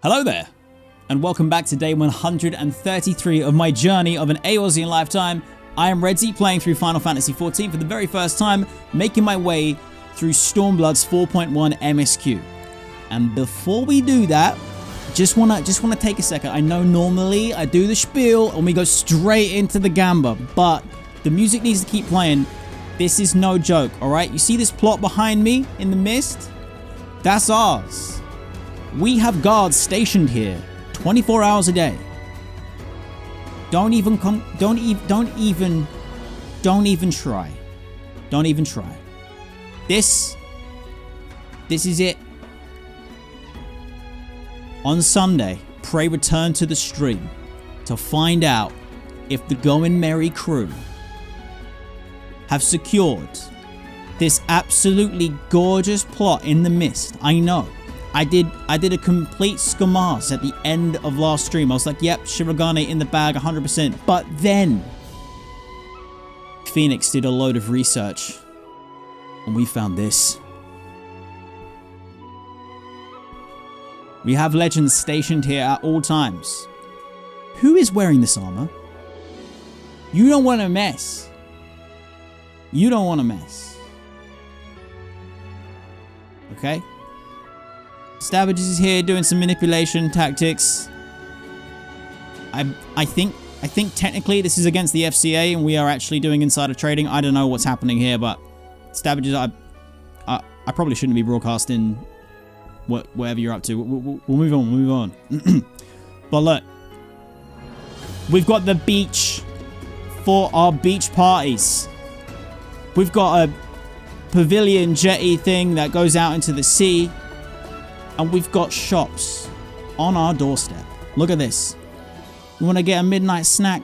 Hello there, and welcome back to day 133 of my journey of an Eorzean lifetime. I am Redzy, playing through Final Fantasy XIV for the very first time, making my way through Stormblood's 4.1 MSQ. And before we do that, just wanna take a second. I know normally I do the spiel and we go straight into the gamba, but the music needs to keep playing. This is no joke, alright? You see this plot behind me in the mist? That's ours. We have guards stationed here 24 hours a day. Don't even try. Don't even try. This is it. On Sunday, pray return to the stream to find out if the Going Merry crew have secured this absolutely gorgeous plot in the mist. I know. I did a complete scamas at the end of last stream. I was like, yep, Shirogane in the bag 100%. But then Phoenix did a load of research and we found this. We have legends stationed here at all times. Who is wearing this armor? You don't want to mess. You don't want to mess. Okay? Savages is here doing some manipulation tactics. I think technically this is against the FCA and we are actually doing insider trading. I don't know what's happening here, but Savages, I probably shouldn't be broadcasting whatever you're up to. We'll move on. We'll move on. But look, we've got the beach for our beach parties. We've got a pavilion jetty thing that goes out into the sea. And we've got shops on our doorstep. Look at this. You want to get a midnight snack?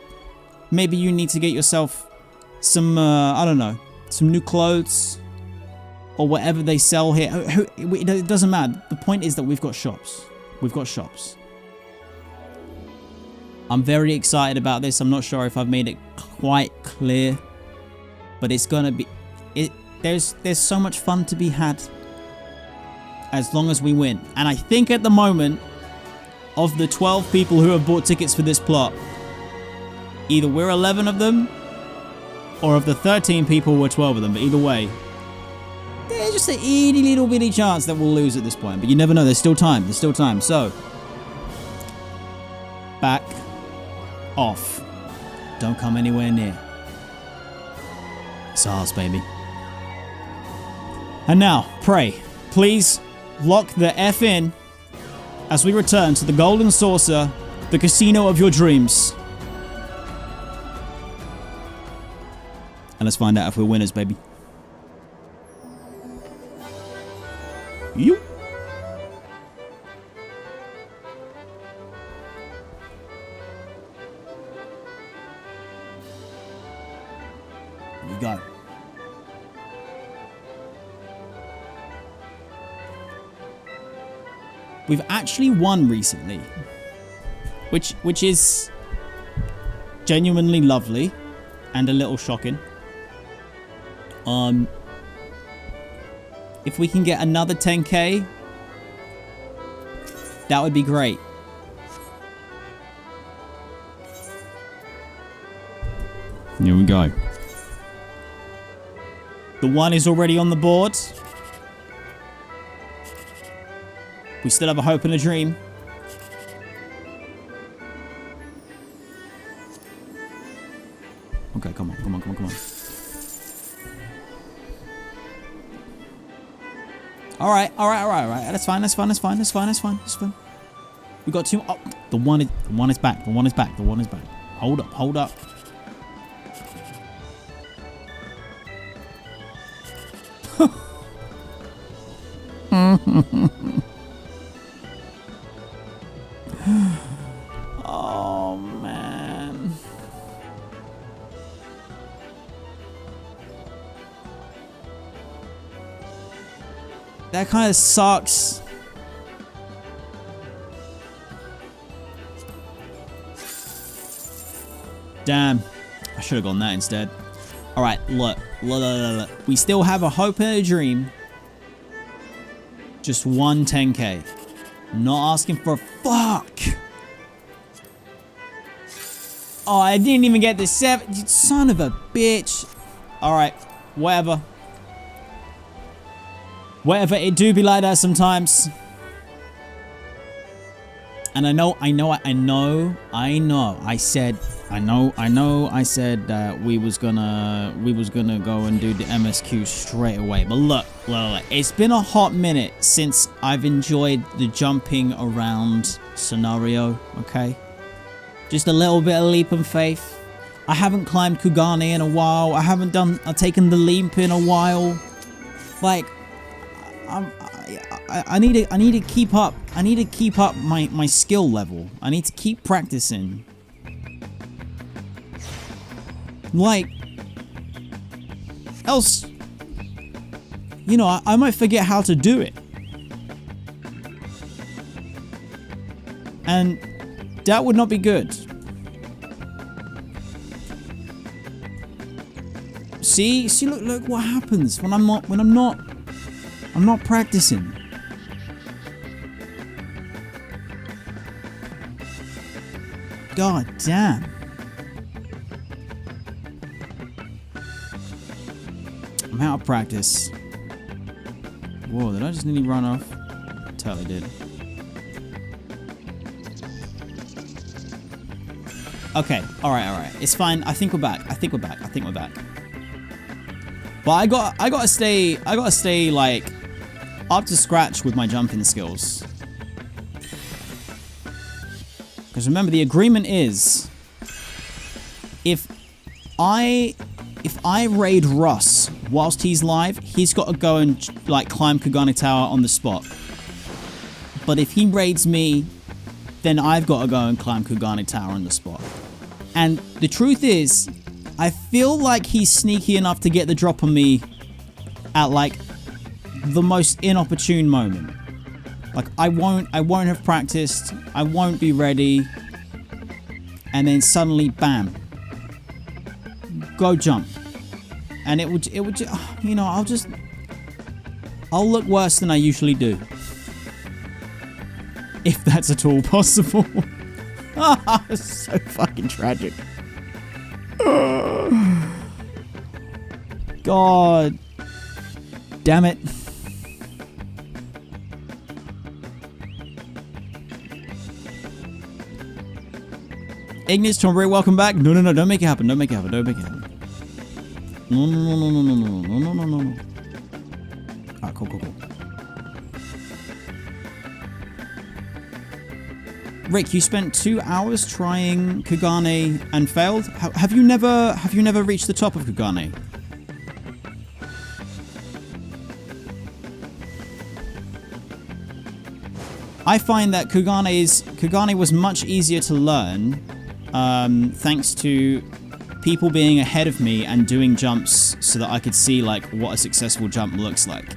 Maybe you need to get yourself some, I don't know, some new clothes or whatever they sell here. It doesn't matter. The point is that we've got shops. We've got shops. I'm very excited about this. I'm not sure if I've made it quite clear, but it's going to be, there's so much fun to be had. As long as we win. And I think at the moment, of the 12 people who have bought tickets for this plot, either we're 11 of them, or of the 13 people, we're 12 of them. But either way, there's just an itty little bitty chance that we'll lose at this point. But you never know. There's still time. There's still time. So, back off. Don't come anywhere near. It's ours, baby. And now, pray. Please lock the F in as we return to the Golden Saucer, the casino of your dreams. And let's find out if we're winners, baby. You. Here you go. We've actually won recently, which is genuinely lovely and a little shocking. If we can get another 10k, that would be great. Here we go. The 1 is already on the board. We still have a hope and a dream. Okay, come on. All right. That's fine. We got 2. Oh, the one is back. Hold up. Oh, man. That kind of sucks. Damn. I should have gone that instead. Alright, look. We still have a hope and a dream. Just one 10k. Not asking for a fuck. Oh, I didn't even get the 7. You son of a bitch. Alright, whatever. Whatever, it do be like that sometimes. And I said that we was gonna go and do the MSQ straight away. But look, it's been a hot minute since I've enjoyed the jumping around scenario, okay? Just a little bit of leap of faith. I haven't climbed Kugane in a while. I haven't taken the leap in a while. Like, I need to keep up. I need to keep up my skill level. I need to keep practicing. Like, else, you know, I might forget how to do it. And that would not be good. See, look what happens when I'm not practicing. God damn. I'm out of practice. Whoa, did I just nearly run off? Totally did. Okay, alright. It's fine. I think we're back. But I gotta stay like up to scratch with my jumping skills. Because remember, the agreement is if I raid Russ whilst he's live, he's got to go and like climb Kugane Tower on the spot. But if he raids me, then I've got to go and climb Kugane Tower on the spot. And the truth is, I feel like he's sneaky enough to get the drop on me at like the most inopportune moment. Like I won't have practiced, I won't be ready, and then suddenly bam, go jump. And it would you know, I'll look worse than I usually do. If that's at all possible. It's so fucking tragic. God damn it. Ignis Tombre, welcome back. No, don't make it happen. No. Alright, cool. Rick, you spent 2 hours trying Kugane and failed. Have you never reached the top of Kugane? I find that Kugane was much easier to learn, thanks to people being ahead of me and doing jumps so that I could see like what a successful jump looks like.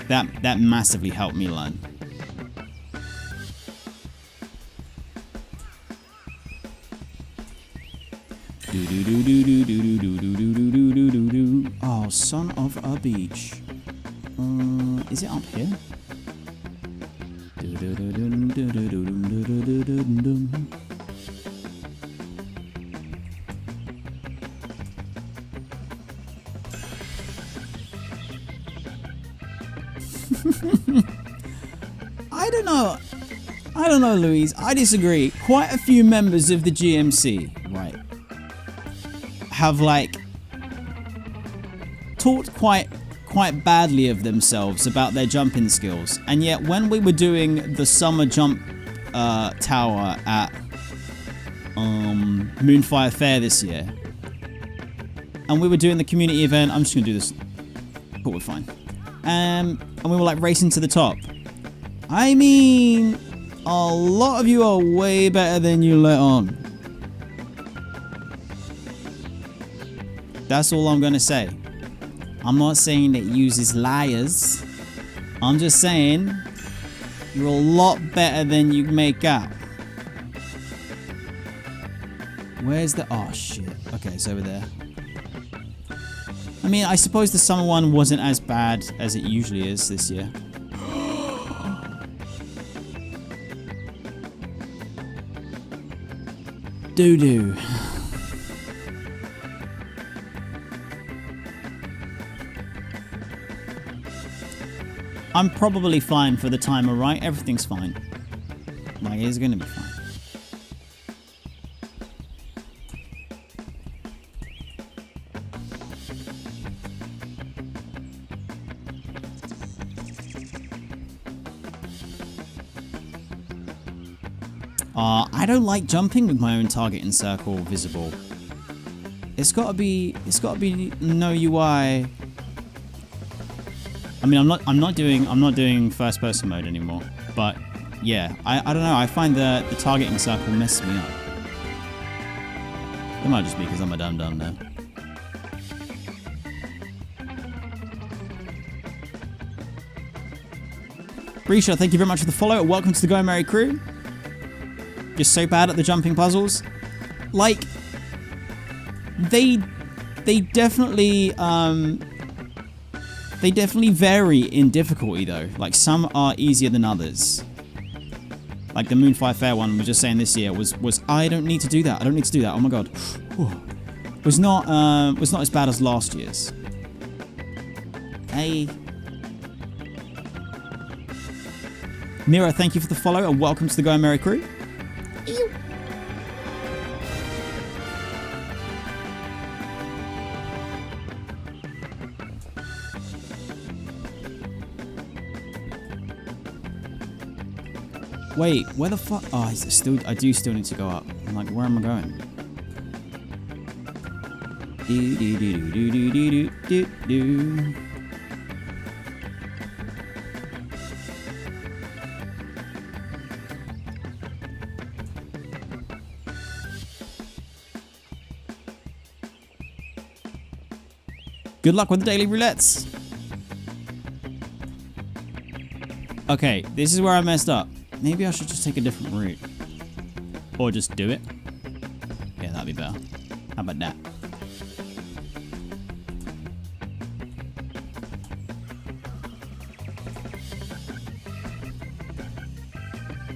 That massively helped me learn. Oh, son of a beach. Is it up here? I don't know, Louise. I disagree. Quite a few members of the GMC, right, have like talked quite badly of themselves about their jumping skills, and yet when we were doing the summer jump tower at Moonfire Fair this year, and we were doing the community event, I'm just gonna do this, but we're fine, and we were like racing to the top. I mean, a lot of you are way better than you let on. That's all I'm gonna say. I'm not saying that yous is liars. I'm just saying you're a lot better than you make out. Where's the... Oh, shit. Okay, it's over there. I mean, I suppose the summer one wasn't as bad as it usually is this year. Doo-doo. I'm probably fine for the timer, right? Everything's fine. Like, it's gonna be fine. I don't like jumping with my own target in circle visible. It's gotta be no UI. I mean, I'm not doing first person mode anymore. But yeah, I don't know. I find the targeting circle messes me up. It might just be because I'm a dum-dum now. Risha, thank you very much for the follow. Welcome to the Go Merry crew. You're so bad at the jumping puzzles. Like, they definitely vary in difficulty though. Like, some are easier than others. Like the Moonfire Fair one was just saying this year was I don't need to do that. I don't need to do that. Oh my god. was not as bad as last year's. Hey. Mira, thank you for the follow and welcome to the Go Merry crew. Ew. Wait, where the fuck? Oh, I do still need to go up. I'm like, where am I going? Do do do do do do do do. Good luck with the daily roulettes. Okay, this is where I messed up. Maybe I should just take a different route. Or just do it. Yeah, that'd be better. How about that?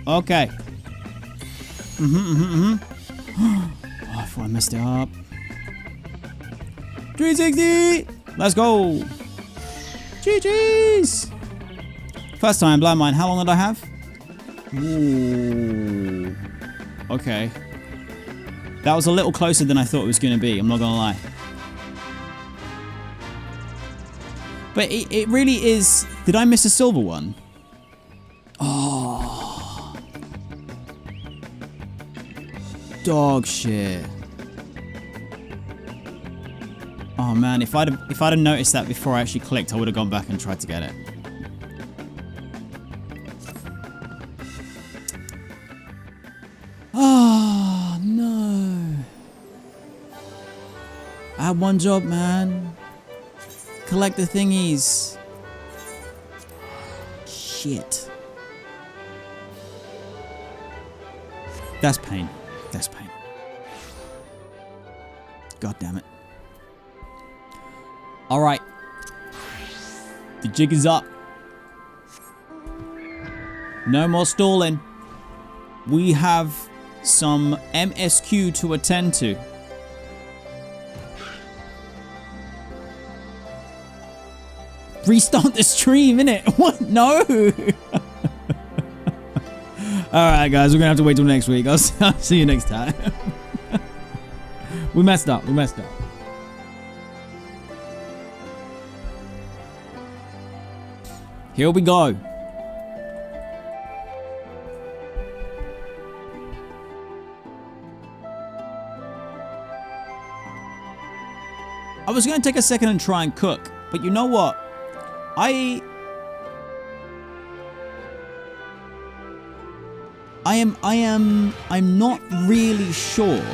Okay. Oh, I thought I messed it up. 360! Let's go! GG's! First time, blind mine. How long did I have? Ooh. Okay. That was a little closer than I thought it was going to be. I'm not going to lie. But it really is... Did I miss a silver one? Oh. Dog shit. Oh man, if I'd have noticed that before I actually clicked, I would have gone back and tried to get it. Oh no. I had one job, man. Collect the thingies. Shit. That's pain. That's pain. God damn it. Alright. The jig is up. No more stalling. We have some MSQ to attend to. Restart the stream, innit? What? No! Alright guys, we're gonna have to wait till next week. I'll see you next time. We messed up. We messed up. Here we go. I was going to take a second and try and cook, but you know what? I'm not really sure.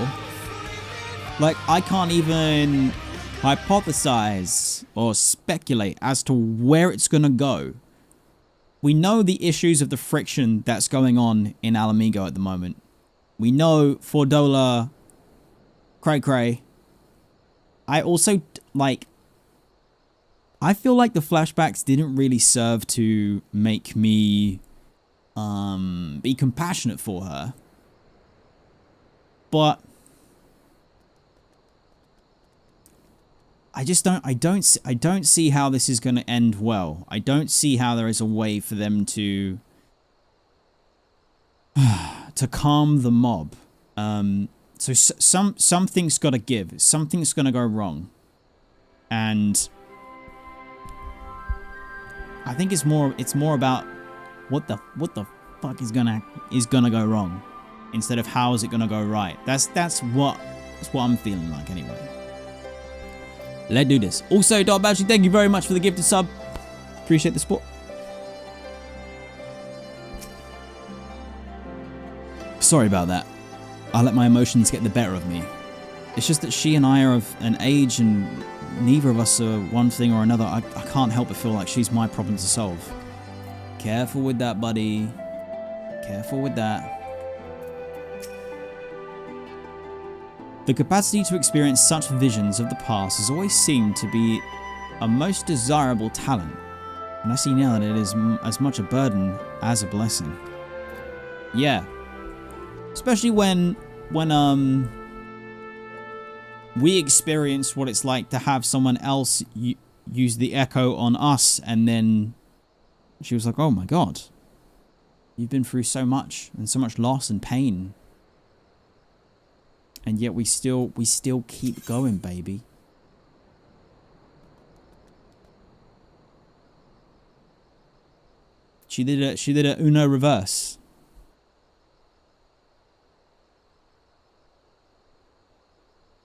Like, I can't even hypothesize or speculate as to where it's going to go. We know the issues of the friction that's going on in Alamigo at the moment. We know Fordola, Cray Cray. I also, like, I feel like the flashbacks didn't really serve to make me be compassionate for her. But I don't see how this is going to end well. I don't see how there is a way for them to calm the mob. So something's got to give. Something's going to go wrong. And I think it's more about what the fuck is gonna go wrong instead of how is it gonna go right. That's what I'm feeling like anyway. Let's do this. Also, Dark Badger, thank you very much for the gifted sub. Appreciate the support. Sorry about that. I let my emotions get the better of me. It's just that she and I are of an age and neither of us are one thing or another. I can't help but feel like she's my problem to solve. Careful with that, buddy. Careful with that. The capacity to experience such visions of the past has always seemed to be a most desirable talent, and I see now that it is as much a burden as a blessing. Yeah. Especially when we experienced what it's like to have someone else use the echo on us, and then she was like, oh my god, you've been through so much and so much loss and pain, and yet we still keep going, baby. She did a Uno reverse.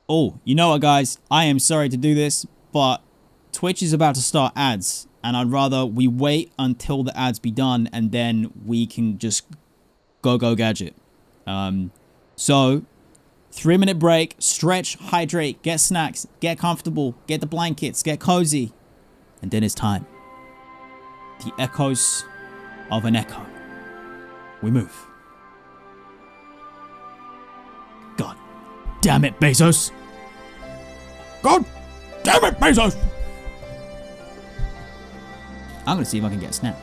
Oh, you know what, guys? I am sorry to do this, but Twitch is about to start ads, and I'd rather we wait until the ads be done, and then we can just go gadget. So 3-minute break, stretch, hydrate, get snacks, get comfortable, get the blankets, get cozy, and then it's time. The echoes of an echo. We move. God damn it, Bezos! God damn it, Bezos! I'm gonna see if I can get a snap.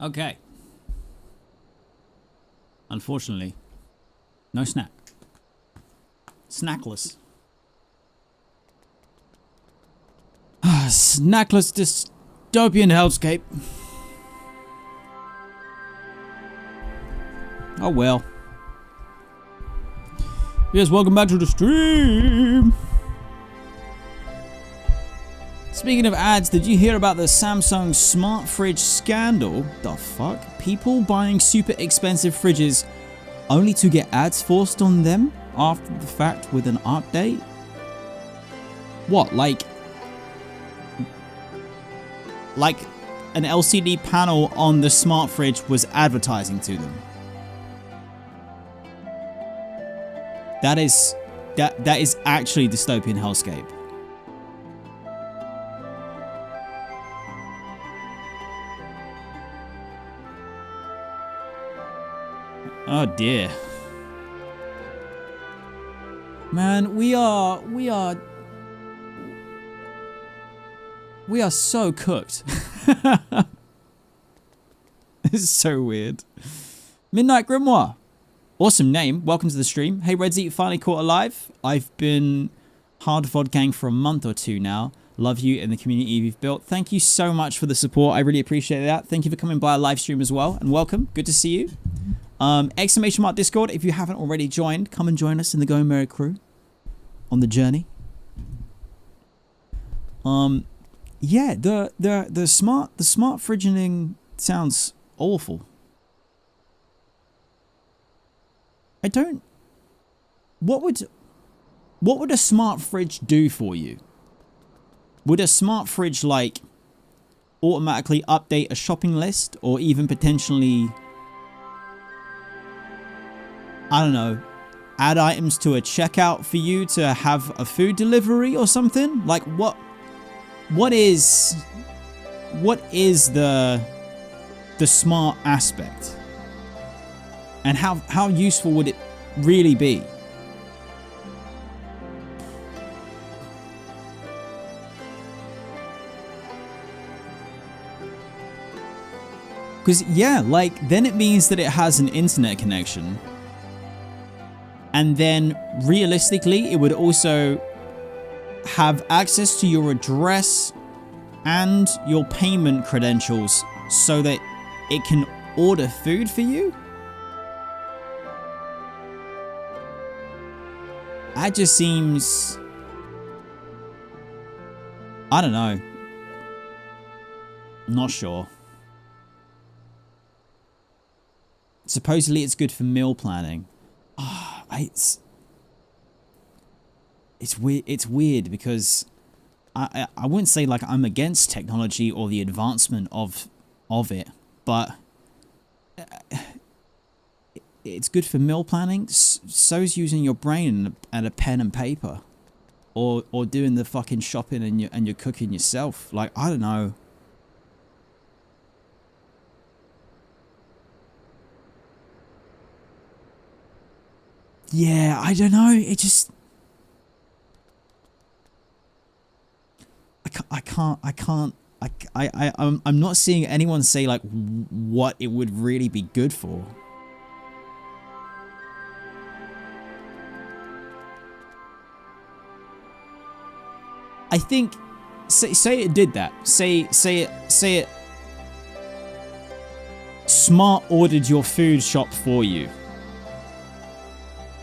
Okay. Unfortunately, no snack. Snackless. Snackless dystopian hellscape. Oh well. Yes, welcome back to the stream. Speaking of ads, did you hear about the Samsung smart fridge scandal? The fuck? People buying super expensive fridges only to get ads forced on them after the fact with an update? What, like an LCD panel on the smart fridge was advertising to them? That is actually dystopian hellscape. Oh dear. Man, we are so cooked. This is so weird. Midnight Grimoire. Awesome name. Welcome to the stream. Hey Redzy, finally caught alive. I've been hard vodgang for a month or two now. Love you and the community you've built. Thank you so much for the support. I really appreciate that. Thank you for coming by a live stream as well. And welcome. Good to see you. Exclamation mark Discord. If you haven't already joined, come and join us in the Going Merry crew on the journey. Yeah, the smart fridging sounds awful. I don't. What would a smart fridge do for you? Would a smart fridge like automatically update a shopping list, or even potentially, I don't know, add items to a checkout for you to have a food delivery or something? Like what is the smart aspect? And how useful would it really be? Because yeah, like then it means that it has an internet connection. And then realistically, it would also have access to your address and your payment credentials so that it can order food for you. That just seems, I don't know. Not sure. Supposedly it's good for meal planning. It's weird. It's weird because I wouldn't say like I'm against technology or the advancement of it, but it's good for meal planning. So's using your brain and a pen and paper, or doing the fucking shopping and you're cooking yourself. Like, I don't know. Yeah, I don't know. It just, I'm not seeing anyone say like what it would really be good for. I think, say it did that. Say it smart ordered your food shop for you.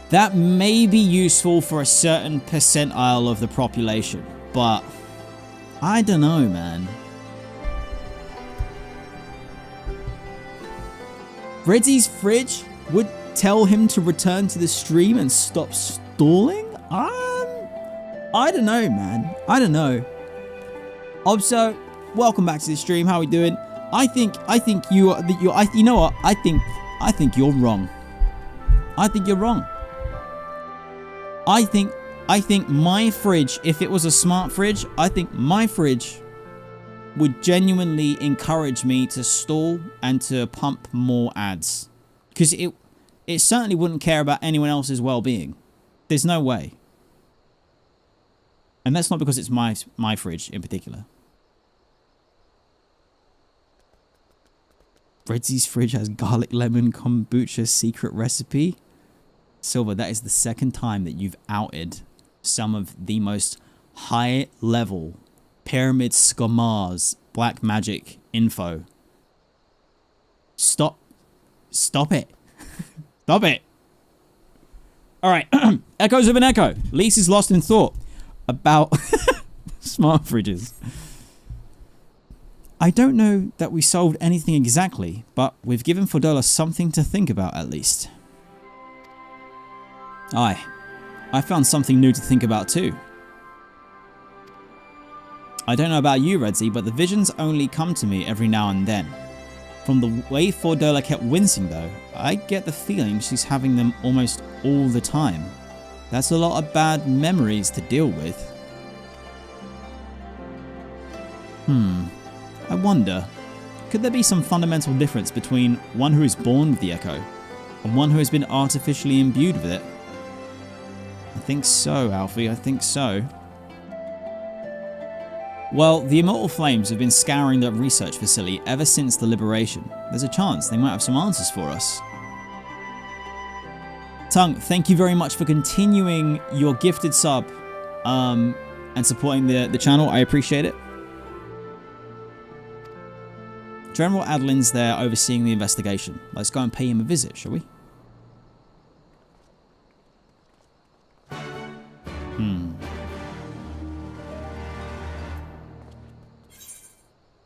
That may be useful for a certain percentile of the population, but I don't know, man. Redzy's fridge would tell him to return to the stream and stop stalling? I don't know, man. I don't know. Obso, welcome back to the stream. How are we doing? I think you know what? I think you're wrong. I think you're wrong. I think my fridge, if it was a smart fridge, I think my fridge would genuinely encourage me to stall and to pump more ads. Because it certainly wouldn't care about anyone else's well-being. There's no way. And that's not because it's my fridge in particular. Redzy's fridge has garlic lemon kombucha secret recipe. Silver, that is the second time that you've outed some of the most high level pyramid skamars black magic info. Stop it. Stop it. All right. Echoes of an echo. Lise is lost in thought about smart fridges. I don't know that we solved anything exactly, but we've given Fordola something to think about at least. Aye, I found something new to think about too. I don't know about you, Redzy, but the visions only come to me every now and then. From the way Fordola kept wincing though, I get the feeling she's having them almost all the time. That's a lot of bad memories to deal with. I wonder, could there be some fundamental difference between one who is born with the echo and one who has been artificially imbued with it? I think so, Alfie, I think so. Well, the Immortal Flames have been scouring the research facility ever since the liberation. There's a chance they might have some answers for us. Tung, thank you very much for continuing your gifted sub and supporting the channel. I appreciate it. General Adlin's there overseeing the investigation. Let's go and pay him a visit, shall we?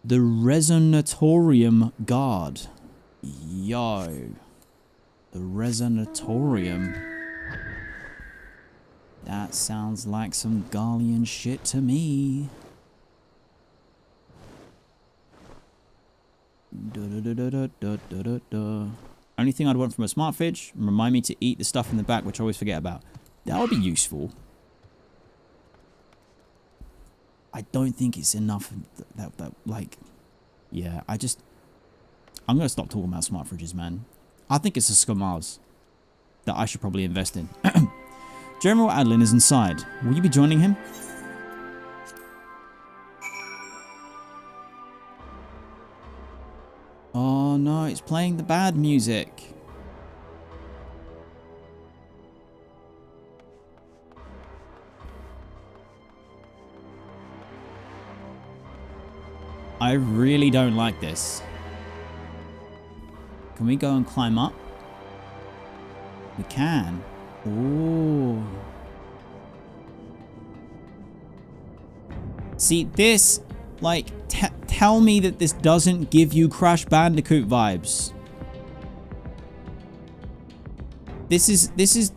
The Resonatorium Guard. Yo. The Resonatorium. That sounds like some Garlean shit to me. Only thing I'd want from a smart fridge, remind me to eat the stuff in the back, which I always forget about. That would be useful. I don't think it's enough that like, yeah, I'm going to stop talking about smart fridges, man. I think it's a Skamars that I should probably invest in. General Adlin is inside. Will you be joining him? Oh no, it's playing the bad music. I really don't like this. Can we go and climb up? We can. Ooh. See, this, like, tell me that this doesn't give you Crash Bandicoot vibes. This is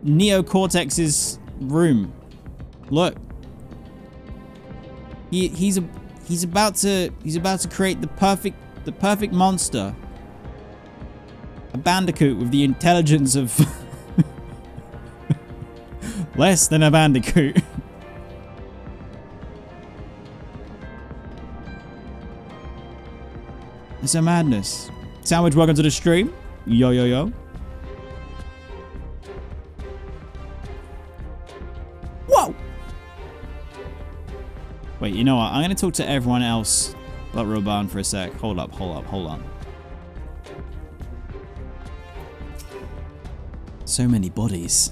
Neo Cortex's room. Look. He's about to create the perfect monster. A bandicoot with the intelligence of less than a bandicoot. It's a madness. Sandwich, welcome to the stream. Yo, yo, yo. Whoa! Wait, you know what? I'm going to talk to everyone else but Roban for a sec. Hold up. So many bodies.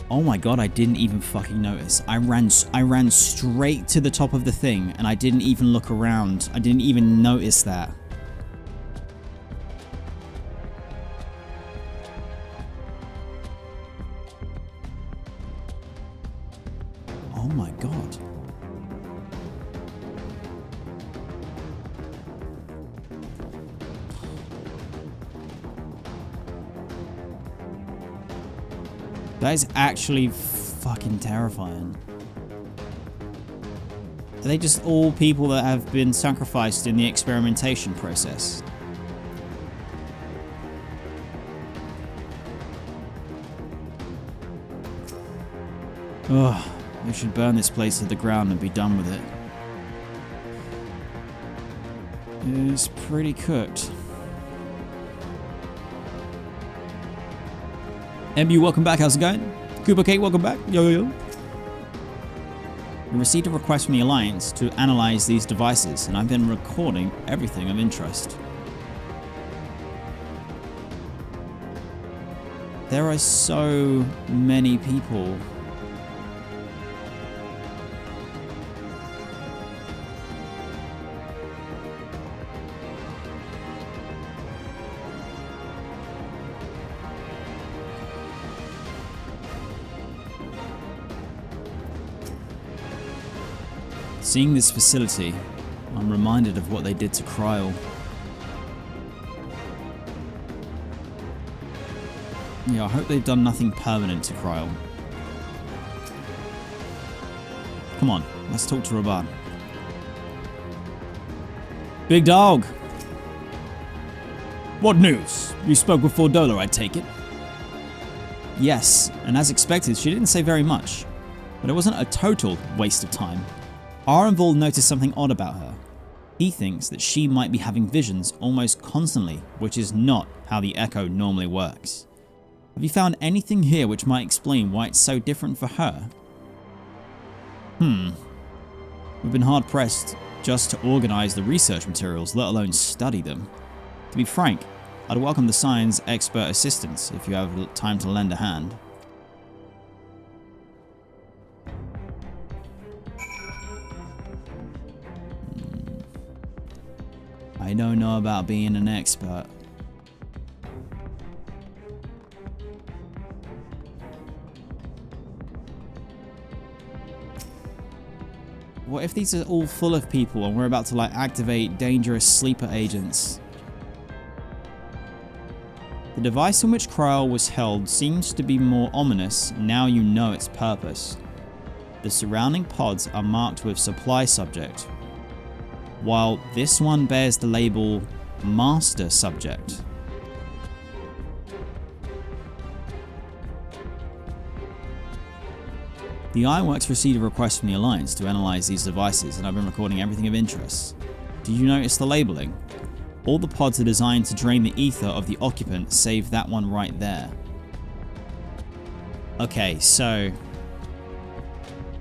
Oh my god, I didn't even fucking notice. I ran straight to the top of the thing and I didn't even look around. I didn't even notice that. Oh my god. That is actually fucking terrifying. Are they just all people that have been sacrificed in the experimentation process? Ugh, we should burn this place to the ground and be done with it. It's pretty cooked. MU, welcome back. How's it going? Cooper Cake, welcome back. Yo, yo, yo. We received a request from the Alliance to analyze these devices, and I've been recording everything of interest. There are so many people. Seeing this facility, I'm reminded of what they did to Kryl. Yeah, I hope they've done nothing permanent to Kryl. Come on, let's talk to Raban. Big dog! What news? You spoke with Fordola, I take it? Yes, and as expected, she didn't say very much. But it wasn't a total waste of time. Arenvald noticed something odd about her. He thinks that she might be having visions almost constantly, which is not how the Echo normally works. Have you found anything here which might explain why it's so different for her? We've been hard pressed just to organize the research materials, let alone study them. To be frank, I'd welcome the science expert assistance if you have time to lend a hand. I don't know about being an expert. What if these are all full of people and we're about to like activate dangerous sleeper agents? The device in which Kryl was held seems to be more ominous now you know its purpose. The surrounding pods are marked with supply subject, while this one bears the label Master Subject. The Ironworks received a request from the Alliance to analyze these devices, and I've been recording everything of interest. Did you notice the labeling? All the pods are designed to drain the ether of the occupant, save that one right there. Okay, so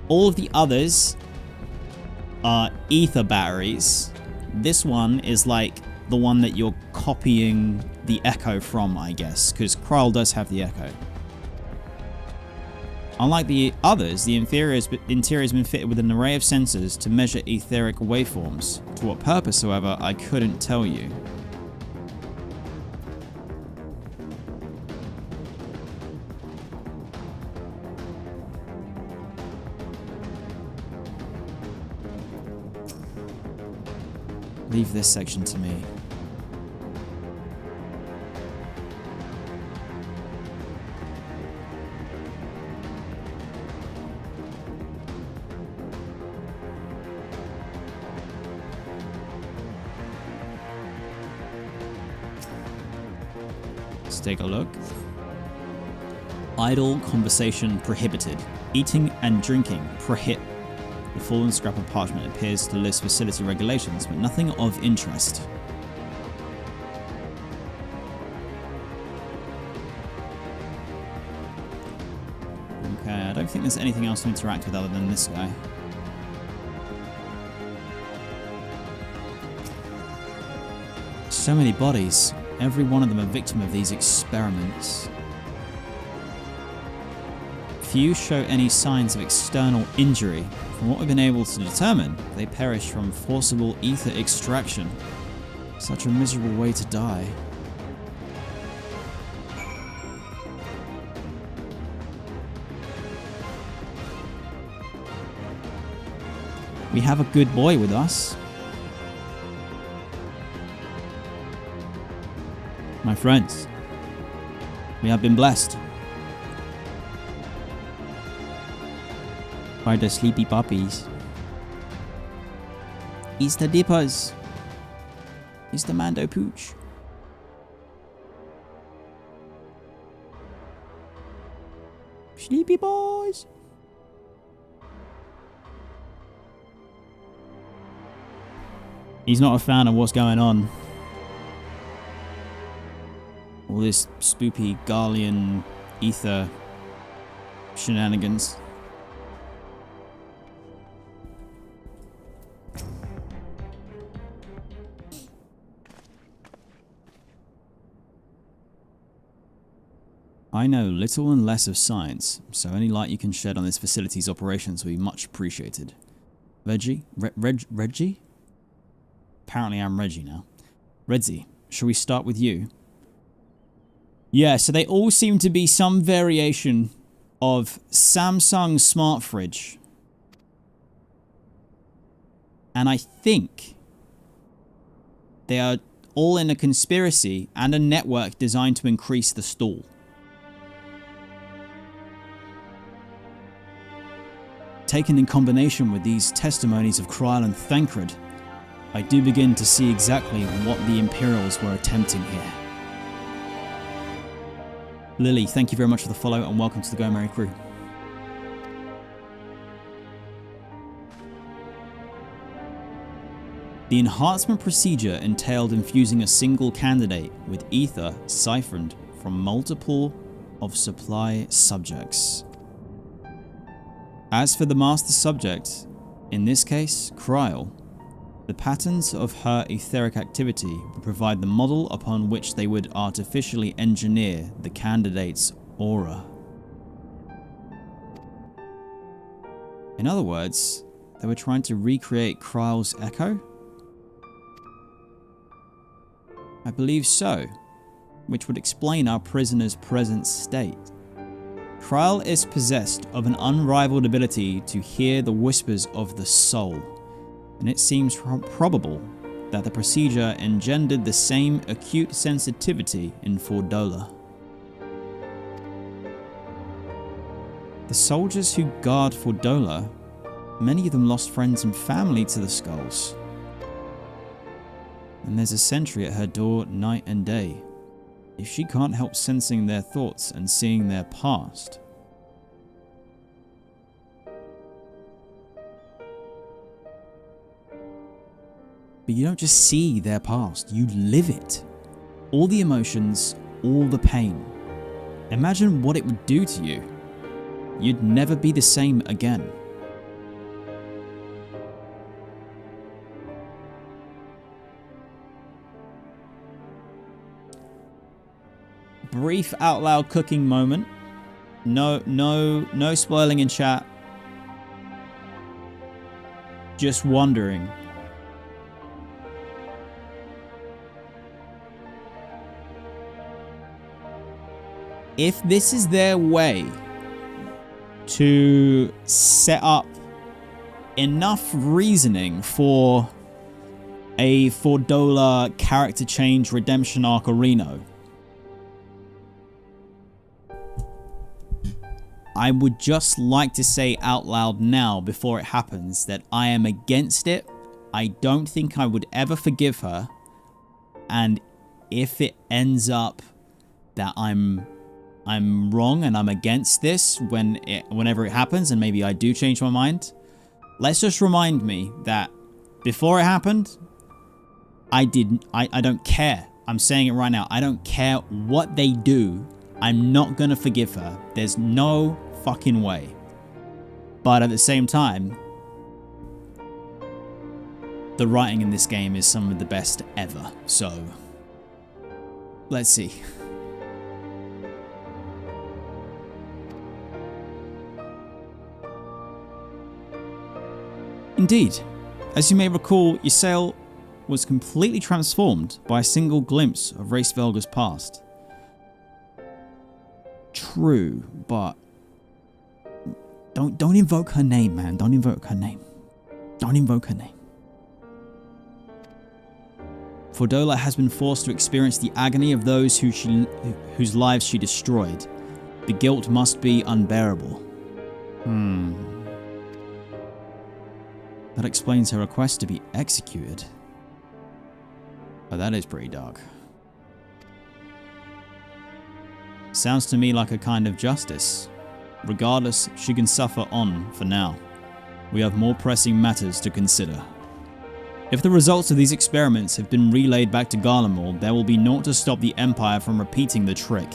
all of the others are ether batteries. This one is like the one that you're copying the Echo from, I guess, because Kryl does have the Echo. Unlike the others, the interior has been fitted with an array of sensors to measure etheric waveforms. To what purpose, however, I couldn't tell you. Leave this section to me. Let's take a look. Idle conversation prohibited. Eating and drinking prohibit. The fallen scrap of parchment appears to list facility regulations, but nothing of interest. Okay, I don't think there's anything else to interact with other than this guy. So many bodies. Every one of them a victim of these experiments. Few show any signs of external injury. From what we've been able to determine, they perished from forcible ether extraction. Such a miserable way to die. We have a good boy with us. My friends, we have been blessed by the sleepy puppies. It's the dippers. It's the Mando Pooch. Sleepy boys. He's not a fan of what's going on. All this spoopy Garlean ether shenanigans. I know little and less of science, so any light you can shed on this facility's operations will be much appreciated. Redzy? Redzy? Apparently I'm Redzy now. Redzy, shall we start with you? Yeah, so they all seem to be some variation of Samsung smart fridge. And I think they are all in a conspiracy and a network designed to increase the stall. Taken in combination with these testimonies of Kryl and Thancred, I do begin to see exactly what the Imperials were attempting here. Lily, thank you very much for the follow and welcome to the Go Merry crew. The enhancement procedure entailed infusing a single candidate with ether siphoned from multiple of supply subjects. As for the master subject, in this case, Kryl, the patterns of her etheric activity would provide the model upon which they would artificially engineer the candidate's aura. In other words, they were trying to recreate Kryl's echo? I believe so, which would explain our prisoner's present state. Kryl is possessed of an unrivaled ability to hear the whispers of the soul, and it seems probable that the procedure engendered the same acute sensitivity in Fordola. The soldiers who guard Fordola, many of them lost friends and family to the skulls. And there's a sentry at her door night and day. If she can't help sensing their thoughts and seeing their past. But you don't just see their past, you live it. All the emotions, all the pain. Imagine what it would do to you. You'd never be the same again. Brief out loud cooking moment. No spoiling in chat. Just wondering. If this is their way to set up enough reasoning for a Fordola character change redemption arc or Reno, I would just like to say out loud now before it happens that I am against it. I don't think I would ever forgive her. And if it ends up that I'm wrong and I'm against this whenever it happens, and maybe I do change my mind, let's just remind me that before it happened, I don't care. I'm saying it right now. I don't care what they do. I'm not gonna forgive her. There's no fucking way. But at the same time, the writing in this game is some of the best ever. So, let's see. Indeed, as you may recall, Ysael was completely transformed by a single glimpse of Race Velga's past. True, but don't invoke her name, man. Don't invoke her name. Don't invoke her name. Fordola has been forced to experience the agony of those whose lives she destroyed. The guilt must be unbearable. That explains her request to be executed. But that is pretty dark. Sounds to me like a kind of justice. Regardless, she can suffer on for now. We have more pressing matters to consider. If the results of these experiments have been relayed back to Garlemald, there will be naught to stop the Empire from repeating the trick.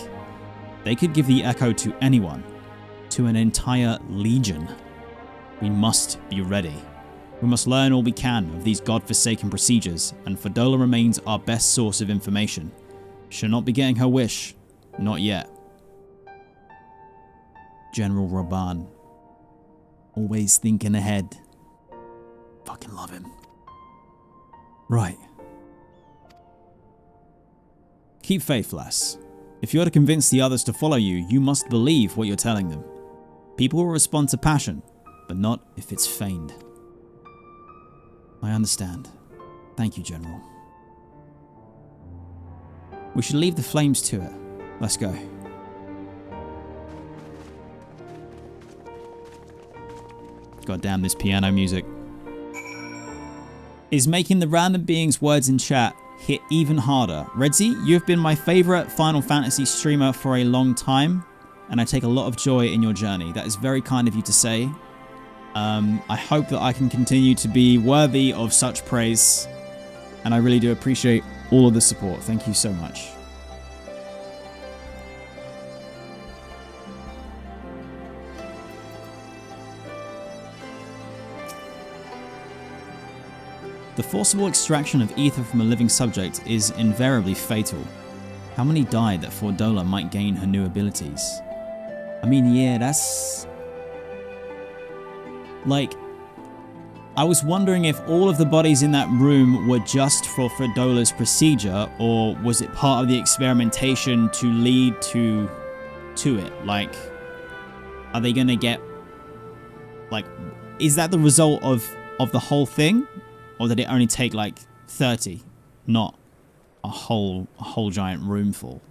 They could give the echo to anyone, to an entire legion. We must be ready. We must learn all we can of these godforsaken procedures, and Fordola remains our best source of information. She'll not be getting her wish. Not yet. General Raban. Always thinking ahead. Fucking love him. Right. Keep faith, lass. If you're to convince the others to follow you, you must believe what you're telling them. People will respond to passion, but not if it's feigned. I understand. Thank you, General. We should leave the flames to it. Let's go. God damn this piano music. Is making the random beings' words in chat hit even harder. Redzy, you have been my favorite Final Fantasy streamer for a long time, and I take a lot of joy in your journey. That is very kind of you to say. I hope that I can continue to be worthy of such praise, and I really do appreciate all of the support. Thank you so much. The forcible extraction of ether from a living subject is invariably fatal. How many died that Fordola might gain her new abilities? I mean, yeah, that's... like... I was wondering if all of the bodies in that room were just for Frodola's procedure, or was it part of the experimentation to lead to it? Like, are they gonna get... like, is that the result of the whole thing? Or did it only take like 30, not a whole giant room full?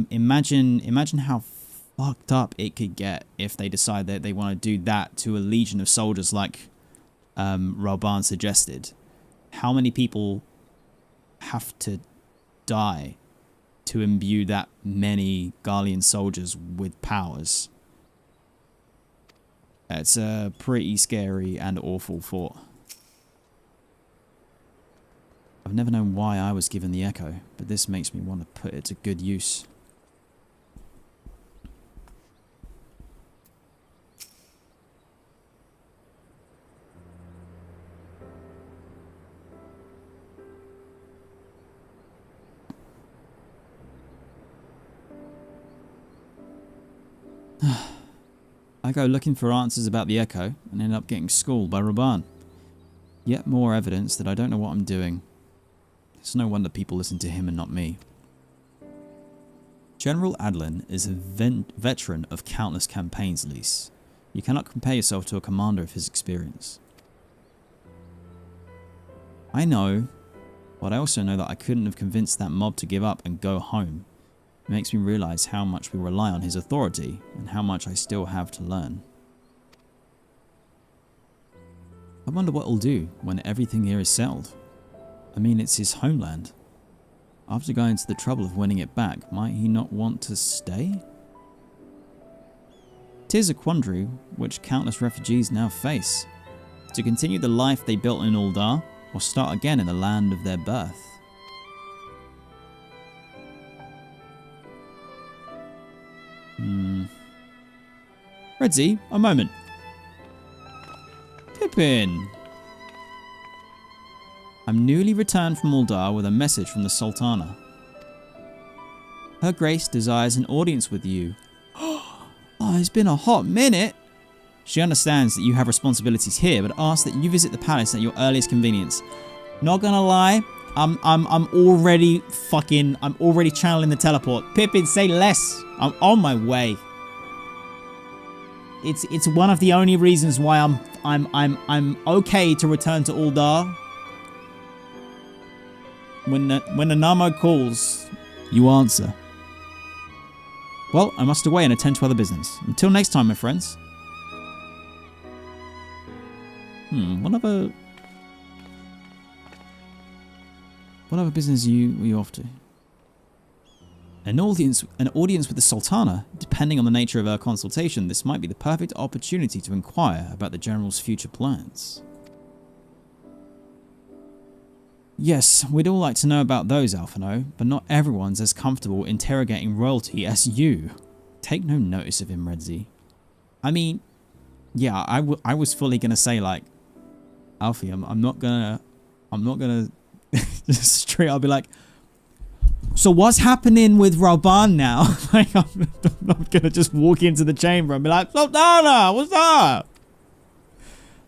Imagine how fucked up it could get if they decide that they want to do that to a legion of soldiers like Raban suggested. How many people have to die to imbue that many Garlean soldiers with powers? It's a pretty scary and awful thought. I've never known why I was given the Echo, but this makes me want to put it to good use. I go looking for answers about the Echo and end up getting schooled by Raban. Yet more evidence that I don't know what I'm doing. It's no wonder people listen to him and not me. General Adlin is a veteran of countless campaigns, Lise. You cannot compare yourself to a commander of his experience. I know, but I also know that I couldn't have convinced that mob to give up and go home. It makes me realize how much we rely on his authority and how much I still have to learn. I wonder what he'll do when everything here is settled. I mean, it's his homeland. After going to the trouble of winning it back, might he not want to stay? 'Tis a quandary which countless refugees now face. To continue the life they built in Ul'dah, or start again in the land of their birth. Redzy, a moment. Pippin! I'm newly returned from Ul'dah with a message from the Sultana. Her Grace desires an audience with you. Oh, it's been a hot minute. She understands that you have responsibilities here, but asks that you visit the palace at your earliest convenience. Not gonna lie, I'm already channeling the teleport. Pippin, say less. I'm on my way. It's one of the only reasons why I'm okay to return to Ul'dah. When the Namo calls, you answer. Well, I must away and attend to other business. Until next time, my friends. What other business were you off to? An audience with the Sultana. Depending on the nature of our consultation, this might be the perfect opportunity to inquire about the General's future plans. Yes, we'd all like to know about those, Alphino, but not everyone's as comfortable interrogating royalty as you. Take no notice of him, Redzy. I mean, yeah, I was fully gonna say, like, Alfie, I'm not gonna just straight up be like, So what's happening with Raban now? Like, I'm not gonna just walk into the chamber and be like, Sultana, what's up?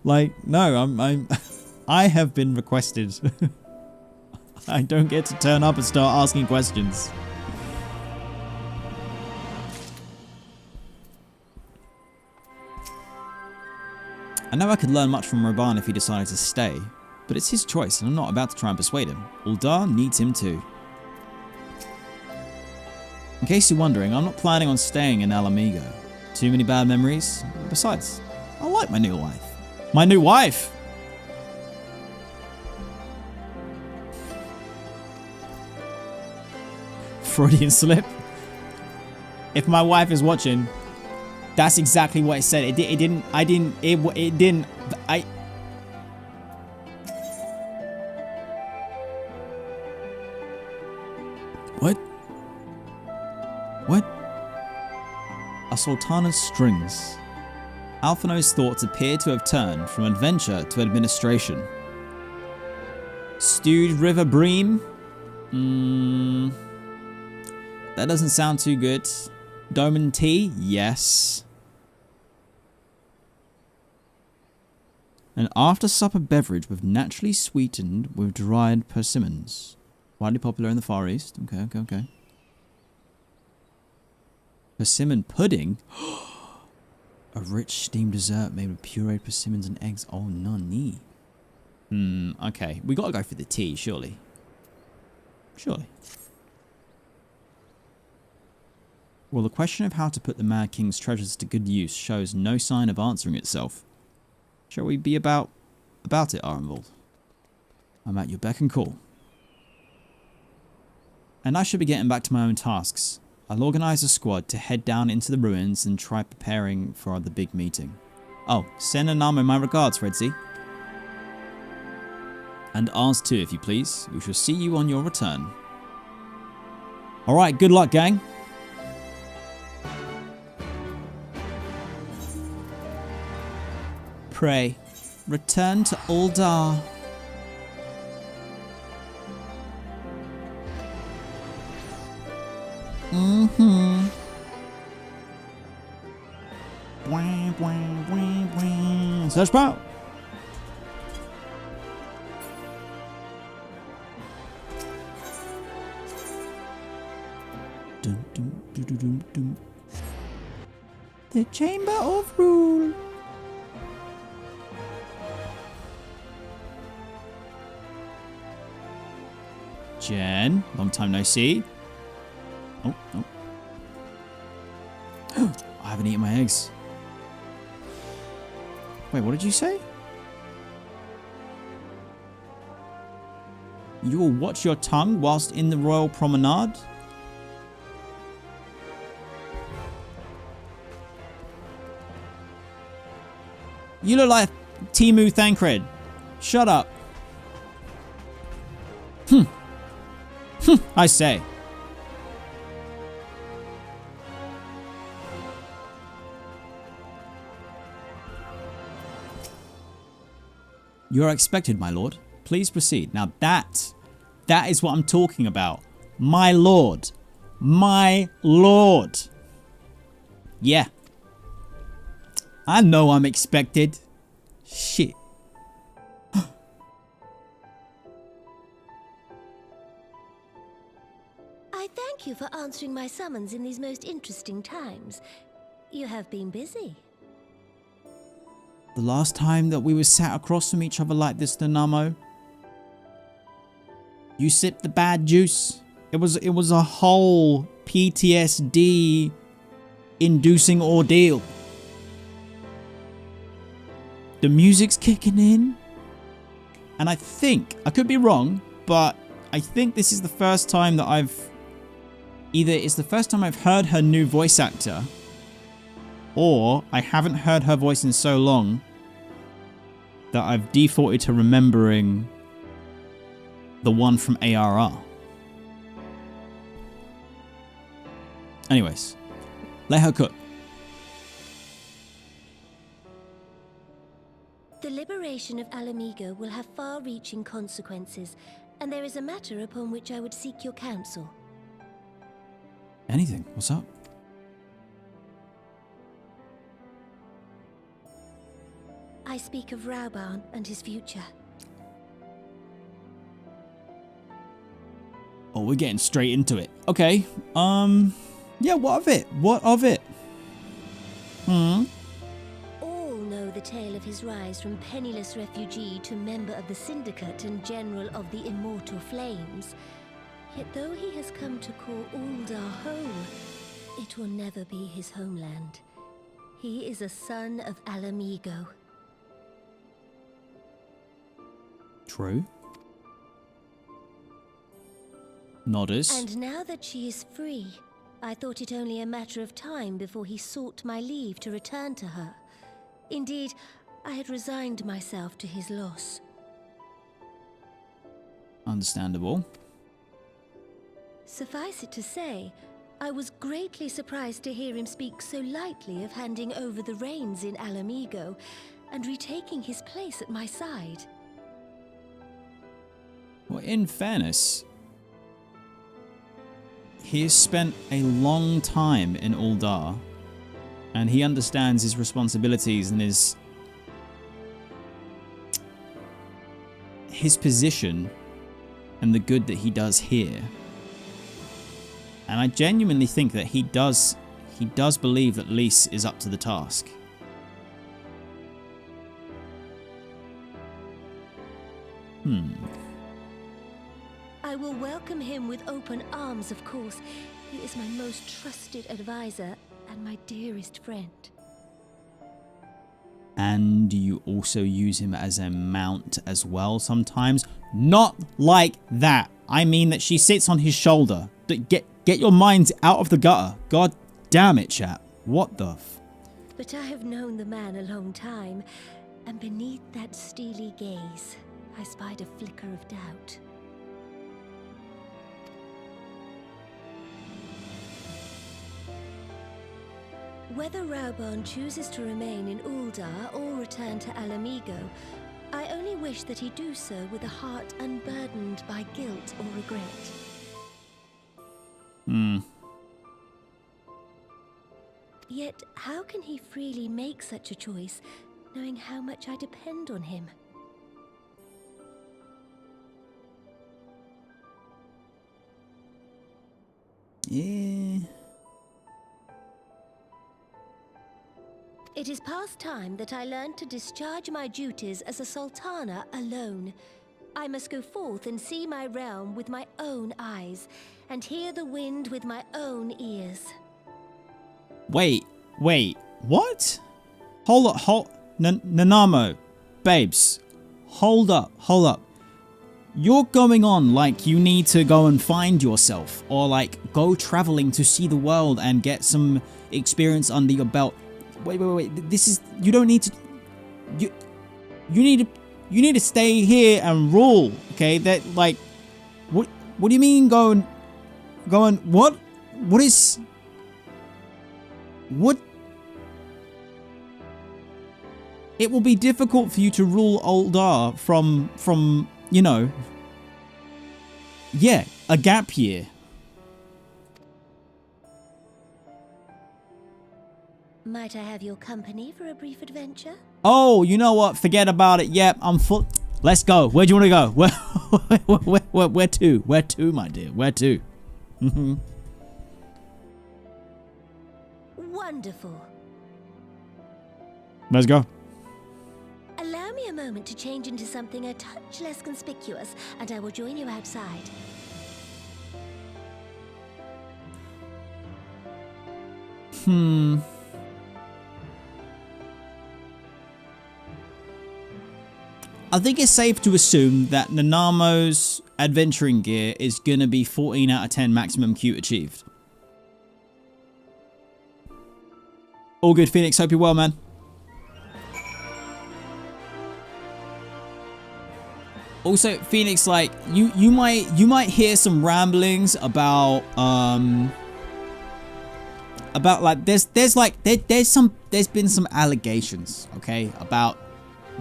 Like, no, I have been requested. I don't get to turn up and start asking questions. I know I could learn much from Raban if he decided to stay, but it's his choice and I'm not about to try and persuade him. Uldar needs him too. In case you're wondering, I'm not planning on staying in Alamigo. Too many bad memories. Besides, I like my new wife. My new wife! Freudian slip. If my wife is watching, that's exactly what it said. It didn't. What? What? A Sultana's strings. Alphino's thoughts appear to have turned from adventure to administration. Stewed River Bream? That doesn't sound too good. Doman tea? Yes. An after-supper beverage with naturally sweetened with dried persimmons. Widely popular in the Far East. Okay. Persimmon pudding? A rich steamed dessert made with pureed persimmons and eggs. Oh, nani. Okay. We gotta go for the tea, surely. Surely. Well, the question of how to put the Mad King's treasures to good use shows no sign of answering itself. Shall we be about it, Arenvold? I'm at your beck and call. And I should be getting back to my own tasks. I'll organize a squad to head down into the ruins and try preparing for the big meeting. Oh, send Anamo my regards, Redzy. And ours too, if you please. We shall see you on your return. Alright, good luck, gang. Pray, return to Uldar. Search bar. The Chamber of Rule. Jen, long time no see. Oh. I haven't eaten my eggs. Wait, what did you say? You will watch your tongue whilst in the royal promenade? You look like Timu Thancred. Shut up. I say. You are expected, my lord. Please proceed. Now that is what I'm talking about. My lord. My lord. Yeah. I know I'm expected. Shit. I thank you for answering my summons in these most interesting times. You have been busy. The last time that we were sat across from each other like this, Nanamo, you sipped the bad juice. It was a whole PTSD inducing ordeal. The music's kicking in. And I think, I could be wrong, but I think this is the first time that either it's the first time I've heard her new voice actor, or I haven't heard her voice in so long that I've defaulted to remembering the one from ARR. Anyways, let her cook. The liberation of Alamigo will have far-reaching consequences, and there is a matter upon which I would seek your counsel. Anything. What's up? I speak of Rauban and his future. Oh, we're getting straight into it. Okay. Yeah, what of it? What of it? All know the tale of his rise from penniless refugee to member of the Syndicate and General of the Immortal Flames. Yet though he has come to call Ul'dah home, it will never be his homeland. He is a son of Alamigo. True. Nodders. And now that she is free, I thought it only a matter of time before he sought my leave to return to her. Indeed, I had resigned myself to his loss. Understandable. Suffice it to say, I was greatly surprised to hear him speak so lightly of handing over the reins in Alamigo and retaking his place at my side. Well, in fairness, he has spent a long time in Ul'dah, and he understands his responsibilities and his position and the good that he does here. And I genuinely think that he does believe that Lys is up to the task. I will welcome him with open arms, of course. He is my most trusted advisor and my dearest friend. And you also use him as a mount as well sometimes. Not like that. I mean that she sits on his shoulder. Get your minds out of the gutter. God damn it, chap. What the f... But I have known the man a long time, and beneath that steely gaze, I spied a flicker of doubt. Whether Rauban chooses to remain in Ul'dah or return to Alamigo, I only wish that he do so with a heart unburdened by guilt or regret. Yet, how can he freely make such a choice, knowing how much I depend on him? Yeah. It is past time that I learned to discharge my duties as a sultana alone. I must go forth and see my realm with my own eyes, and hear the wind with my own ears. Wait, what? Hold up, Nanamo, babes, hold up. You're going on like you need to go and find yourself, or like go traveling to see the world and get some experience under your belt. Wait, this is, you don't need to, you need to stay here and rule, okay? That, like, what do you mean going, what is, what? It will be difficult for you to rule Ul'dah from, you know, yeah, a gap year. Might I have your company for a brief adventure? Oh, you know what? Forget about it. Yep, I'm full. Let's go. Where do you want to go? Where to? Where to, my dear? Where to? Wonderful. Let's go. Allow me a moment to change into something a touch less conspicuous, and I will join you outside. I think it's safe to assume that Nanamo's adventuring gear is gonna be 14 out of 10 maximum Q achieved. All good, Phoenix. Hope you're well, man. Also, Phoenix, like you might hear some ramblings about like there's been some allegations, okay, about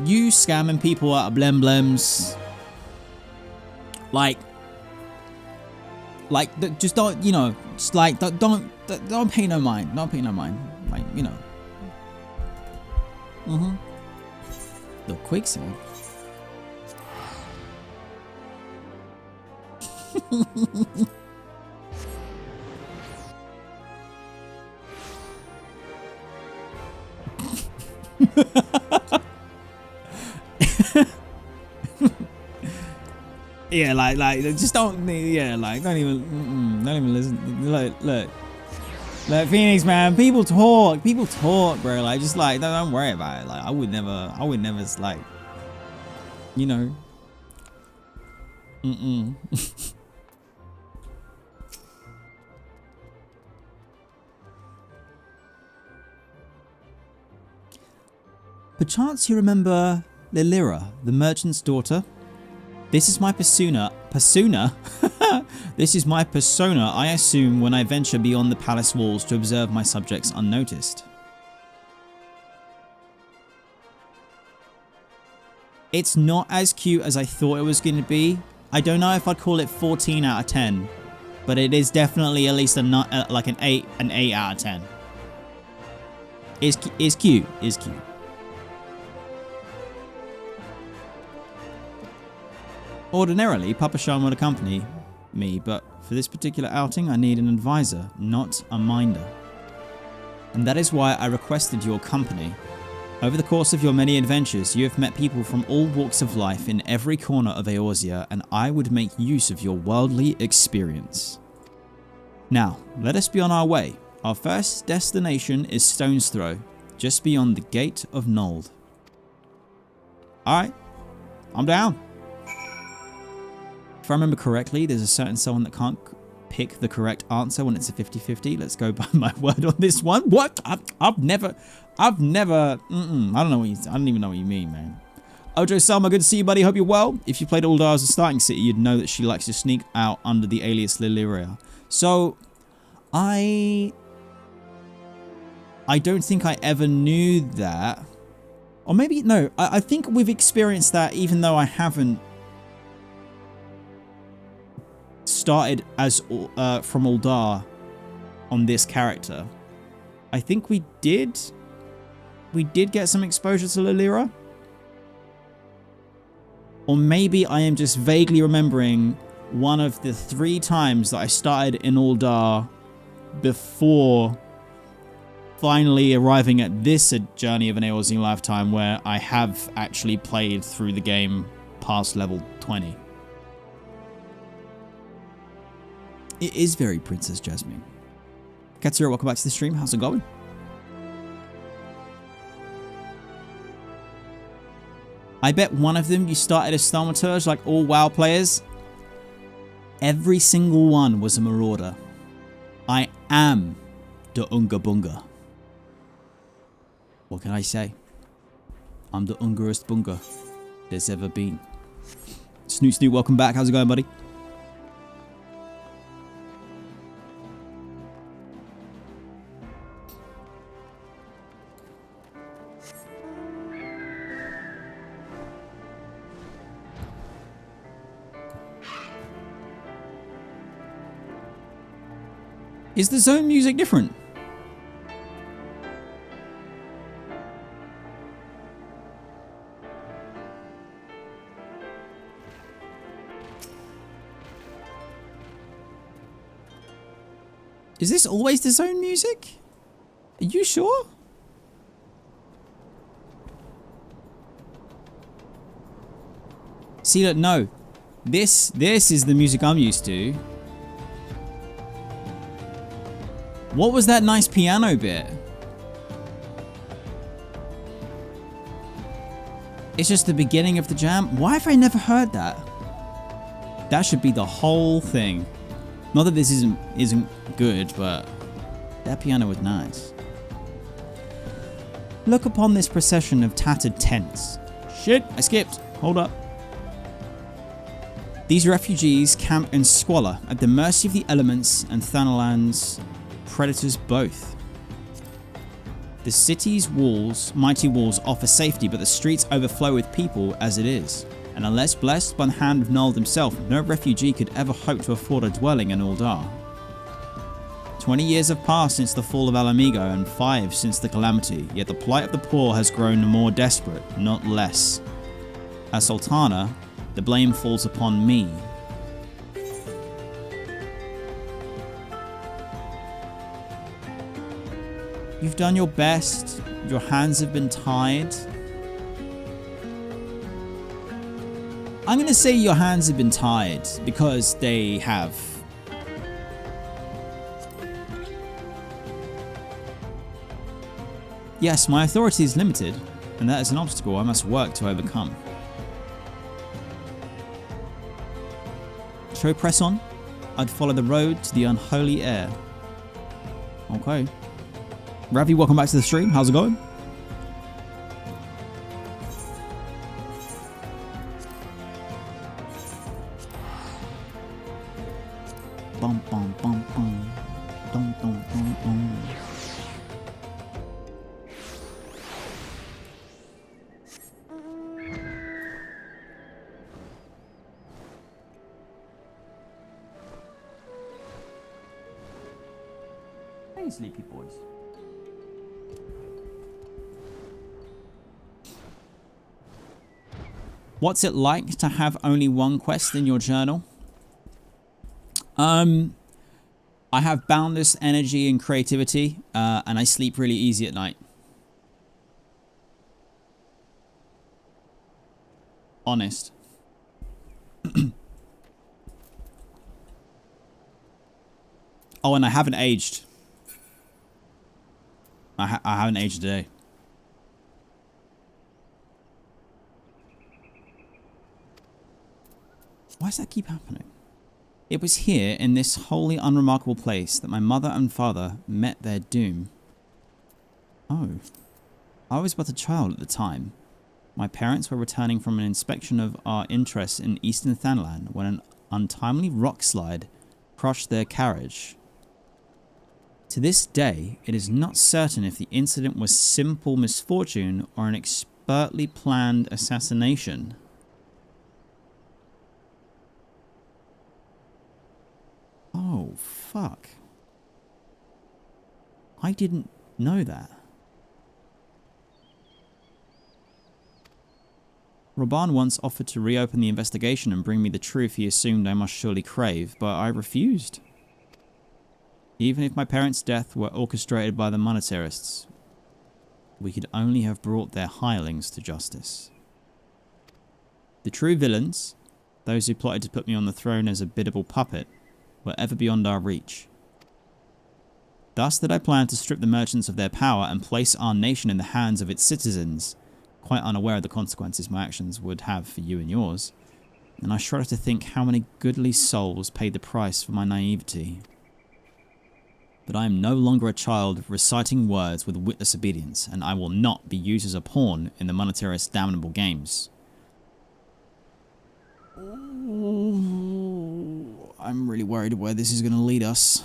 you scamming people out of blembles. Like just don't, you know, Just like, don't pay no mind. Don't pay no mind. Like, you know. The quick save. Yeah, like, just don't. Yeah, like, don't even listen. Look, Phoenix, man. People talk, bro. Like, just like, don't worry about it. Like, I would never, like, you know. Perchance you remember Lilira, the merchant's daughter? This is my persona. This is my persona I assume when I venture beyond the palace walls to observe my subjects unnoticed. It's not as cute as I thought it was going to be. I don't know if I'd call it 14 out of 10, but it is definitely at least like an 8 out of 10. It's cute. It's cute. Ordinarily, Papa Shan would accompany me, but for this particular outing, I need an advisor, not a minder. And that is why I requested your company. Over the course of your many adventures, you have met people from all walks of life in every corner of Eorzea, and I would make use of your worldly experience. Now, let us be on our way. Our first destination is Stone's Throw, just beyond the Gate of Nold. Alright, I'm down. If I remember correctly, there's a certain someone that can't pick the correct answer when it's a 50-50. Let's go by my word on this one. What? I've never, I don't even know what you mean, man. Ojo Selma, good to see you, buddy. Hope you're well. If you played Ul'dah as a starting city, you'd know that she likes to sneak out under the alias Lilira. So, I don't think I ever knew that. Or maybe, no, I think we've experienced that even though I haven't started as from Ul'dah on this character. I think we did get some exposure to Lilira. Or maybe I am just vaguely remembering one of the 3 times that I started in Ul'dah before finally arriving at this journey of an Eorzean lifetime where I have actually played through the game past level 20. It is very Princess Jasmine. Katsura, welcome back to the stream. How's it going? I bet one of them you started as Thaumaturge like all WoW players. Every single one was a Marauder. I am the Unga Bunga. What can I say? I'm the Ungarest Bunga there's ever been. Snoot Snoot, welcome back. How's it going, buddy? Is the zone music different? Is this always the zone music? Are you sure? See, look, no. This is the music I'm used to. What was that nice piano bit? It's just the beginning of the jam. Why have I never heard that? That should be the whole thing. Not that this isn't good, but that piano was nice. Look upon this procession of tattered tents. Shit, I skipped. Hold up. These refugees camp in squalor at the mercy of the elements and Thanalan's predators both. The city's walls, mighty walls, offer safety, but the streets overflow with people as it is. And unless blessed by the hand of Nold himself, no refugee could ever hope to afford a dwelling in Ul'dah. 20 years have passed since the fall of Alamigo and 5 since the calamity, yet the plight of the poor has grown more desperate, not less. As Sultana, the blame falls upon me. You've done your best. Your hands have been tied. I'm going to say your hands have been tied because they have. Yes, my authority is limited, and that is an obstacle I must work to overcome. Shall we press on? I'd follow the road to the unholy air. Okay. Ravi, welcome back to the stream. How's it going? Bum bum bum bum. Dum dum dum dum. Hey, sleepy boys. What's it like to have only one quest in your journal? I have boundless energy and creativity, and I sleep really easy at night. Honest. Oh, and I haven't aged. I haven't aged today. Why does that keep happening? It was here, in this wholly unremarkable place, that my mother and father met their doom. Oh. I was but a child at the time. My parents were returning from an inspection of our interests in Eastern Thanlan when an untimely rock slide crushed their carriage. To this day, it is not certain if the incident was simple misfortune or an expertly planned assassination. Oh, fuck. I didn't know that. Raban once offered to reopen the investigation and bring me the truth he assumed I must surely crave, but I refused. Even if my parents' death were orchestrated by the monetarists, we could only have brought their hirelings to justice. The true villains, those who plotted to put me on the throne as a biddable puppet, were ever beyond our reach. Thus did I plan to strip the merchants of their power and place our nation in the hands of its citizens, quite unaware of the consequences my actions would have for you and yours, and I shudder to think how many goodly souls paid the price for my naivety. But I am no longer a child reciting words with witless obedience, and I will not be used as a pawn in the monetarist damnable games. I'm really worried where this is going to lead us.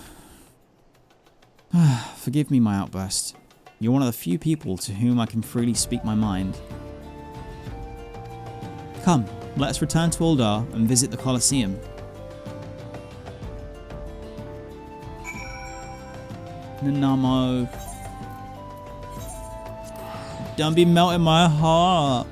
Forgive me my outburst. You're one of the few people to whom I can freely speak my mind. Come, let us return to Uldar and visit the Colosseum. Nanamo. Don't be melting my heart.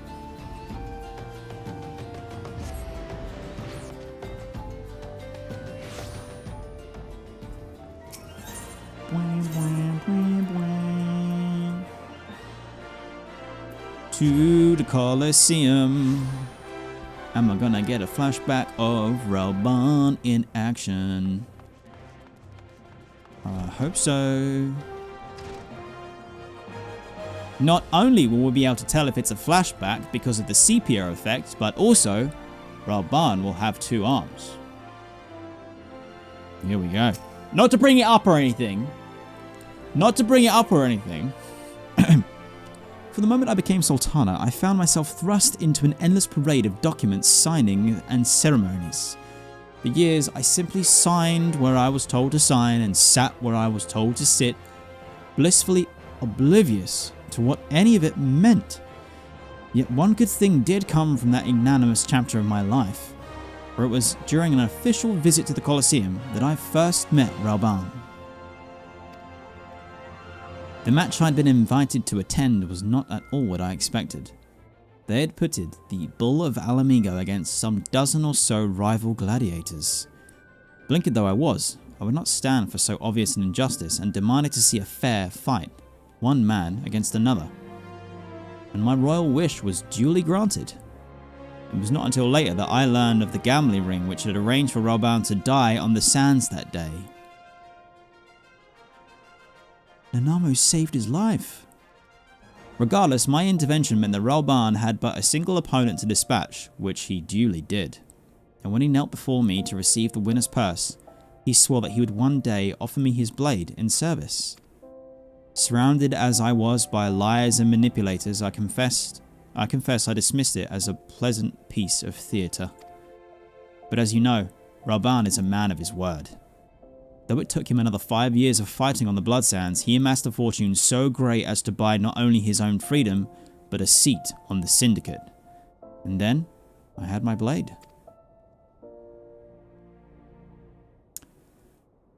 To the Colosseum. Am I gonna get a flashback of Raban in action? I hope so. Not only will we be able to tell if it's a flashback because of the sepia effect, but also Raban will have 2 arms. Here we go. Not to bring it up or anything. Not to bring it up or anything. For the moment I became Sultana, I found myself thrust into an endless parade of documents, signing, and ceremonies. For years, I simply signed where I was told to sign and sat where I was told to sit, blissfully oblivious to what any of it meant. Yet one good thing did come from that ignominious chapter of my life, for it was during an official visit to the Colosseum that I first met Raban. The match I'd been invited to attend was not at all what I expected. They had pitted the Bull of Alamigo against some dozen or so rival gladiators. Blinkered though I was, I would not stand for so obvious an injustice and demanded to see a fair fight, one man against another. And my royal wish was duly granted. It was not until later that I learned of the gambling ring which had arranged for Rauban to die on the sands that day. Nanamo saved his life. Regardless, my intervention meant that Rauban had but a single opponent to dispatch, which he duly did. And when he knelt before me to receive the winner's purse, he swore that he would one day offer me his blade in service. Surrounded as I was by liars and manipulators, I confess I dismissed it as a pleasant piece of theatre. But as you know, Rauban is a man of his word. Though it took him another 5 years of fighting on the Blood Sands, he amassed a fortune so great as to buy not only his own freedom, but a seat on the Syndicate. And then, I had my blade.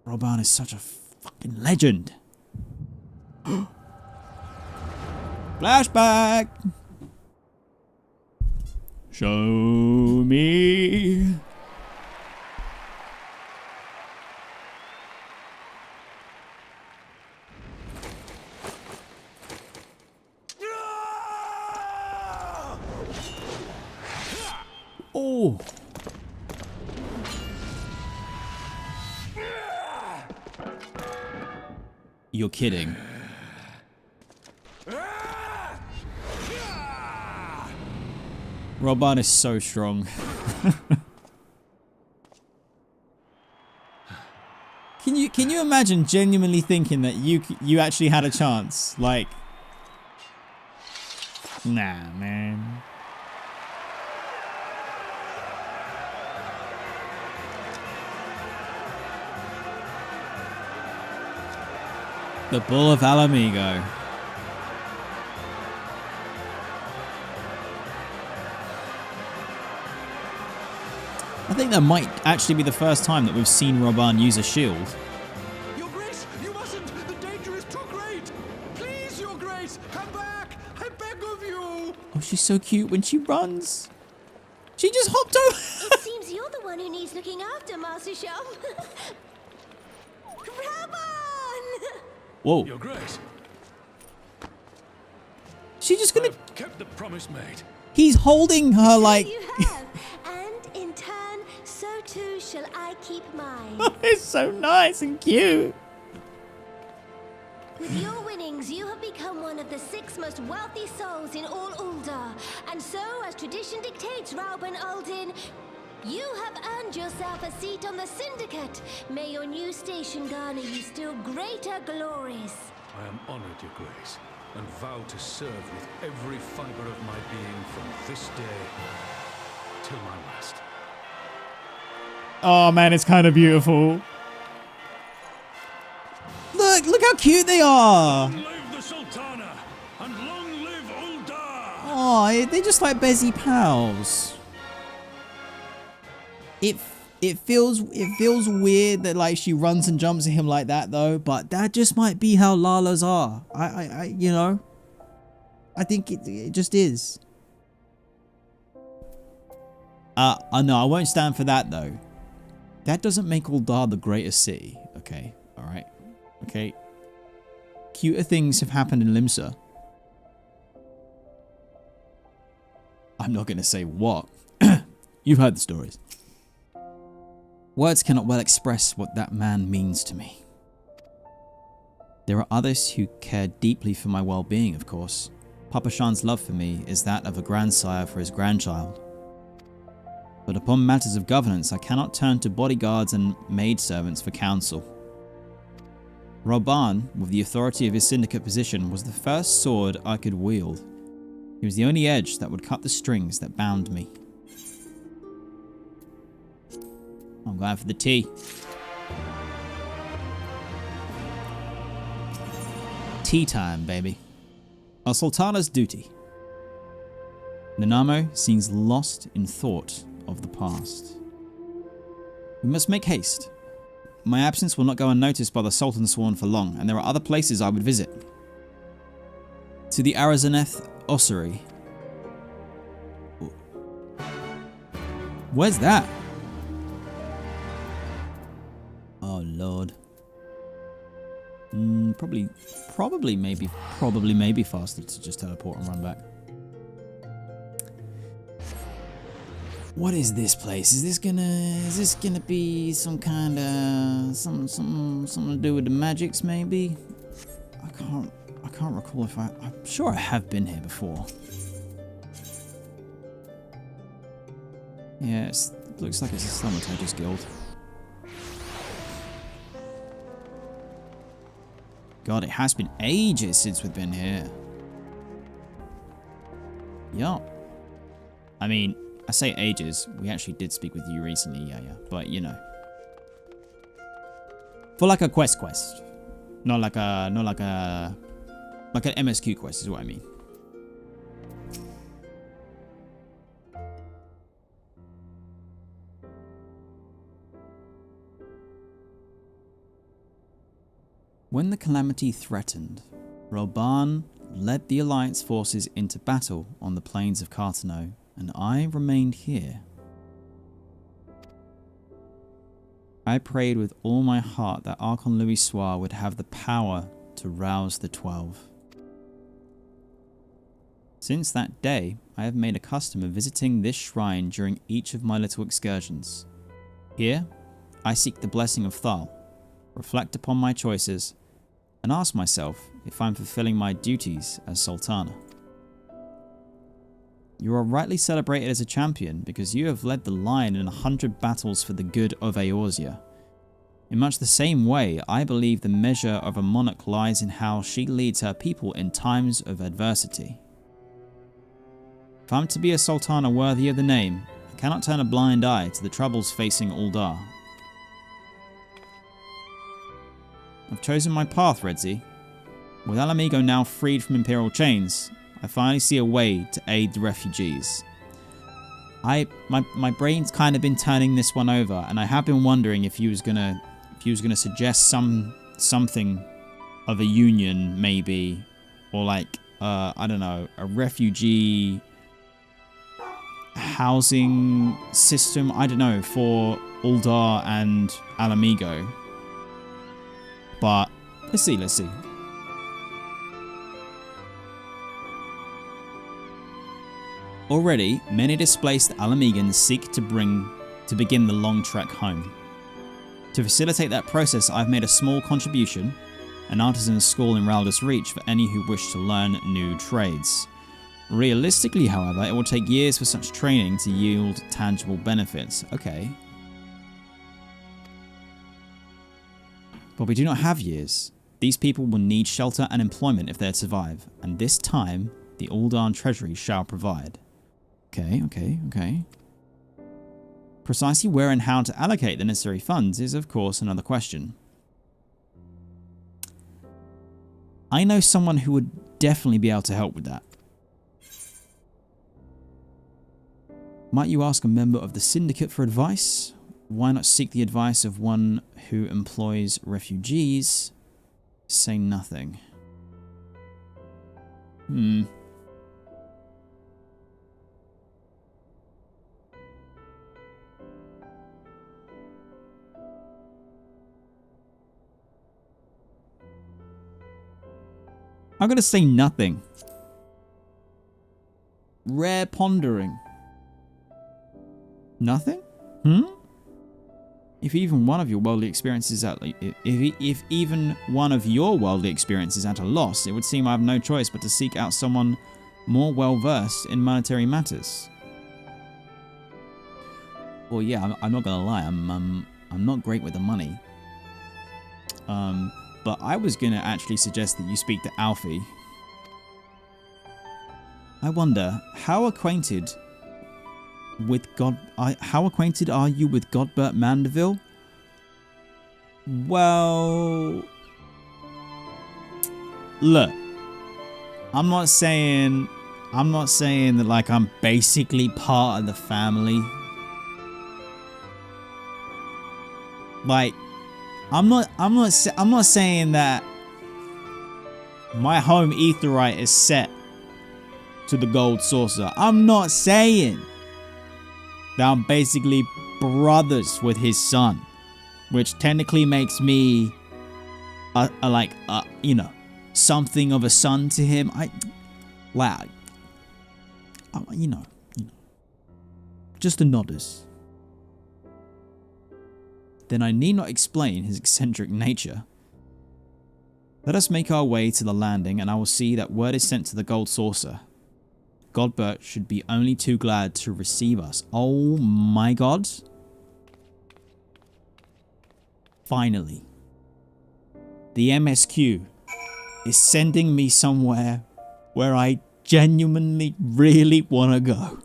Rauban is such a fucking legend. Flashback! Show me. Oh. You're kidding. Rauban is so strong. Can you imagine genuinely thinking that you actually had a chance? Like, nah, man. The Bull of Alamigo. I think that might actually be the first time that we've seen Rauban use a shield. Your Grace, you mustn't! The danger is too great! Please, Your Grace, come back! I beg of you! Oh, she's so cute when she runs. She just hopped over. It seems you're the one who needs looking after, Master Shum. Rauban! Whoa. Your Grace, She's just gonna... I've kept the promise made. He's holding her like... You have, and in turn, so too shall I keep mine. It's so nice and cute. With your winnings, you have become one of the 6 most wealthy souls in all Ul'dah. And so, as tradition dictates, Rauban Aldin, you have earned yourself a seat on the Syndicate. May your new station garner you still greater glories. I am honored, Your Grace, and vow to serve with every fiber of my being from this day till my last. Oh man, it's kind of beautiful. Look how cute they are. Long live the Sultana, and long live Ul'dah! Oh, they're just like busy pals. It feels weird that like she runs and jumps at him like that though, but that just might be how Lalas are. I you know, I think it just is. No, I won't stand for that though. That doesn't make Ul'dah the greatest city. Okay, all right, okay. Cuter things have happened in Limsa. I'm not gonna say what. You've heard the stories. Words cannot well express what that man means to me. There are others who care deeply for my well-being, of course. Papa Shan's love for me is that of a grandsire for his grandchild. But upon matters of governance, I cannot turn to bodyguards and maidservants for counsel. Rauban, with the authority of his syndicate position, was the first sword I could wield. He was the only edge that would cut the strings that bound me. I'm going for the tea. Tea time, baby. A Sultana's duty. Nanamo seems lost in thought of the past. We must make haste. My absence will not go unnoticed by the Sultan Sworn for long, and there are other places I would visit. To the Eorzean ossuary. Where's that? Oh lord. Probably maybe faster to just teleport and run back. What is this place? Is this gonna be some kind of something to do with the magics maybe? I can't recall if I'm sure I have been here before. Yeah, it looks like it's a Thaumaturge's guild. God, it has been ages since we've been here. Yup. I mean, I say ages. We actually did speak with you recently, yeah. But, you know. For like a quest. Not like an MSQ quest is what I mean. When the calamity threatened, Relban led the Alliance forces into battle on the plains of Cartano, and I remained here. I prayed with all my heart that Archon Louis Soir would have the power to rouse the 12. Since that day, I have made a custom of visiting this shrine during each of my little excursions. Here, I seek the blessing of Thal, reflect upon my choices, and ask myself if I'm fulfilling my duties as Sultana. You are rightly celebrated as a champion because you have led the line in 100 battles for the good of Eorzea. In much the same way, I believe the measure of a monarch lies in how she leads her people in times of adversity. If I'm to be a Sultana worthy of the name, I cannot turn a blind eye to the troubles facing Ul'dah. I've chosen my path, Redzy. With Ala Mhigo now freed from Imperial chains, I finally see a way to aid the refugees. My brain's kind of been turning this one over, and I have been wondering if he was gonna suggest something of a union maybe, or like I don't know, a refugee housing system. I don't know, for Ul'dah and Ala Mhigo. But let's see. Already, many displaced Ala Mhigans seek to begin the long trek home. To facilitate that process, I've made a small contribution, an artisan's school in Raldus Reach for any who wish to learn new trades. Realistically, however, it will take years for such training to yield tangible benefits. Okay. But we do not have years. These people will need shelter and employment if they are to survive, and this time, the Ul'dah Treasury shall provide. Okay. Precisely where and how to allocate the necessary funds is, of course, another question. I know someone who would definitely be able to help with that. Might you ask a member of the Syndicate for advice? Why not seek the advice of one who employs refugees? Say nothing. I'm gonna say nothing. Rare pondering. Nothing? If even one of your worldly experiences if even one of your worldly experiences at a loss, it would seem I have no choice but to seek out someone more well versed in monetary matters. Well, yeah, I'm not gonna lie, I'm not great with the money. But I was gonna actually suggest that you speak to Alfie. I wonder, how acquainted are you with Godbert Mandeville? Well, look, I'm not saying that like I'm basically part of the family. Like, I'm not saying that My home Aetheryte is set to the Gold Saucer. I'm not saying that I'm basically brothers with his son, which technically makes me you know, something of a son to him. You know, just a nodders. Then I need not explain his eccentric nature. Let us make our way to the landing, and I will see that word is sent to the Gold Saucer. Godbert should be only too glad to receive us. Oh my god. Finally. The MSQ is sending me somewhere where I genuinely really want to go.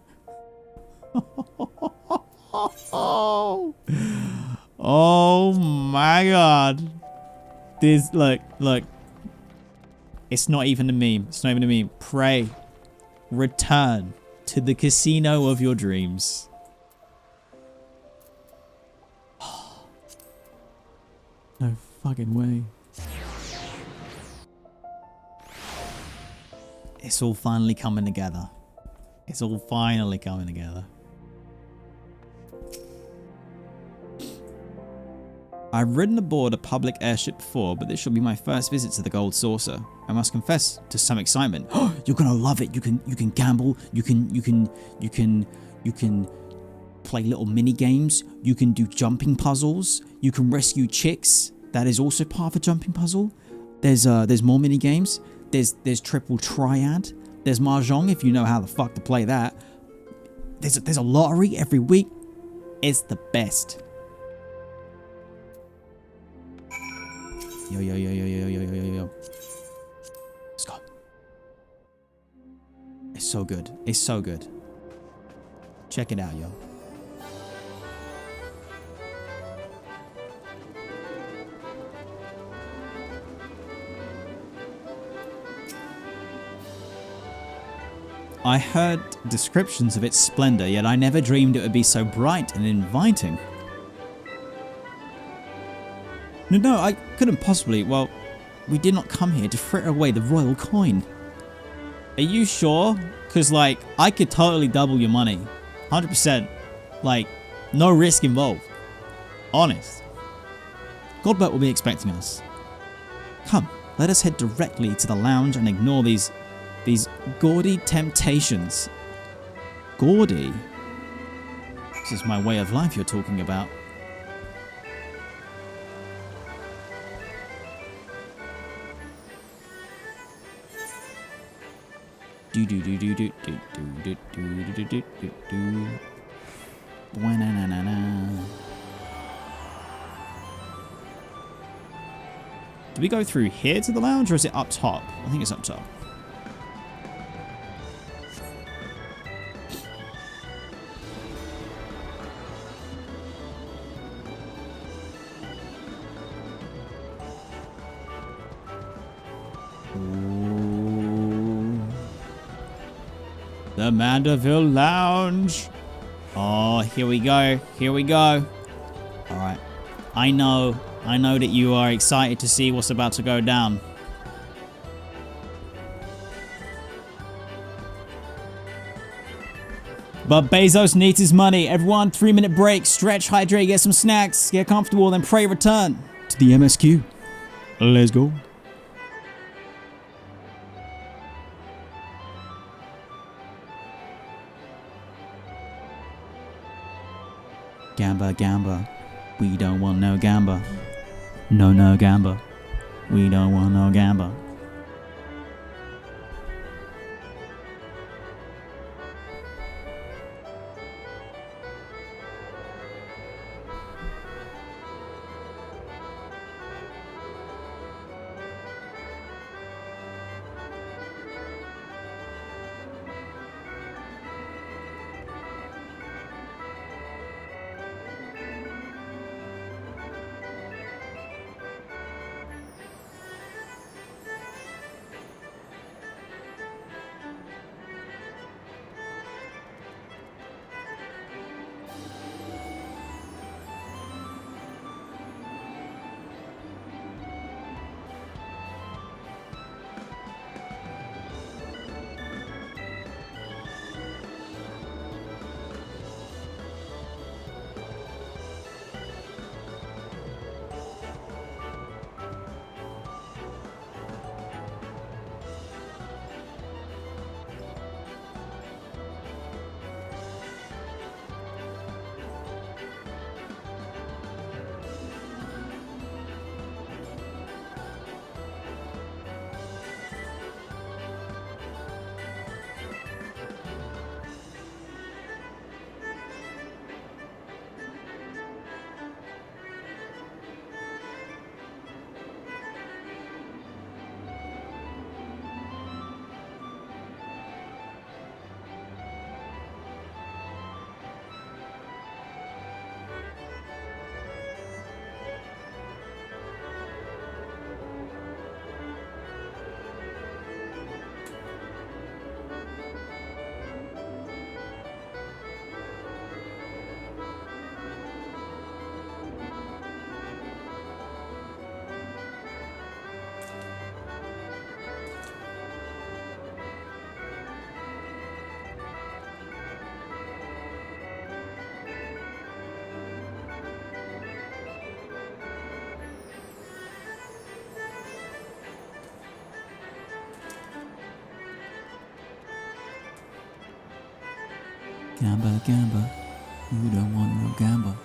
Oh my god. This, look. It's not even a meme. It's not even a meme. Pray. Return to the casino of your dreams. No fucking way. It's all finally coming together. It's all finally coming together. I've ridden aboard a public airship before, but this shall be my first visit to the Gold Saucer. I must confess to some excitement. Oh, you're gonna love it. You can gamble. You can play little mini games. You can do jumping puzzles. You can rescue chicks. That is also part of a jumping puzzle. There's more mini games. There's triple triad. There's mahjong if you know how the fuck to play that. There's a lottery every week. It's the best. Yo. Let's go. It's so good. It's so good. Check it out, yo. I heard descriptions of its splendor, yet I never dreamed it would be so bright and inviting. No, I couldn't possibly. Well, we did not come here to fritter away the royal coin. Are you sure? Because, like, I could totally double your money. 100%. Like, no risk involved. Honest. Godbert will be expecting us. Come, let us head directly to the lounge and ignore these gaudy temptations. Gaudy? This is my way of life you're talking about. Do. Do we go through here to the lounge, or is it up top? I think it's up top. The Mandeville Lounge. Oh, here we go. Here we go. All right. I know that you are excited to see what's about to go down. But Bezos needs his money. Everyone, 3-minute break. Stretch, hydrate, get some snacks, get comfortable, then pray return to the MSQ. Let's go. Gamba. We don't want no gamba. No gamba. We don't want no gamba. Gamba, gamba. You don't want no gamba.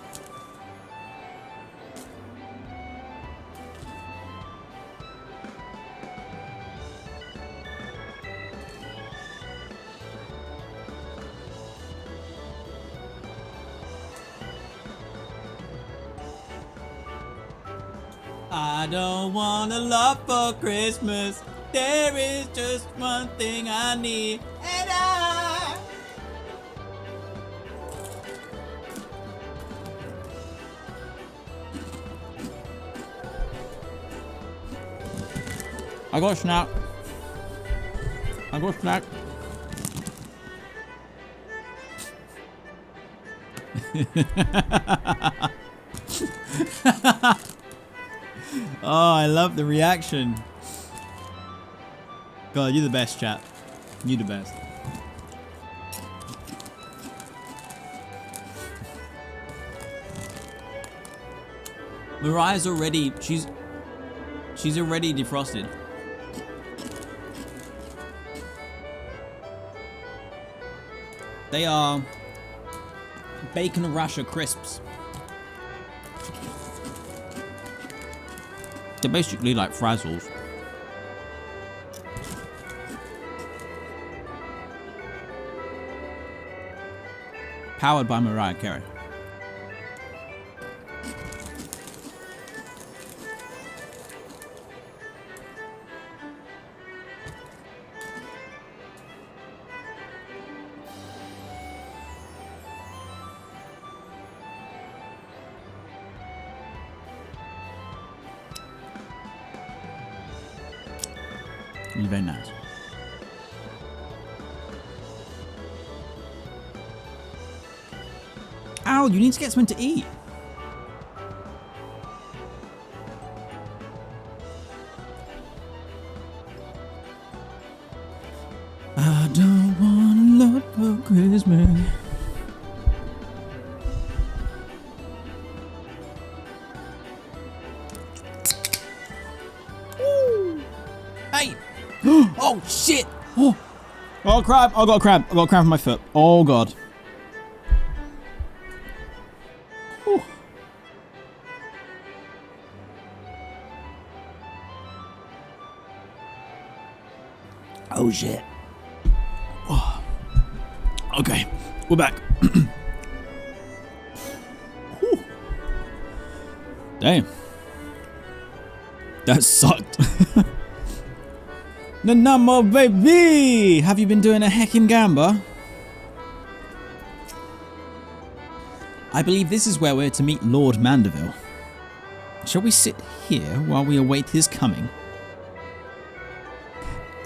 I don't want a lot for Christmas. There is just one thing I need, and I got a snack. I got a snack. Oh, I love the reaction. God, you're the best, chat. You're the best. Mariah's already, she's already defrosted. They are bacon rasher crisps. They're basically like Frazzles. Powered by Mariah Carey. Very nice. Ow, you need to get something to eat. I don't want a lot for Christmas. Hey! Oh shit! Oh, crab! I got a crab. I got a crab on my foot. Oh god. Whew. Oh shit. Oh. Okay, we're back. Damn. That sucked. Nanamo baby! Have you been doing a heckin' gamba? I believe this is where we're to meet Lord Mandeville. Shall we sit here while we await his coming?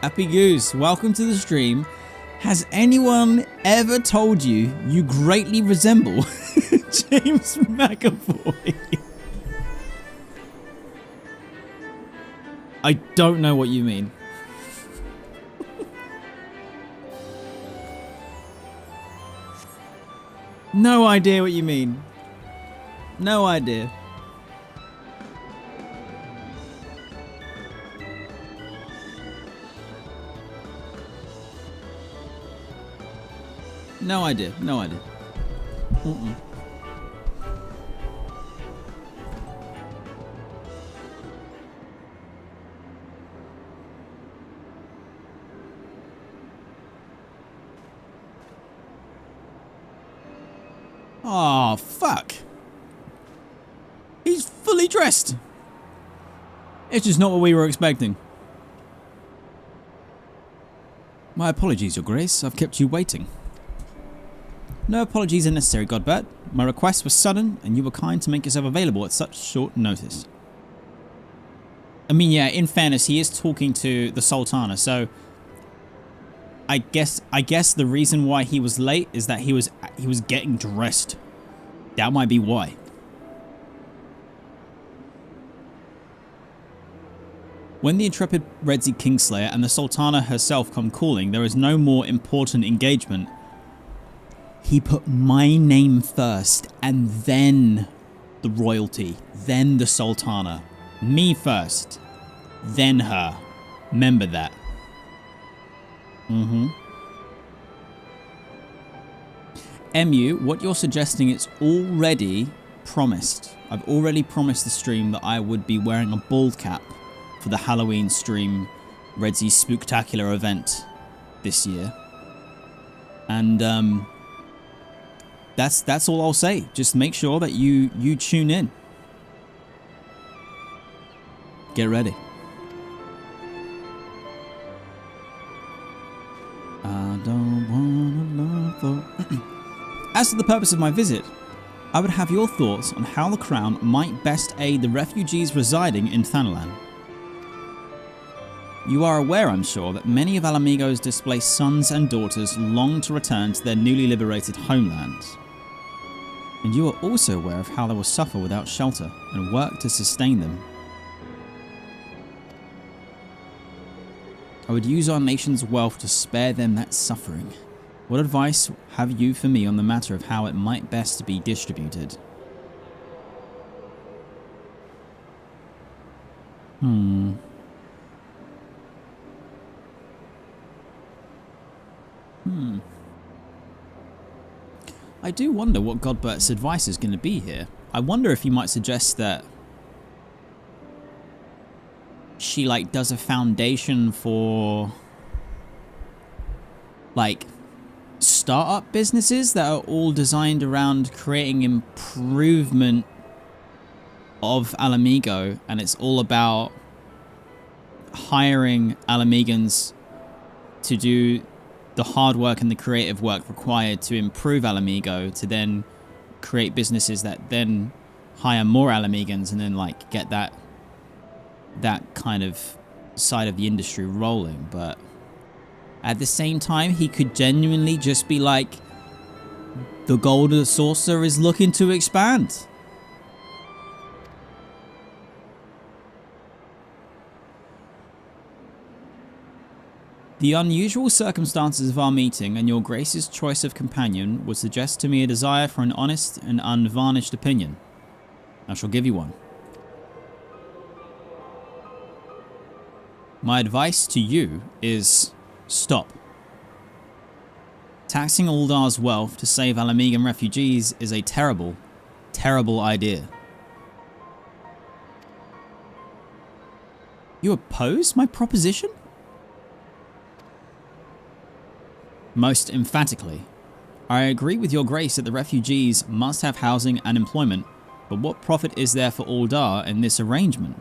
Happy Goose, welcome to the stream. Has anyone ever told you you greatly resemble James McAvoy? I don't know what you mean. No idea what you mean. No idea. No idea. No idea. Oh, fuck. He's fully dressed. It's just not what we were expecting. My apologies, Your Grace. I've kept you waiting. No apologies are necessary, Godbert. My request was sudden, and you were kind to make yourself available at such short notice. I mean, yeah, in fairness, he is talking to the Sultana, so I guess the reason why he was late is that he was getting dressed. That might be why. When the intrepid Redzy Kingslayer and the Sultana herself come calling, there is no more important engagement. He put my name first, and then the royalty, then the Sultana. Me first, then her. Remember that. MU, what you're suggesting, it's already promised. I've already promised the stream that I would be wearing a bald cap for the Halloween stream Redzy Spooktacular event this year. And that's all I'll say. Just make sure that you tune in. Get ready. I don't wanna love. As to the purpose of my visit, I would have your thoughts on how the Crown might best aid the refugees residing in Thanalan. You are aware, I'm sure, that many of Alamigo's displaced sons and daughters long to return to their newly liberated homeland. And you are also aware of how they will suffer without shelter and work to sustain them. I would use our nation's wealth to spare them that suffering. What advice have you for me on the matter of how it might best be distributed? I do wonder what Godbert's advice is going to be here. I wonder if he might suggest that she does a foundation for startup businesses that are all designed around creating improvement of Alamigo, and it's all about hiring Alamigans to do the hard work and the creative work required to improve Alamigo, to then create businesses that then hire more Alamigans and then get that kind of side of the industry rolling. But at the same time, he could genuinely just be like, the Golden Saucer is looking to expand. The unusual circumstances of our meeting and your Grace's choice of companion would suggest to me a desire for an honest and unvarnished opinion. I shall give you one. My advice to you is stop. Taxing Uldar's wealth to save Alamigan refugees is a terrible, terrible idea. You oppose my proposition? Most emphatically. I agree with your Grace that the refugees must have housing and employment, but what profit is there for Uldar in this arrangement?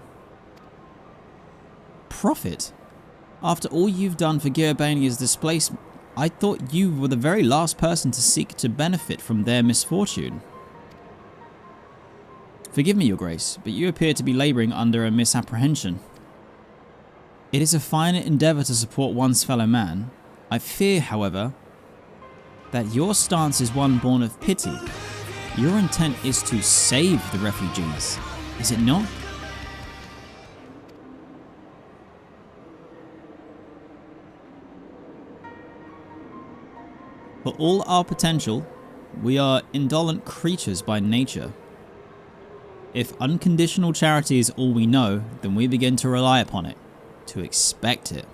Profit? After all you've done for Gerbania's displacement, I thought you were the very last person to seek to benefit from their misfortune. Forgive me, your Grace, but you appear to be labouring under a misapprehension. It is a fine endeavour to support one's fellow man. I fear, however, that your stance is one born of pity. Your intent is to save the refugees, is it not? For all our potential, we are indolent creatures by nature. If unconditional charity is all we know, then we begin to rely upon it, to expect it.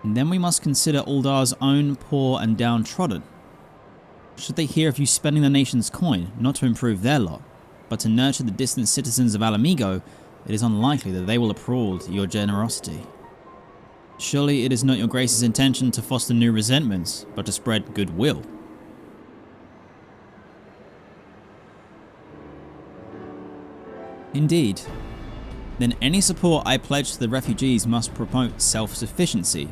And then we must consider Uldar's own poor and downtrodden. Should they hear of you spending the nation's coin, not to improve their lot, but to nurture the distant citizens of Alamigo, it is unlikely that they will applaud your generosity. Surely it is not your Grace's intention to foster new resentments, but to spread goodwill. Indeed. Then any support I pledge to the refugees must promote self-sufficiency,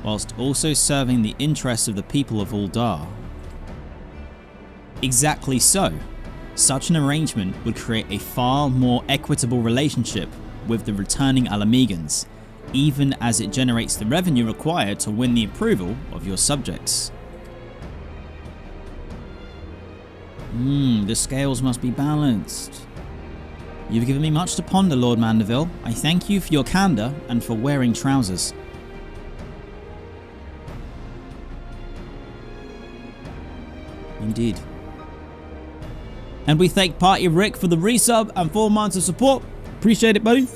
whilst also serving the interests of the people of Uldar. Exactly so. Such an arrangement would create a far more equitable relationship with the returning Alamigans, even as it generates the revenue required to win the approval of your subjects. The scales must be balanced. You've given me much to ponder, Lord Mandeville. I thank you for your candour and for wearing trousers. Indeed. And we thank Party Rick for the resub and 4 months of support. Appreciate it, buddy.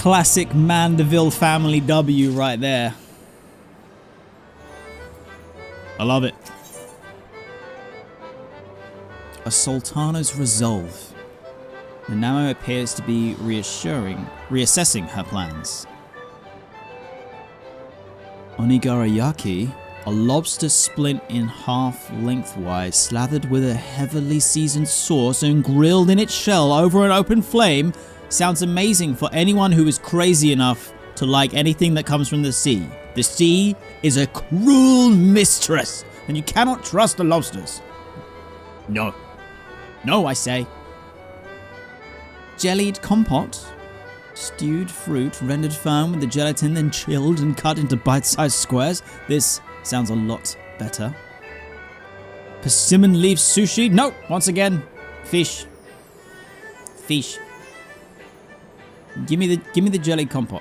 classic Mandeville family W right there. I love it. A Sultana's resolve. Nanamo appears to be reassessing her plans. Onigarayaki, a lobster splint in half lengthwise, slathered with a heavily seasoned sauce and grilled in its shell over an open flame, sounds amazing for anyone who is crazy enough to like anything that comes from the sea. The sea is a cruel mistress, and you cannot trust the lobsters. No. No, I say. Jellied compote. Stewed fruit rendered firm with the gelatin, then chilled and cut into bite-sized squares. This sounds a lot better. Persimmon leaf sushi. No, once again, fish. Fish. Give me the jellied compote.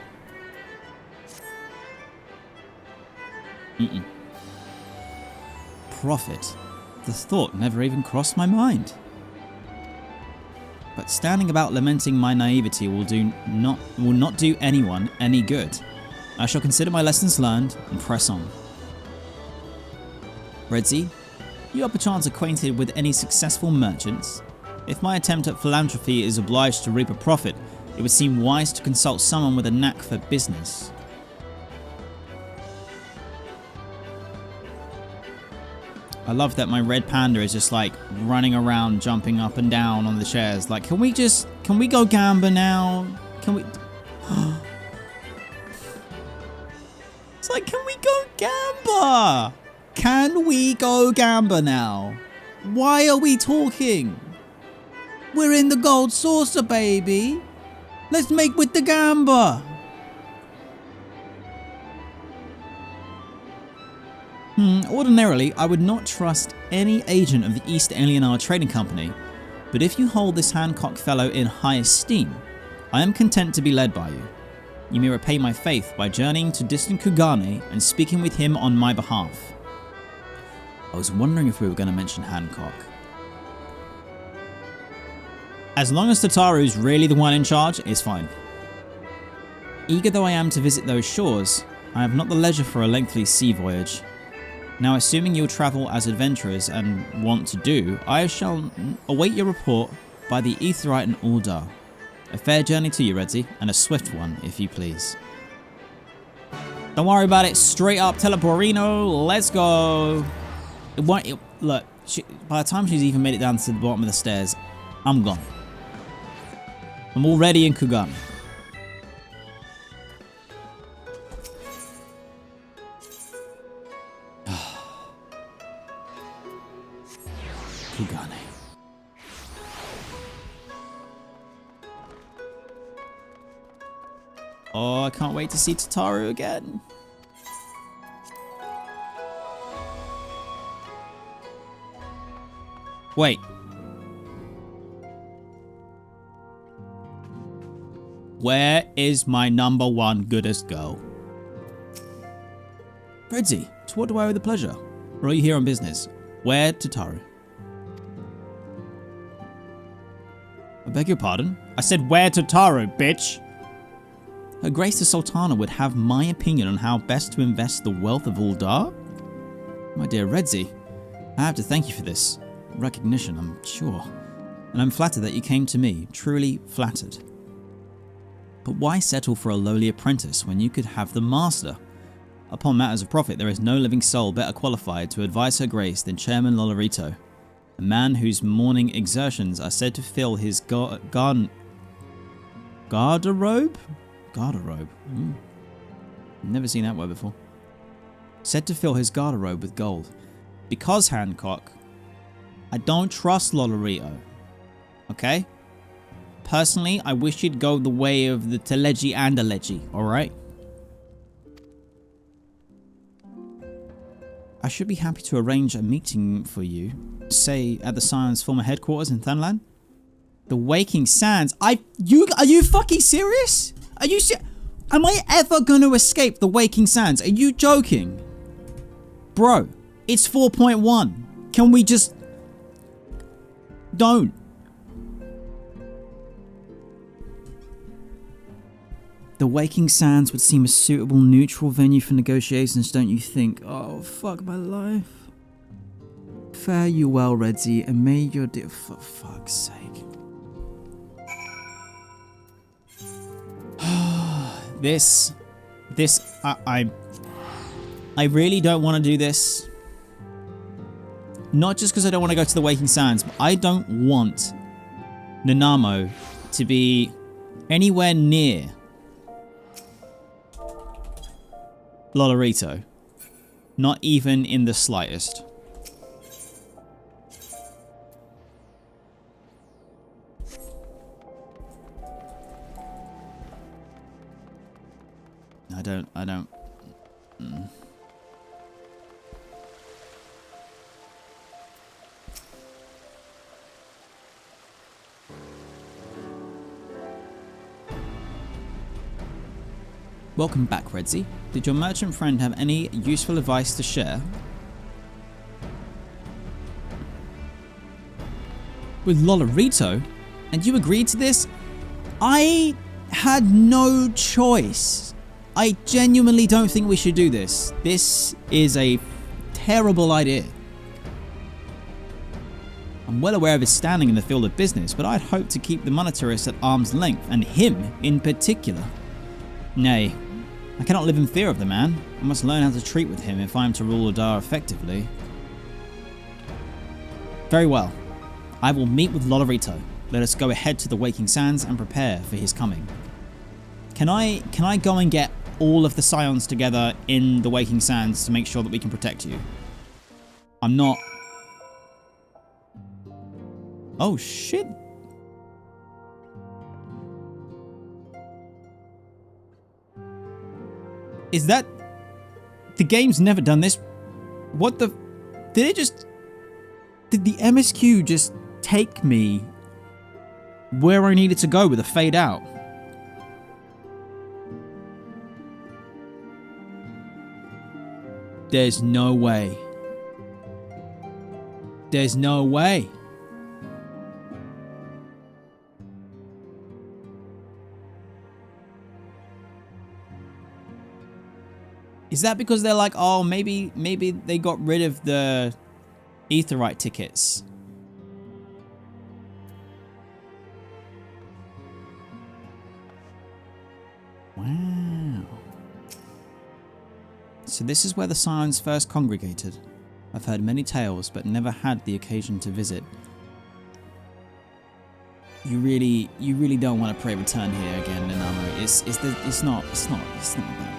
Profit. The thought never even crossed my mind. But standing about lamenting my naivety will not do anyone any good. I shall consider my lessons learned and press on. Redzy, you are perchance acquainted with any successful merchants? If my attempt at philanthropy is obliged to reap a profit, it would seem wise to consult someone with a knack for business. I love that my red panda is just like running around, jumping up and down on the chairs. Like, can we go gamba now? Can we? It's like, can we go gamba? Can we go gamba now? Why are we talking? We're in the gold saucer, baby. Let's make with the gamba. Ordinarily, I would not trust any agent of the East Alienar Trading Company, but if you hold this Hancock fellow in high esteem, I am content to be led by you. You may repay my faith by journeying to distant Kugane and speaking with him on my behalf. I was wondering if we were going to mention Hancock. As long as Tataru's really the one in charge, it's fine. Eager though I am to visit those shores, I have not the leisure for a lengthy sea voyage. Now, assuming you'll travel as adventurers and want to do, I shall await your report by the Aetheryte and Uldar. A fair journey to you, Redzy, and a swift one, if you please. Don't worry about it. Straight up Teleporino. Let's go. Look, by the time she's even made it down to the bottom of the stairs, I'm gone. I'm already in Kugane. Kugane. Oh, I can't wait to see Tataru again. Wait. Where is my #1 goodest girl? Redzy, to what do I owe the pleasure? Or are you here on business? Where Tataru? I beg your pardon? I said where Tataru, bitch! Her Grace the Sultana would have my opinion on how best to invest the wealth of Uldar? My dear Redzy, I have to thank you for this recognition, I'm sure. And I'm flattered that you came to me, truly flattered. But why settle for a lowly apprentice when you could have the master? Upon matters of profit, there is no living soul better qualified to advise Her Grace than Chairman Lolorito, a man whose morning exertions are said to fill his garderobe? Garderobe? Never seen that word before. Said to fill his garderobe with gold. Because, Hancock, I don't trust Lolorito. Okay? Personally, I wish you'd go the way of the Teleji and Aleji, alright? I should be happy to arrange a meeting for you, say at the Scion's former headquarters in Thunland. The Waking Sands. Are you fucking serious? Are you am I ever gonna escape the Waking Sands? Are you joking? Bro, it's 4.1. Can we just... Don't. The The Waking Sands would seem a suitable neutral venue for negotiations, don't you think? Oh, fuck my life. Fare you well, Redzy, and may your dear... For fuck's sake. I really don't want to do this. Not just because I don't want to go to the Waking Sands, but I don't want Nanamo to be anywhere near Lolorito. Not even in the slightest. I don't. Welcome back, Redzy. Did your merchant friend have any useful advice to share? With Lolorito? And you agreed to this? I had no choice. I genuinely don't think we should do this. This is a terrible idea. I'm well aware of his standing in the field of business, but I'd hoped to keep the monetarist at arm's length, and him in particular. Nay, I cannot live in fear of the man. I must learn how to treat with him if I am to rule Odar effectively. Very well. I will meet with Lolorito. Let us go ahead to the Waking Sands and prepare for his coming. Can I go and get all of the Scions together in the Waking Sands to make sure that we can protect you? I'm not... Oh shit. Is that... The game's never done this. What the... Did it just... Did the MSQ just take me where I needed to go with a fade out? There's no way. There's no way. Is that because they're like, oh, maybe they got rid of the Aetheryte tickets? Wow. So this is where the Scions first congregated. I've heard many tales, but never had the occasion to visit. You really don't want to pray return here again, Nanamo. It's not about that.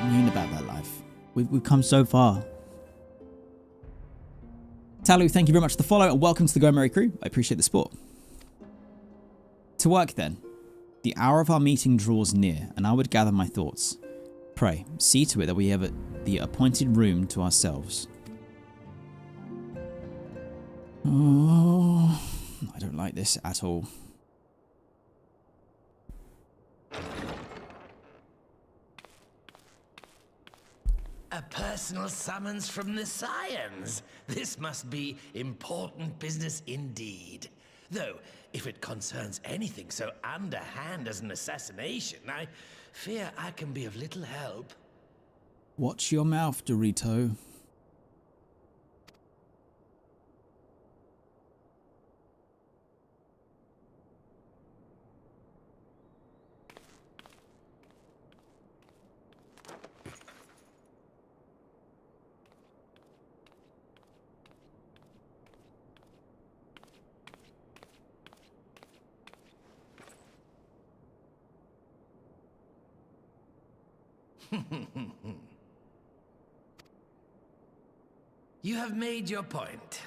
We ain't about that life. We've come so far. Talu, thank you very much for the follow, and welcome to the Go Merry crew. I appreciate the support. To work then. The hour of our meeting draws near, and I would gather my thoughts. Pray, see to it that we have the appointed room to ourselves. Oh, I don't like this at all. A personal summons from the Scions. This must be important business indeed. Though, if it concerns anything so underhand as an assassination, I fear I can be of little help. Watch your mouth, Dorito. You have made your point.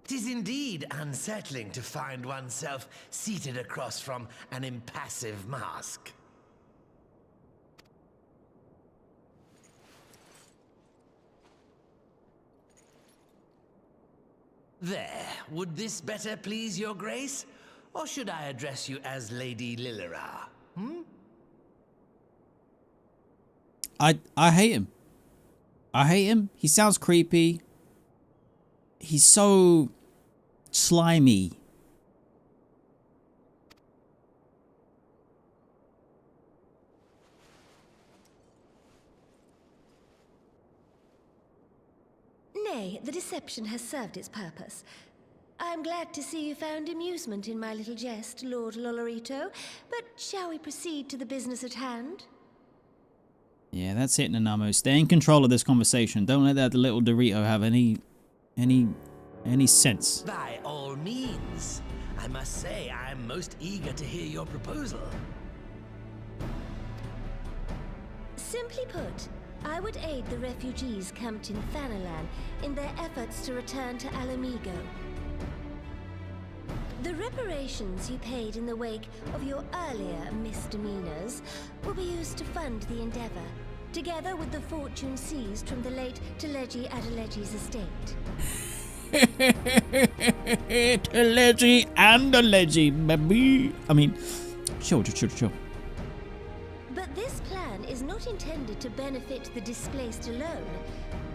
'Tis indeed unsettling to find oneself seated across from an impassive mask. There, would this better please your grace? Or should I address you as Lady Lilira? I hate him. I hate him. He sounds creepy. He's so slimy. Nay, the deception has served its purpose. I'm glad to see you found amusement in my little jest, Lord Lolorito, but shall we proceed to the business at hand? Yeah, that's it, Nanamo. Stay in control of this conversation. Don't let that little Dorito have any sense. By all means. I must say, I'm most eager to hear your proposal. Simply put, I would aid the refugees camped in Thanalan in their efforts to return to Alamigo. The reparations you paid in the wake of your earlier misdemeanors will be used to fund the endeavor, together with the fortune seized from the late Teleji Adeleji's estate. Teleji and Adeleji, baby. I mean, chill. But this plan is not intended to benefit the displaced alone.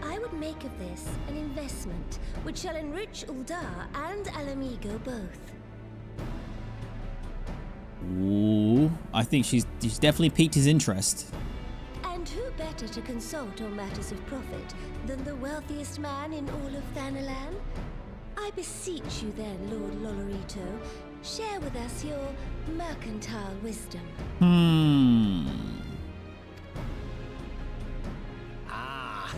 I would make of this an investment which shall enrich Uldar and Alamigo both. Ooh, I think she's definitely piqued his interest. And who better to consult on matters of profit than the wealthiest man in all of Thanalan? I beseech you then, Lord Lolorito, share with us your mercantile wisdom. Ah,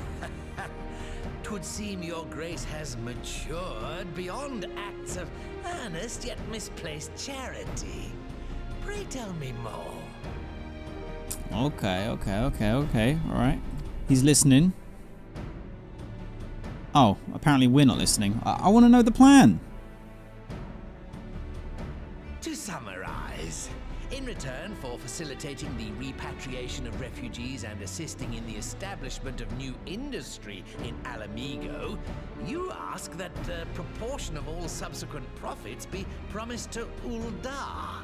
'twould seem your grace has matured beyond acts of earnest yet misplaced charity. Pray tell me more. Okay. All right. He's listening. Oh, apparently we're not listening. I want to know the plan. To summarize, in return for facilitating the repatriation of refugees and assisting in the establishment of new industry in Alamigo, you ask that a proportion of all subsequent profits be promised to Uldar.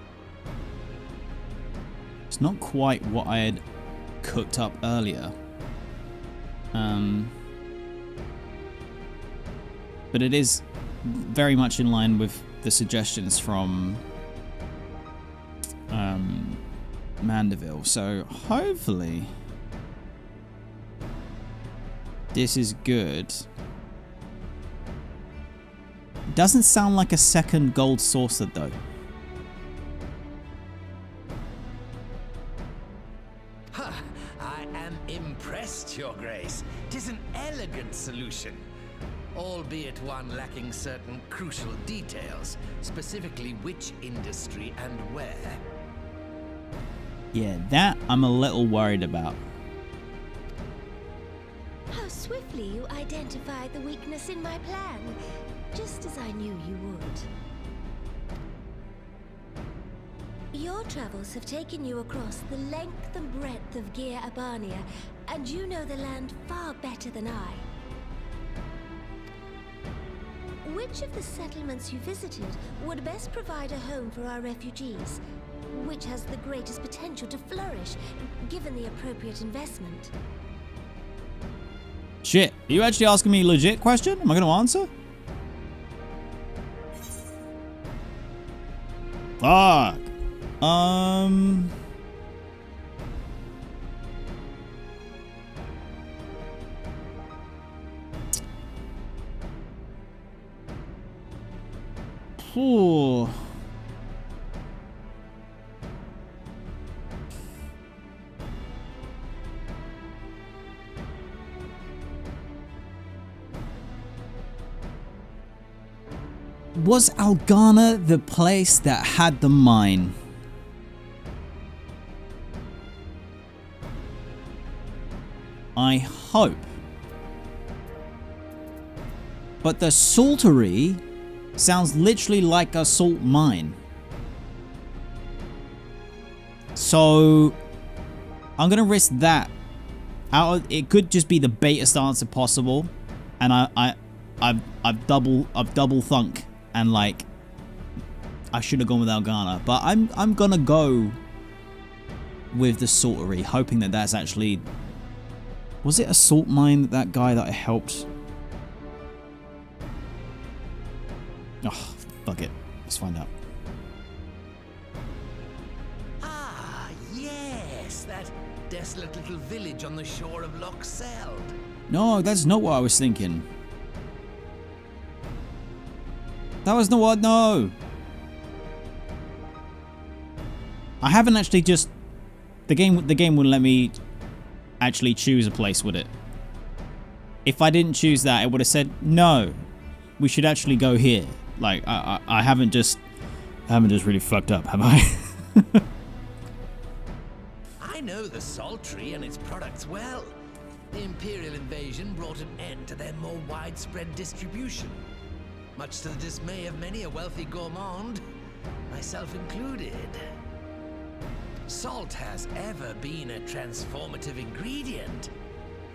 It's not quite what I had cooked up earlier. But it is very much in line with the suggestions from Mandeville. So hopefully this is good. Doesn't sound like a second gold saucer though. I am impressed, Your Grace. 'Tis an elegant solution, albeit one lacking certain crucial details, specifically which industry and where. Yeah, that I'm a little worried about. How swiftly you identified the weakness in my plan, just as I knew you would. Your travels have taken you across the length and breadth of Gear Abania, and you know the land far better than I. Which of the settlements you visited would best provide a home for our refugees? Which has the greatest potential to flourish, given the appropriate investment? Shit, are you actually asking me a legit question? Am I going to answer? Fuck. Ooh. Was Algana the place that had the mine? I hope. But the saltery sounds literally like a salt mine. So I'm gonna risk that. It could just be the baitest answer possible, and I've double thunk, and like I should have gone with Algana, but I'm gonna go with the saltery, hoping that that's actually. Was it a salt mine, that guy that I helped? Oh, fuck it. Let's find out. Ah, yes, that desolate little village on the shore of Loch Seld. No, that's not what I was thinking. That was the one. No. I haven't actually just... The game wouldn't let me actually choose a place, would it? If I didn't choose that, it would have said, no, we should actually go here. Like, I haven't just really fucked up, have I? I know the Salt Tree and its products well. The Imperial invasion brought an end to their more widespread distribution, much to the dismay of many a wealthy gourmand, myself included. Salt has ever been a transformative ingredient,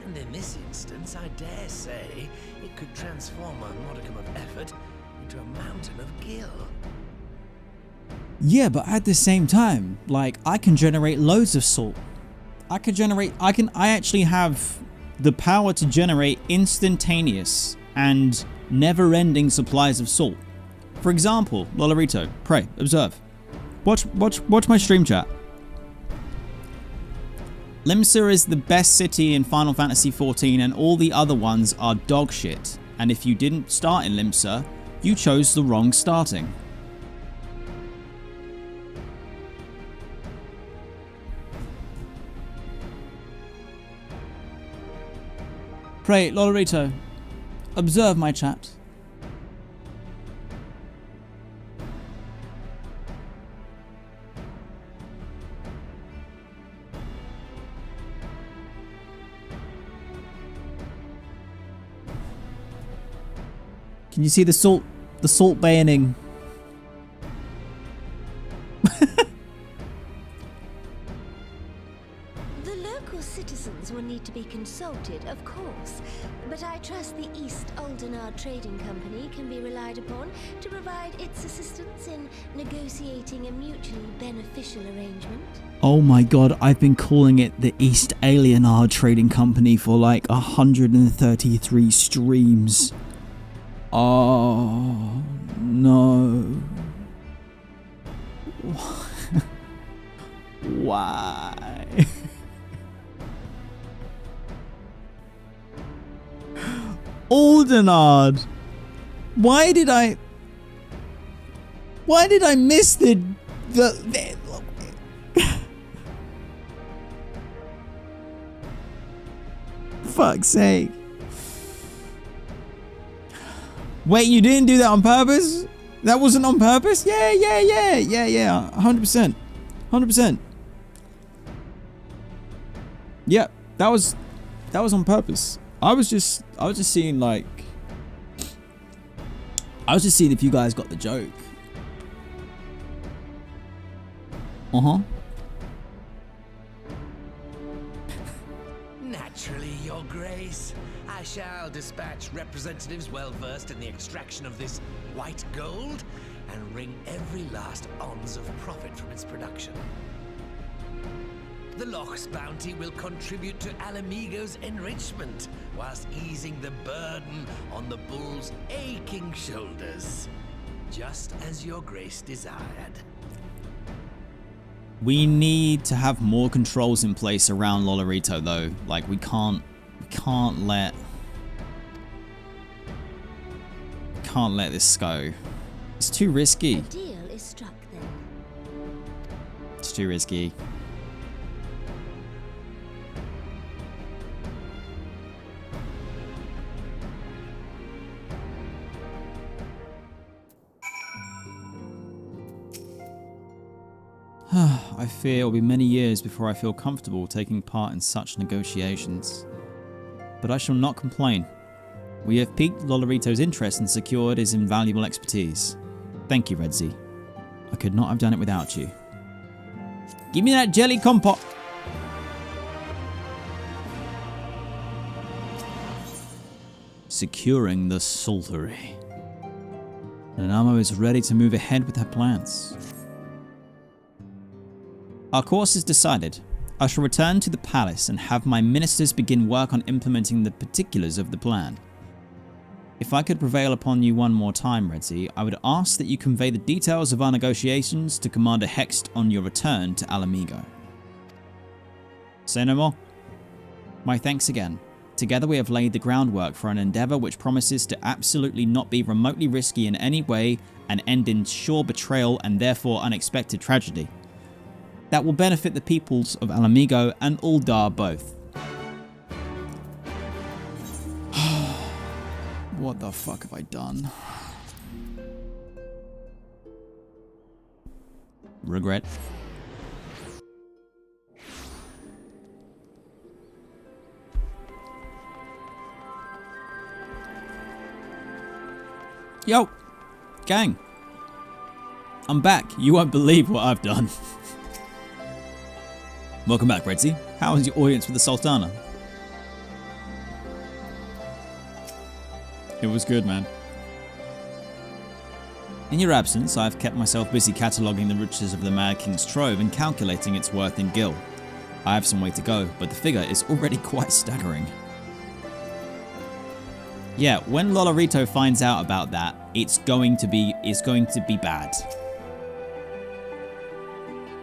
and in this instance, I dare say, it could transform a modicum of effort into a mountain of gil. Yeah, but at the same time, like, I can generate loads of salt. I actually have the power to generate instantaneous and never-ending supplies of salt. For example, Lolorito, pray, observe. Watch my stream chat. Limsa is the best city in Final Fantasy XIV, and all the other ones are dog shit. And if you didn't start in Limsa, you chose the wrong starting. Pray, Lolorito, observe my chat. Can you see the salt bayoning? The local citizens will need to be consulted, of course, but I trust the East Aldenard Trading Company can be relied upon to provide its assistance in negotiating a mutually beneficial arrangement. Oh my god, I've been calling it the East Alienard Trading Company for like 133 streams. Oh no. Why? Aldenard. Why did I miss the fuck's sake. Wait, you didn't do that on purpose? That wasn't on purpose? Yeah. 100%. 100%. Yep, that was on purpose. I was just seeing like, I was just seeing if you guys got the joke. Naturally, Your Grace. I shall dispatch representatives well versed in the extraction of this white gold and wring every last ounce of profit from its production. The Loch's bounty will contribute to Alamigo's enrichment, whilst easing the burden on the bull's aching shoulders, just as Your Grace desired. We need to have more controls in place around Lolorito though. Like we can't let this go. It's too risky. A deal is struck then. It's too risky. I fear it will be many years before I feel comfortable taking part in such negotiations. But I shall not complain. We have piqued Lolorito's interest and secured his invaluable expertise. Thank you, Redzy. I could not have done it without you. Give me that jelly compote! Securing the Saltery. Nanamo is ready to move ahead with her plans. Our course is decided. I shall return to the palace and have my ministers begin work on implementing the particulars of the plan. If I could prevail upon you one more time, Redzy, I would ask that you convey the details of our negotiations to Commander Hext on your return to Alamigo. Say no more. My thanks again. Together we have laid the groundwork for an endeavor which promises to absolutely not be remotely risky in any way and end in sure betrayal and therefore unexpected tragedy. That will benefit the peoples of Alamigo and Uldar both. What the fuck have I done? Regret. Yo, gang. I'm back. You won't believe what I've done. Welcome back, Redzy. How was your audience with the Sultana? It was good, man. In your absence, I've kept myself busy cataloguing the riches of the Mad King's Trove and calculating its worth in gil. I have some way to go, but the figure is already quite staggering. Yeah, when Lolorito finds out about that, it's going to be bad.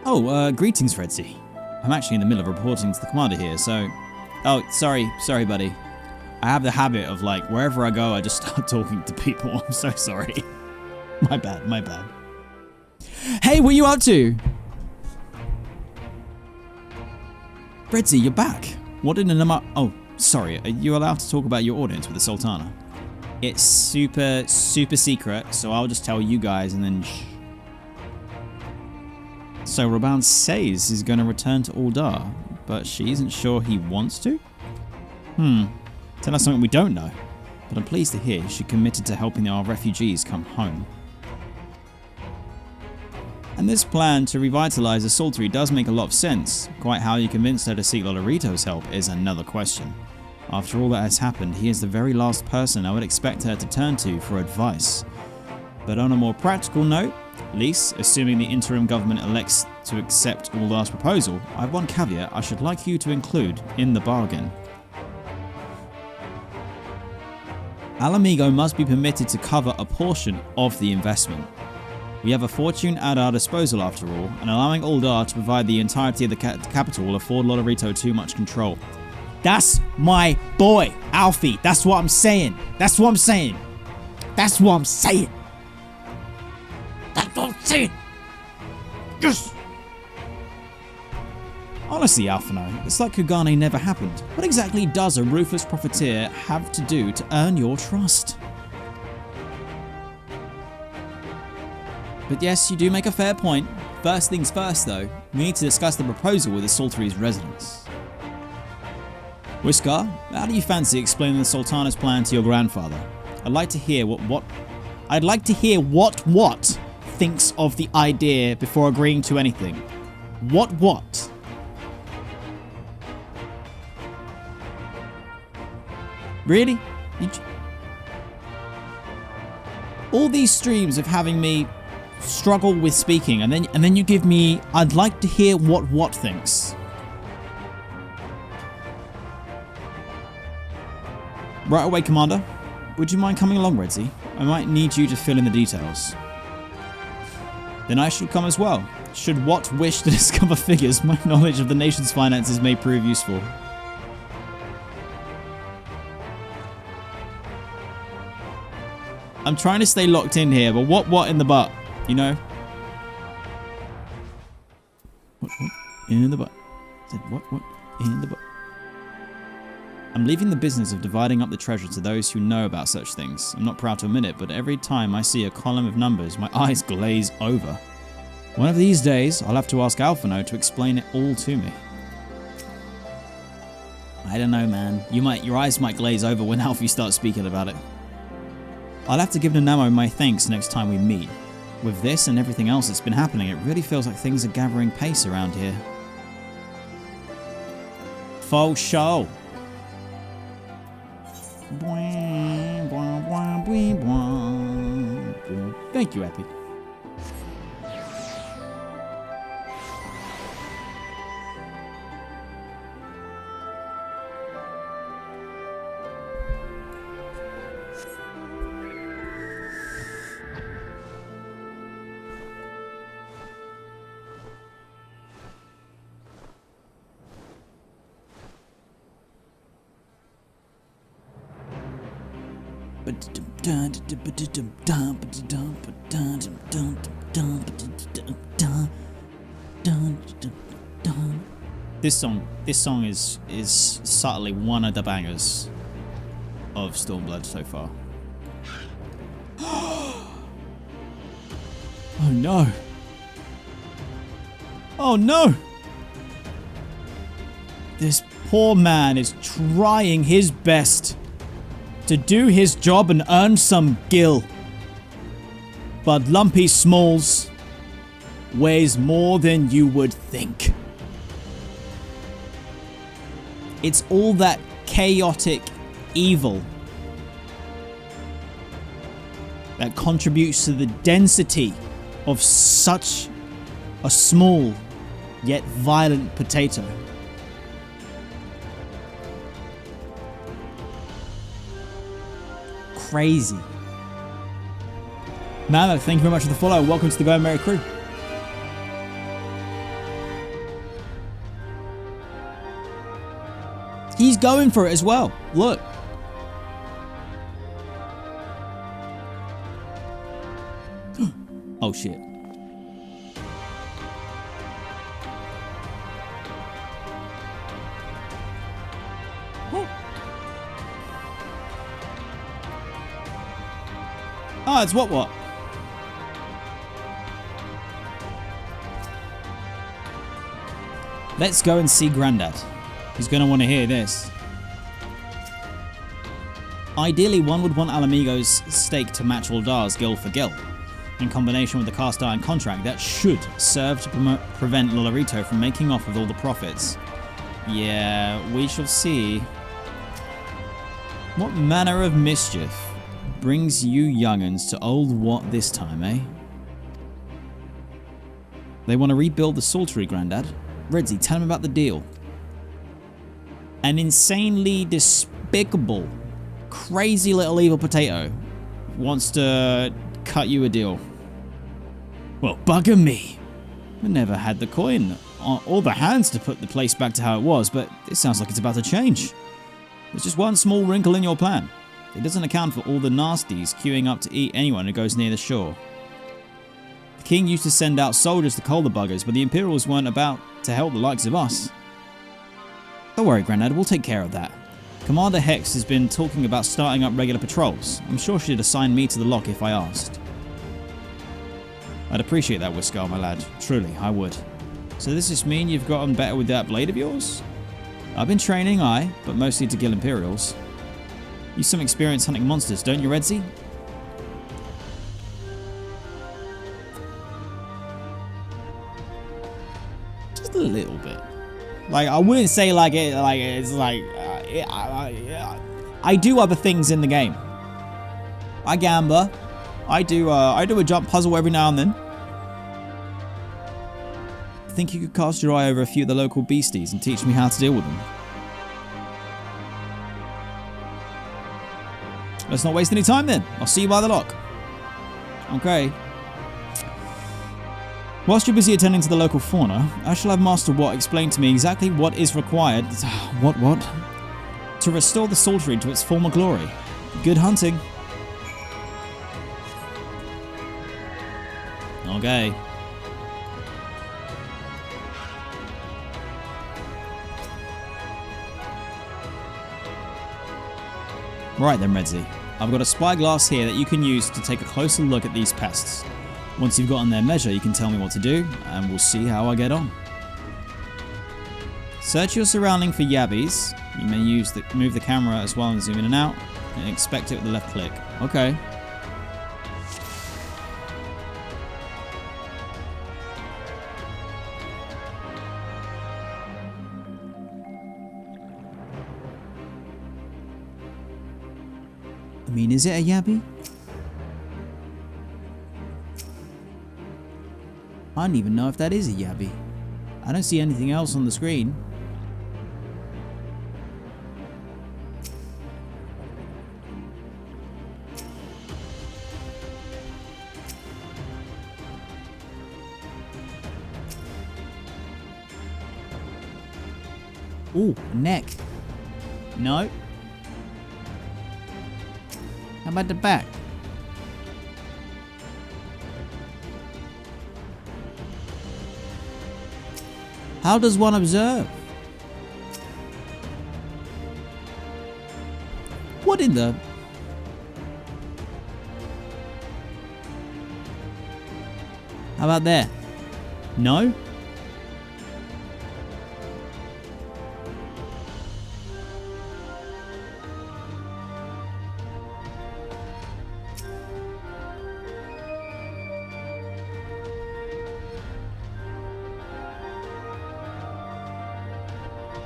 Oh, greetings, Redzy. I'm actually in the middle of reporting to the commander here, so... Oh, sorry, buddy. I have the habit of, like, wherever I go, I just start talking to people. I'm so sorry. My bad. Hey, what are you up to? Redzy, you're back. What did an Oh, sorry. Are you allowed to talk about your audience with the Sultana? It's super secret, so I'll just tell you guys and then shh. So Raban says he's going to return to Uldar, but she isn't sure he wants to? Tell us something we don't know. But I'm pleased to hear she committed to helping our refugees come home. And this plan to revitalize the Sultry does make a lot of sense. Quite how you convinced her to seek Lolorito's help is another question. After all that has happened, he is the very last person I would expect her to turn to for advice. But on a more practical note, Lise, assuming the interim government elects to accept Uldar's proposal, I have one caveat I should like you to include in the bargain. Alamigo must be permitted to cover a portion of the investment. We have a fortune at our disposal after all, and allowing Uldar to provide the entirety of the capital will afford Lolorito too much control. That's my boy, Alfie. That's what I'm saying. Yes! Honestly, Alphino, it's like Kugane never happened. What exactly does a ruthless profiteer have to do to earn your trust? But yes, you do make a fair point. First things first though, we need to discuss the proposal with the Sultry's residents. Whiskar, how do you fancy explaining the Sultana's plan to your grandfather? I'd like to hear what thinks of the idea before agreeing to anything. What? Really? All these streams of having me struggle with speaking, and then you give me, I'd like to hear what thinks. Right away, Commander. Would you mind coming along, Redzy? I might need you to fill in the details. Then I shall come as well. Should Wat wish to discover figures, my knowledge of the nation's finances may prove useful. I'm trying to stay locked in here, but what in the butt? You know? What in the butt? I said what in the butt? I'm leaving the business of dividing up the treasure to those who know about such things. I'm not proud to admit it, but every time I see a column of numbers, my eyes glaze over. One of these days, I'll have to ask Alphino to explain it all to me. I don't know, man. Your eyes might glaze over when Alfie starts speaking about it. I'll have to give Nanamo my thanks next time we meet. With this and everything else that's been happening, it really feels like things are gathering pace around here. Faux show. Thank you, Epi. This song is subtly one of the bangers of Stormblood so far. Oh no. Oh no. This poor man is trying his best to do his job and earn some gil. But Lumpy Smalls weighs more than you would think. It's all that chaotic evil that contributes to the density of such a small yet violent potato. Crazy. Mallow, thank you very much for the follow. Welcome to the Go Merry crew. He's going for it as well. Look. Oh shit. Oh, it's what? Let's go and see Grandad. He's going to want to hear this. Ideally, one would want Alamigo's stake to match Uldar's gil for gil. In combination with the cast iron contract, that should serve to prevent Lolorito from making off with all the profits. Yeah, we shall see. What manner of mischief brings you young'uns to old what this time, eh? They want to rebuild the Saltery, Grandad. Redzy, tell him about the deal. An insanely despicable, crazy little evil potato wants to cut you a deal. Well, bugger me. I never had the coin or the hands to put the place back to how it was, but it sounds like it's about to change. There's just one small wrinkle in your plan. It doesn't account for all the nasties queuing up to eat anyone who goes near the shore. The king used to send out soldiers to cull the buggers, but the Imperials weren't about to help the likes of us. Don't worry, Grandad, we'll take care of that. Commander Hex has been talking about starting up regular patrols. I'm sure she'd assign me to the lock if I asked. I'd appreciate that, Whisker, my lad. Truly, I would. So does this mean you've gotten better with that blade of yours? I've been training, aye, but mostly to kill Imperials. You've some experience hunting monsters, don't you, Redzy? Just a little bit. Like, I wouldn't say like it. Like it's like I do other things in the game. I gambler. I do a jump puzzle every now and then. I think you could cast your eye over a few of the local beasties and teach me how to deal with them. Let's not waste any time then. I'll see you by the lock. Okay. Whilst you're busy attending to the local fauna, I shall have Master Watt explain to me exactly what is required. What? To restore the Saltery to its former glory. Good hunting. Okay. Right then, Redzy. I've got a spyglass here that you can use to take a closer look at these pests. Once you've gotten their measure, you can tell me what to do, and we'll see how I get on. Search your surrounding for yabbies. You may move the camera as well and zoom in and out, and inspect it with the left click. Okay. I mean, is it a yabby? I don't even know if that is a yabby. I don't see anything else on the screen. Ooh, neck. No. How about the back? How does one observe? What in the... How about there? No?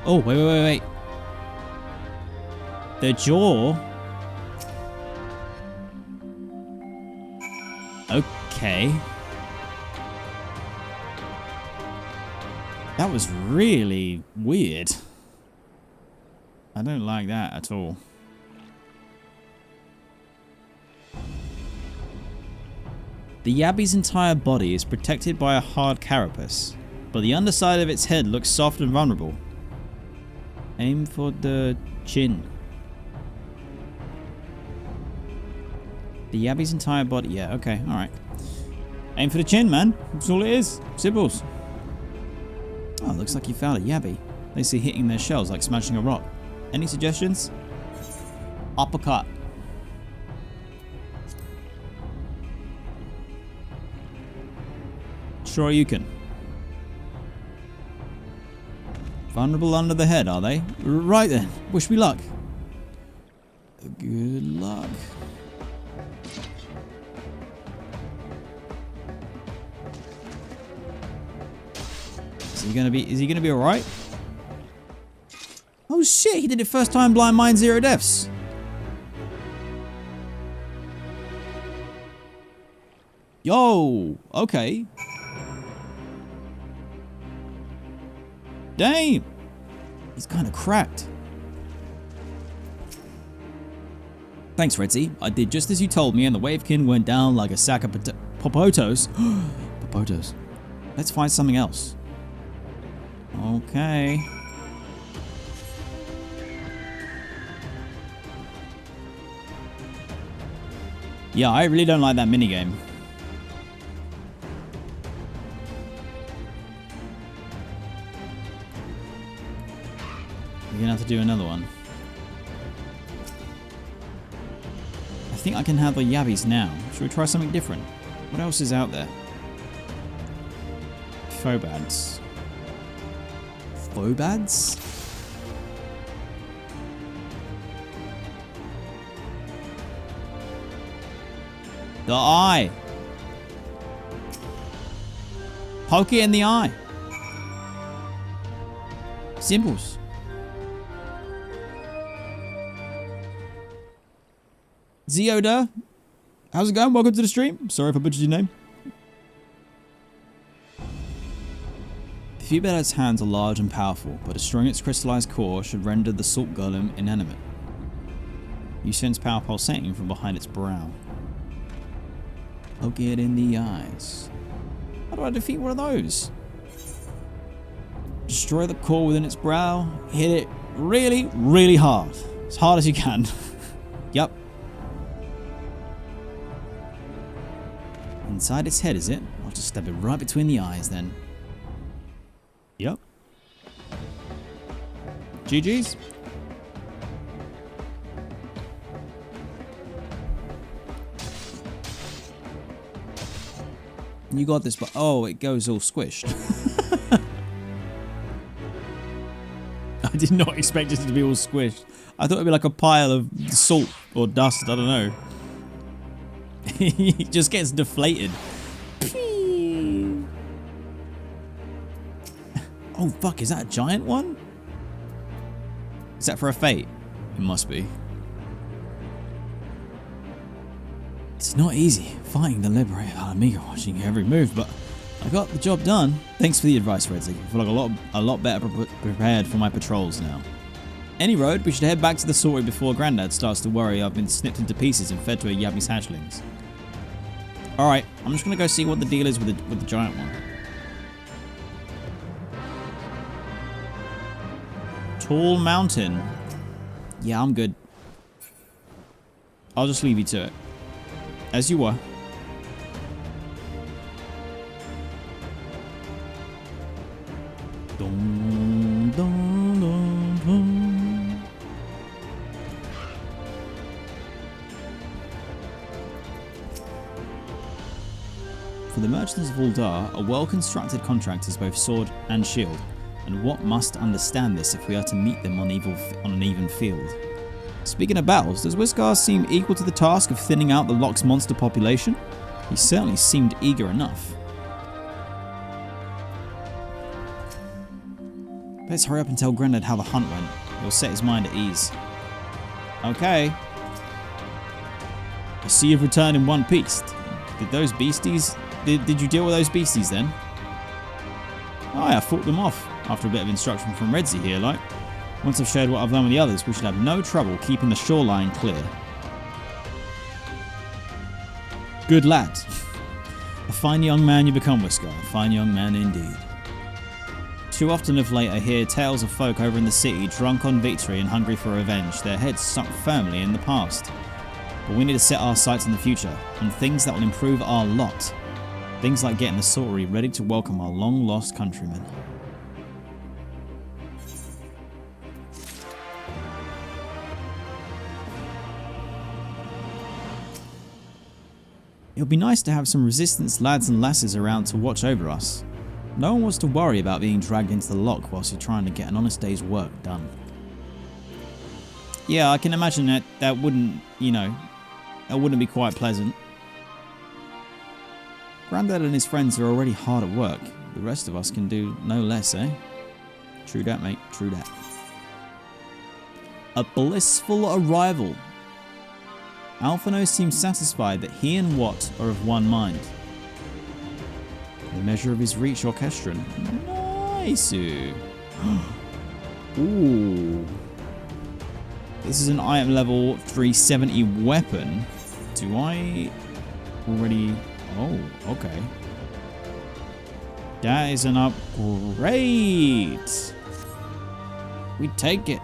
Oh, wait. The jaw? Okay. That was really weird. I don't like that at all. The Yabby's entire body is protected by a hard carapace, but the underside of its head looks soft and vulnerable. Aim for the chin. The Yabby's entire body. Yeah, okay, alright. Aim for the chin, man. That's all it is. Symbols. Oh, looks like you found a Yabby. They see hitting their shells like smashing a rock. Any suggestions? Uppercut. Sure you can. Vulnerable under the head, are they? Right then. Wish me luck. Good luck. Is he gonna be alright? Oh shit, he did it first time blind mine 0 deaths. Yo, okay. Damn. He's kind of cracked. Thanks, Redzy. I did just as you told me and the Wavekin went down like a sack of popotos. Popotos. Let's find something else. Okay. Yeah, I really don't like that minigame. We're gonna have to do another one. I think I can handle Yabbies now. Should we try something different? What else is out there? Phobads. Phobads? The eye. Poke it in the eye. Symbols. Zeoda, how's it going? Welcome to the stream. Sorry if I butchered your name. The Phoebad's hands are large and powerful, but destroying its crystallized core should render the salt golem inanimate. You sense power pulsating from behind its brow. Poke it in the eyes. How do I defeat one of those? Destroy the core within its brow. Hit it really, really hard. As hard as you can. Yep. Inside its head, is it? I'll just stab it right between the eyes then. Yep. GG's. You got this, but oh, it goes all squished. I did not expect it to be all squished. I thought it'd be like a pile of salt or dust, I don't know. It just gets deflated. Oh fuck, is that a giant one? Is that for a fate? It must be. It's not easy fighting the liberator Amiga watching every move, but I got the job done. Thanks for the advice, Redzy. I feel like a lot better prepared for my patrols now. Any road, we should head back to the sortie before Grandad starts to worry I've been snipped into pieces and fed to a Yabby's hatchlings. Alright, I'm just gonna go see what the deal is with the giant one. Tall mountain. Yeah, I'm good. I'll just leave you to it. As you were. Dun, dun, dun, dun. For the merchants of Uldar, a well-constructed contract is both sword and shield, and what must understand this if we are to meet them on an even field. Speaking of battles, does Whiskar seem equal to the task of thinning out the Lock's monster population? He certainly seemed eager enough. Let's hurry up and tell Grandad how the hunt went. He'll set his mind at ease. Okay. I see you've returned in one piece. Did those beasties... Did you deal with those beasties then? Oh yeah, I fought them off after a bit of instruction from Redzy here, like. Once I've shared what I've done with the others, we should have no trouble keeping the shoreline clear. Good lad. A fine young man you become, Whiskar. A fine young man indeed. Too often of late I hear tales of folk over in the city drunk on victory and hungry for revenge, their heads sunk firmly in the past. But we need to set our sights on the future, on things that will improve our lot. Things like getting the sorcery ready to welcome our long-lost countrymen. It would be nice to have some resistance lads and lasses around to watch over us. No one wants to worry about being dragged into the lock whilst you're trying to get an honest day's work done. Yeah, I can imagine that wouldn't, that wouldn't be quite pleasant. Grandad and his friends are already hard at work. The rest of us can do no less, eh? True that, mate. True that. A blissful arrival. Alphino seems satisfied that he and Watt are of one mind. The measure of his reach orchestrion. Nice. Ooh. This is an item level 370 weapon. Do I already... Oh, okay. That is an upgrade. We take it.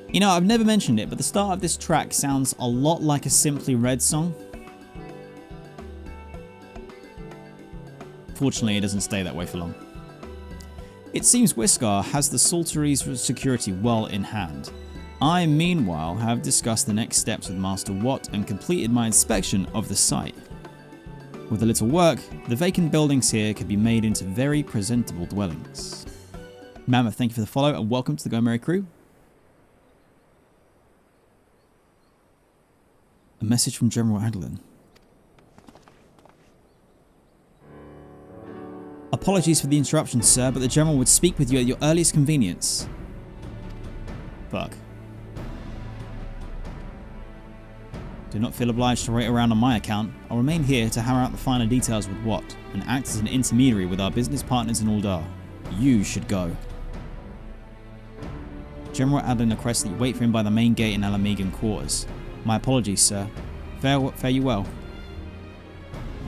You know, I've never mentioned it, but the start of this track sounds a lot like a Simply Red song. Fortunately, it doesn't stay that way for long. It seems Whiskar has the Saltery's security well in hand. I, meanwhile, have discussed the next steps with Master Watt and completed my inspection of the site. With a little work, the vacant buildings here could be made into very presentable dwellings. Mammoth, thank you for the follow and welcome to the Go Merry crew. A message from General Adlin. Apologies for the interruption, sir, but the General would speak with you at your earliest convenience. Fuck. Do not feel obliged to wait around on my account. I'll remain here to hammer out the finer details with Watt and act as an intermediary with our business partners in Uldar. You should go. General Adlin requests that you wait for him by the main gate in Alamegan quarters. My apologies, sir. Fare you well.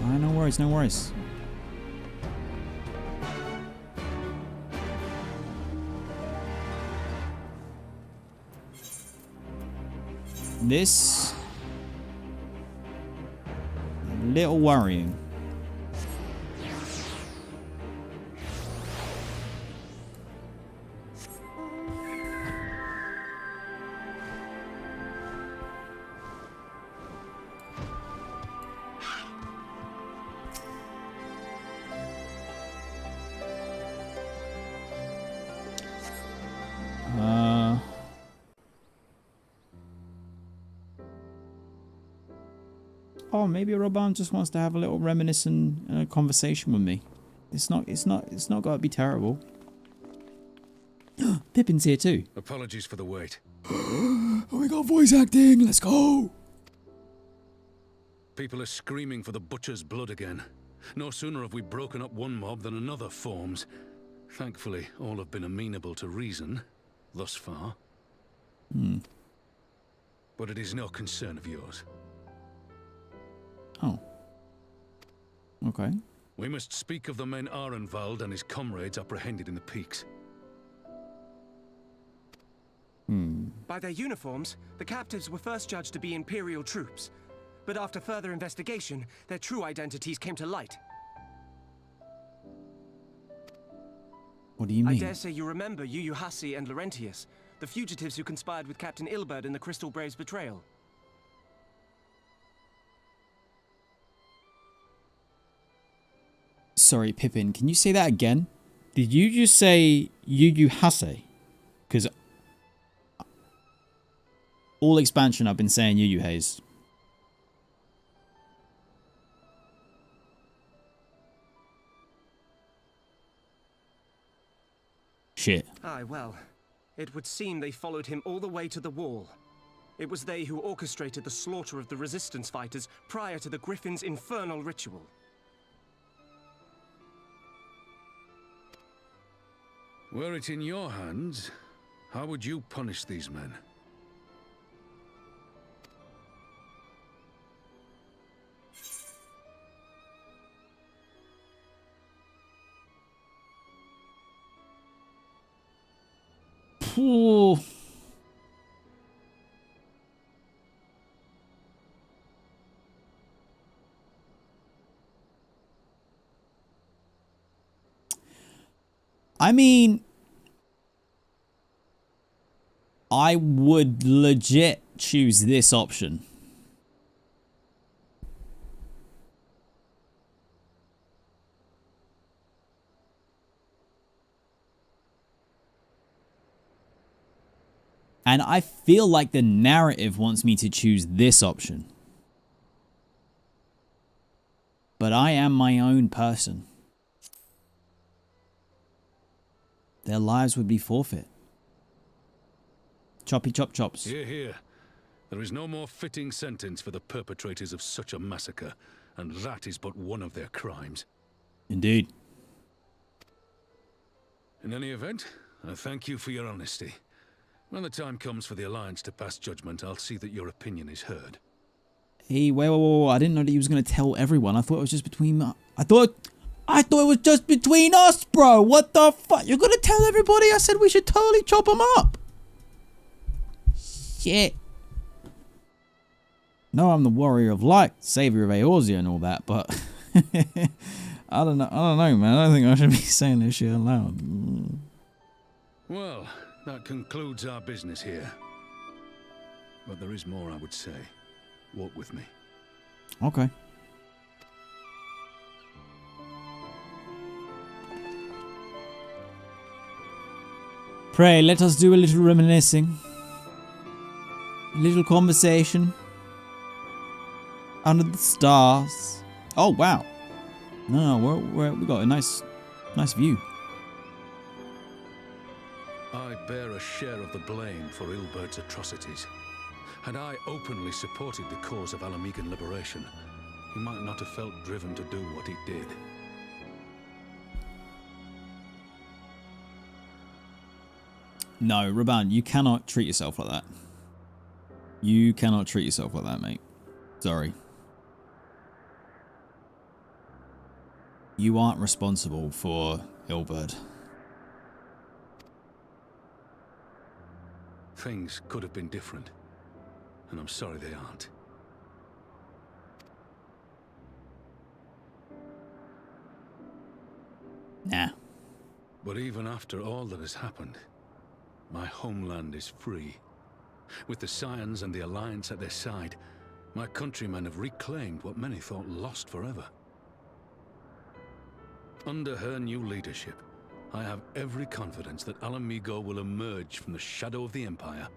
No worries, no worries. This... a little worrying. Oh, maybe Roban just wants to have a little reminiscent conversation with me. It's not got to be terrible. Pippin's here too. Apologies for the wait. Oh, we got voice acting. Let's go. People are screaming for the butcher's blood again. No sooner have we broken up one mob than another forms. Thankfully, all have been amenable to reason, thus far. But it is no concern of yours. Oh. Okay. We must speak of the men Arenvald and his comrades apprehended in the peaks. By their uniforms, the captives were first judged to be Imperial troops. But after further investigation, their true identities came to light. What do you I mean? dare say you remember Yuyuhasi and Laurentius, the fugitives who conspired with Captain Ilberd in the Crystal Brave's betrayal. Sorry, Pippin, can you say that again? Did you just say Yuyuhase? Because all expansion I've been saying Yuyuhase. Shit. Aye, well, it would seem they followed him all the way to the wall. It was they who orchestrated the slaughter of the resistance fighters prior to the Griffin's infernal ritual. Were it in your hands, how would you punish these men? Ooh. I mean, I would legit choose this option. And I feel like the narrative wants me to choose this option. But I am my own person. Their lives would be forfeit. Choppy chop chops. Hear, hear. There is no more fitting sentence for the perpetrators of such a massacre, and that is but one of their crimes. Indeed. In any event, I thank you for your honesty. When the time comes for the Alliance to pass judgment, I'll see that your opinion is heard. Hey, wait. I didn't know that he was going to tell everyone. I thought it was just between... I thought it was just between us, bro. What the fuck? You're going to tell everybody? I said we should totally chop them up. Shit. No, I'm the warrior of light, savior of Eorzean and all that, but... I don't know, man. I don't think I should be saying this shit aloud. Well, that concludes our business here. But there is more I would say. Walk with me. Okay. Pray, let us do a little reminiscing. A little conversation. Under the stars. Oh, wow. No, we got a nice view. I bear a share of the blame for Ilberd's atrocities. Had I openly supported the cause of Alamigan liberation, he might not have felt driven to do what he did. No, Raban, you cannot treat yourself like that. You cannot treat yourself like that, mate. Sorry. You aren't responsible for Ilberd. Things could have been different, and I'm sorry they aren't. Nah. But even after all that has happened, my homeland is free. With the Scions and the Alliance at their side, my countrymen have reclaimed what many thought lost forever. Under her new leadership, I have every confidence that Alamigo will emerge from the shadow of the Empire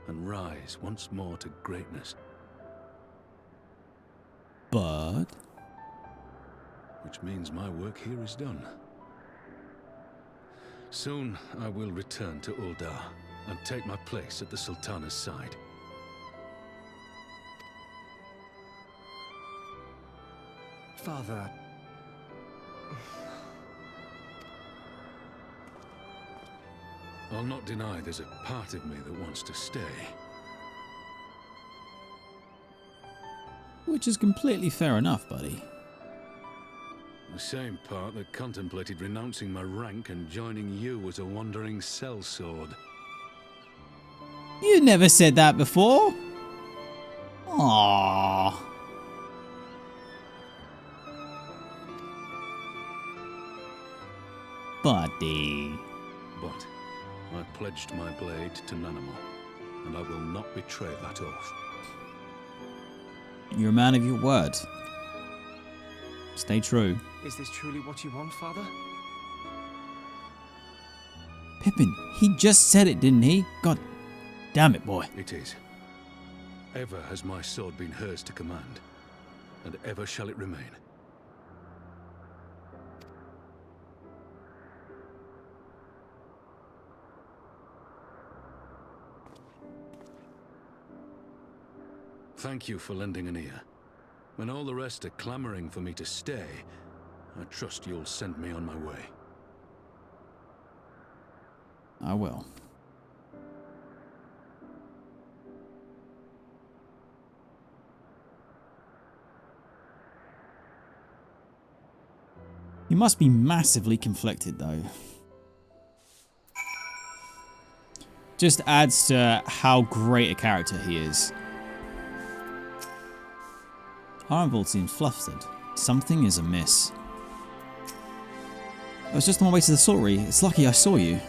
and rise once more to greatness. But... which means my work here is done. Soon I will return to Uldar and take my place at the Sultana's side. Father... I'll not deny there's a part of me that wants to stay. which is completely fair enough, buddy. The same part that contemplated renouncing my rank and joining you as a wandering sellsword. You never said that before. Aww. Buddy. But I pledged my blade to Nanamo, and I will not betray that oath. You're a man of your word. Stay true. Is this truly what you want, Father? Pippin, he just said it, didn't he? God damn it, boy. It is. Ever has my sword been hers to command, and ever shall it remain. Thank you for lending an ear. When all the rest are clamoring for me to stay, I trust you'll send me on my way. I will. You must be massively conflicted, though. Just adds to how great a character he is. Ironvolt seems flustered. Something is amiss. I was just on my way to the sorcery. It's lucky I saw you.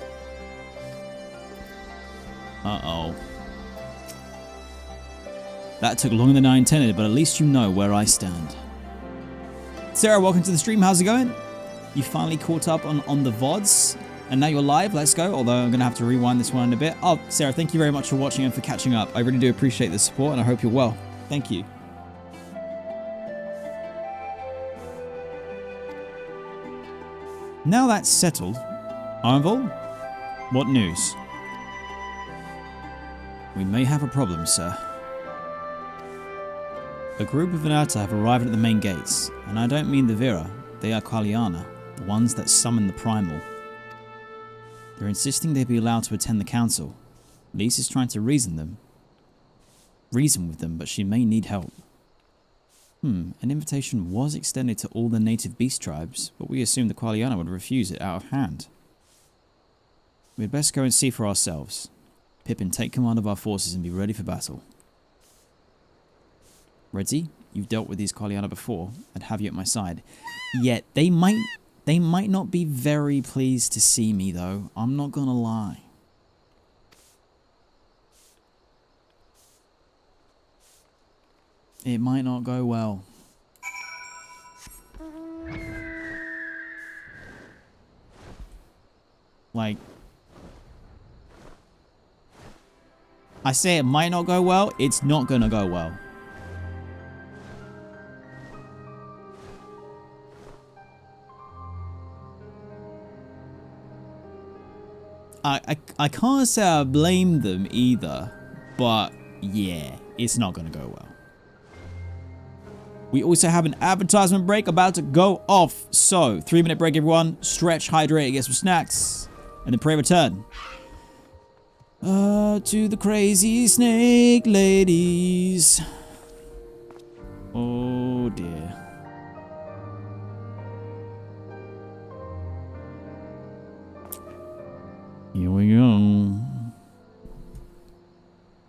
Uh-oh. That took longer than I intended, but at least you know where I stand. Sarah, welcome to the stream. How's it going? You finally caught up on the VODs, and now you're live. Let's go. Although I'm going to have to rewind this one in a bit. Oh, Sarah, thank you very much for watching and for catching up. I really do appreciate the support, and I hope you're well. Thank you. Now that's settled, Ironvolt, what news? We may have a problem, sir. A group of Venata have arrived at the main gates, and I don't mean the Vira, they are Qualiana, the ones that summon the Primal. They're insisting they be allowed to attend the council. Lise is trying to reason with them, but she may need help. An invitation was extended to all the native beast tribes, but we assumed the Qualiana would refuse it out of hand. We'd best go and see for ourselves. Pippin, take command of our forces and be ready for battle. Redzy, you've dealt with these Qualiana before, and have you at my side. Yet, they might not be very pleased to see me, though. I'm not gonna lie. It might not go well. Like, I say it might not go well, it's not gonna go well. I can't say I blame them either, but yeah, it's not gonna go well. We also have an advertisement break about to go off. So, 3-minute break, everyone. Stretch, hydrate, get some snacks, and then pray return. To the crazy snake ladies. Oh dear. Here we go.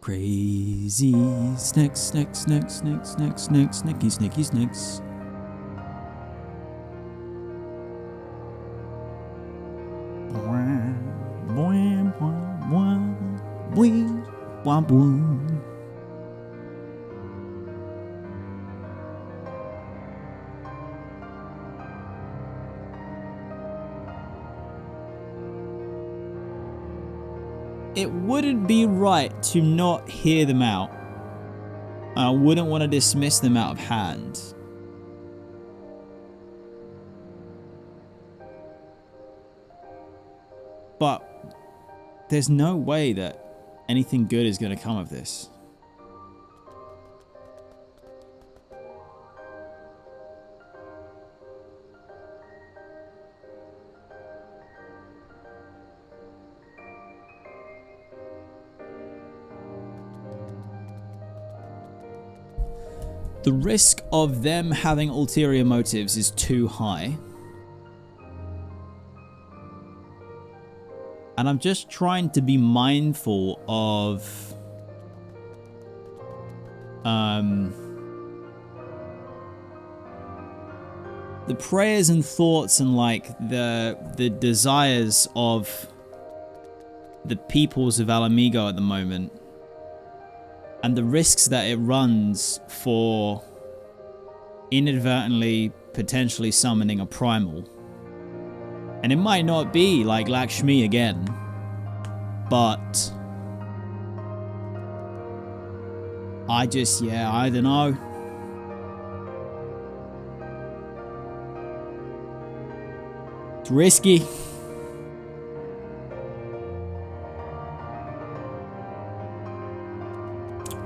Crazy snakes, snakes, snakes, snakes, snakes, snakes, snicky, snicky, snakes. It wouldn't be right to not hear them out. I wouldn't want to dismiss them out of hand. But there's no way that anything good is going to come of this. The risk of them having ulterior motives is too high. And I'm just trying to be mindful of the prayers and thoughts and like the desires of the peoples of Alamigo at the moment, and the risks that it runs for inadvertently potentially summoning a primal. And it might not be like Lakshmi again, but I don't know. It's risky.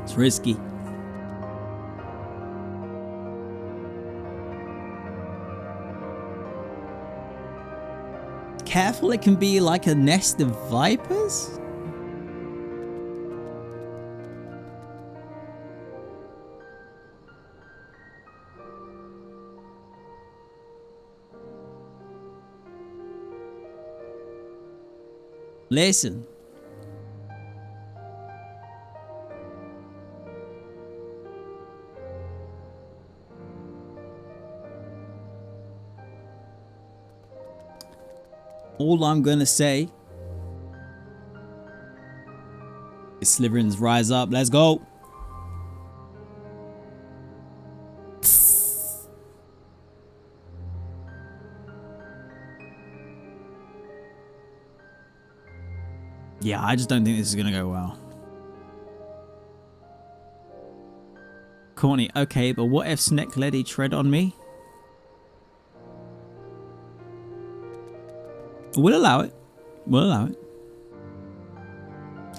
It's risky. Careful, it can be like a nest of vipers? Listen. All I'm gonna say is Slytherins rise up. Let's go. Yeah, I just don't think this is gonna go well. Courtney, okay, but what if Snekledi tread on me? We'll allow it. We'll allow it.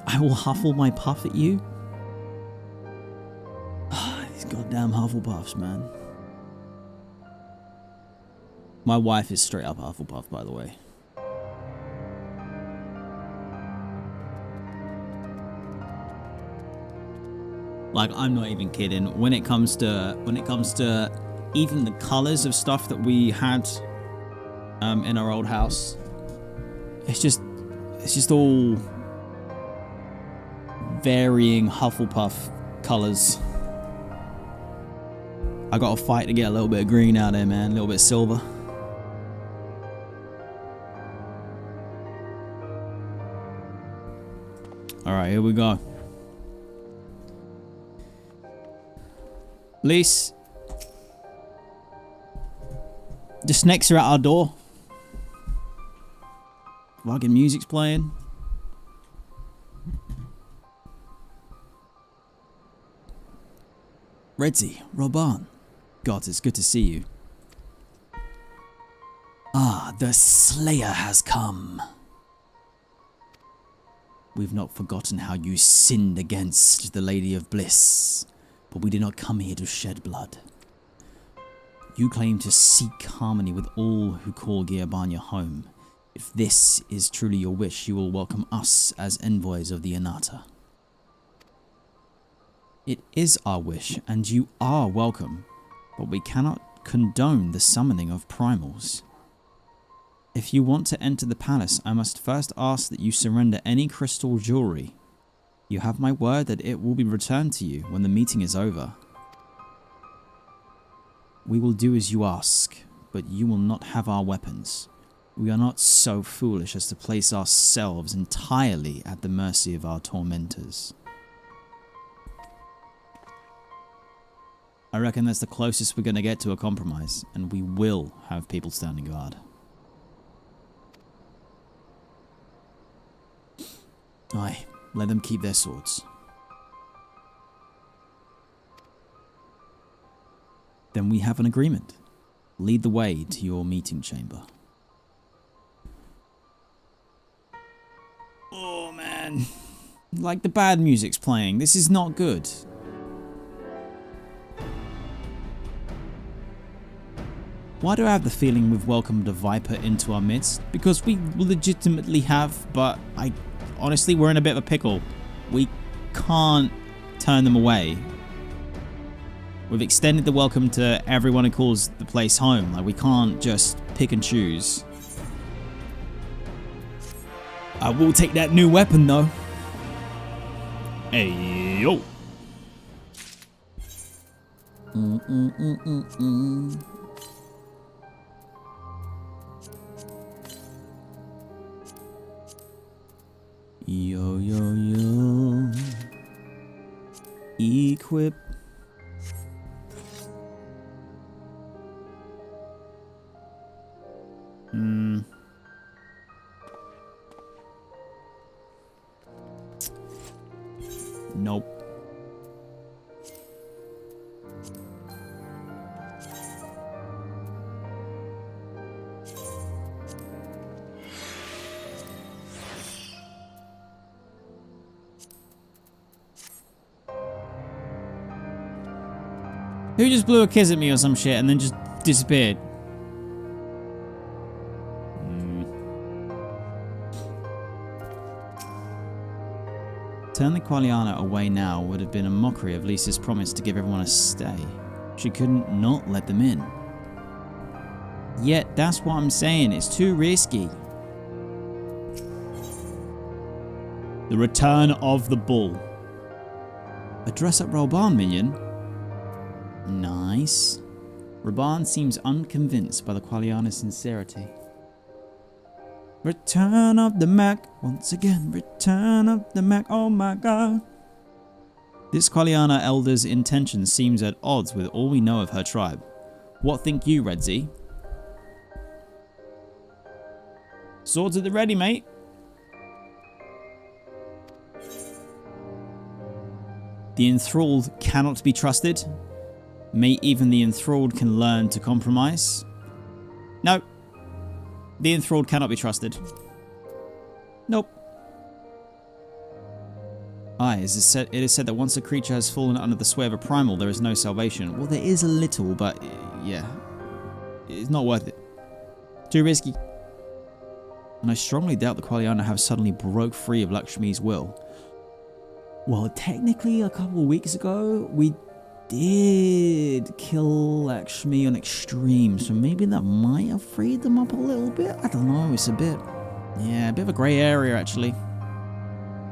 I will huffle my puff at you. These goddamn Hufflepuffs, man. My wife is straight up Hufflepuff, by the way. Like, I'm not even kidding. When it comes to even the colors of stuff that we had in our old house, it's just all varying Hufflepuff colors. I got to fight to get a little bit of green out there, man. A little bit of silver. All right, here we go. Lise, the snakes are at our door. Fucking music's playing. Redzy, Roban. God, it's good to see you. Ah, the Slayer has come. We've not forgotten how you sinned against the Lady of Bliss, but we did not come here to shed blood. You claim to seek harmony with all who call Gearbanya home. If this is truly your wish, you will welcome us as envoys of the Anata. It is our wish, and you are welcome, but we cannot condone the summoning of primals. If you want to enter the palace, I must first ask that you surrender any crystal jewelry. You have my word that it will be returned to you when the meeting is over. We will do as you ask, but you will not have our weapons. We are not so foolish as to place ourselves entirely at the mercy of our tormentors. I reckon that's the closest we're going to get to a compromise, and we will have people standing guard. Aye, let them keep their swords. Then we have an agreement. Lead the way to your meeting chamber. Oh man, like the bad music's playing. This is not good. Why do I have the feeling we've welcomed a Viper into our midst? Because we legitimately have, but honestly, we're in a bit of a pickle. We can't turn them away. We've extended the welcome to everyone who calls the place home. Like, we can't just pick and choose. I will take that new weapon though. Hey yo. Yo yo yo. Equip. Nope. Who just blew a kiss at me or some shit and then just disappeared? Turn the Qualiana away now would have been a mockery of Lisa's promise to give everyone a stay. She couldn't not let them in. Yet, that's what I'm saying, it's too risky. The return of the bull. A dress-up Raban minion? Nice. Raban seems unconvinced by the Qualiana's sincerity. Return of the Mac, once again, return of the Mac, oh my god. This Qualiana Elder's intention seems at odds with all we know of her tribe. What think you, Redzy? Swords at the ready, mate. The enthralled cannot be trusted. May even the enthralled can learn to compromise. No. The enthralled cannot be trusted. Nope. It is said that once a creature has fallen under the sway of a primal, there is no salvation. Well, there is a little, but yeah. It's not worth it. Too risky. And I strongly doubt the Qualiana have suddenly broke free of Lakshmi's will. Well, technically, a couple of weeks ago, we did kill Lakshmi on extreme, so maybe that might have freed them up a little bit. I don't know, it's a bit of a grey area actually.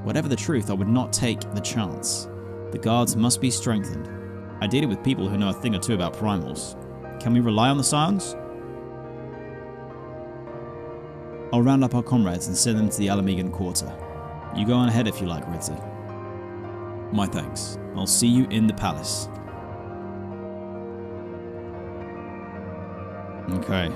Whatever the truth, I would not take the chance. The guards must be strengthened. I did it with people who know a thing or two about primals. Can we rely on the Scions? I'll round up our comrades and send them to the Alamegan Quarter. You go on ahead if you like, Redzy. My thanks. I'll see you in the palace. Okay.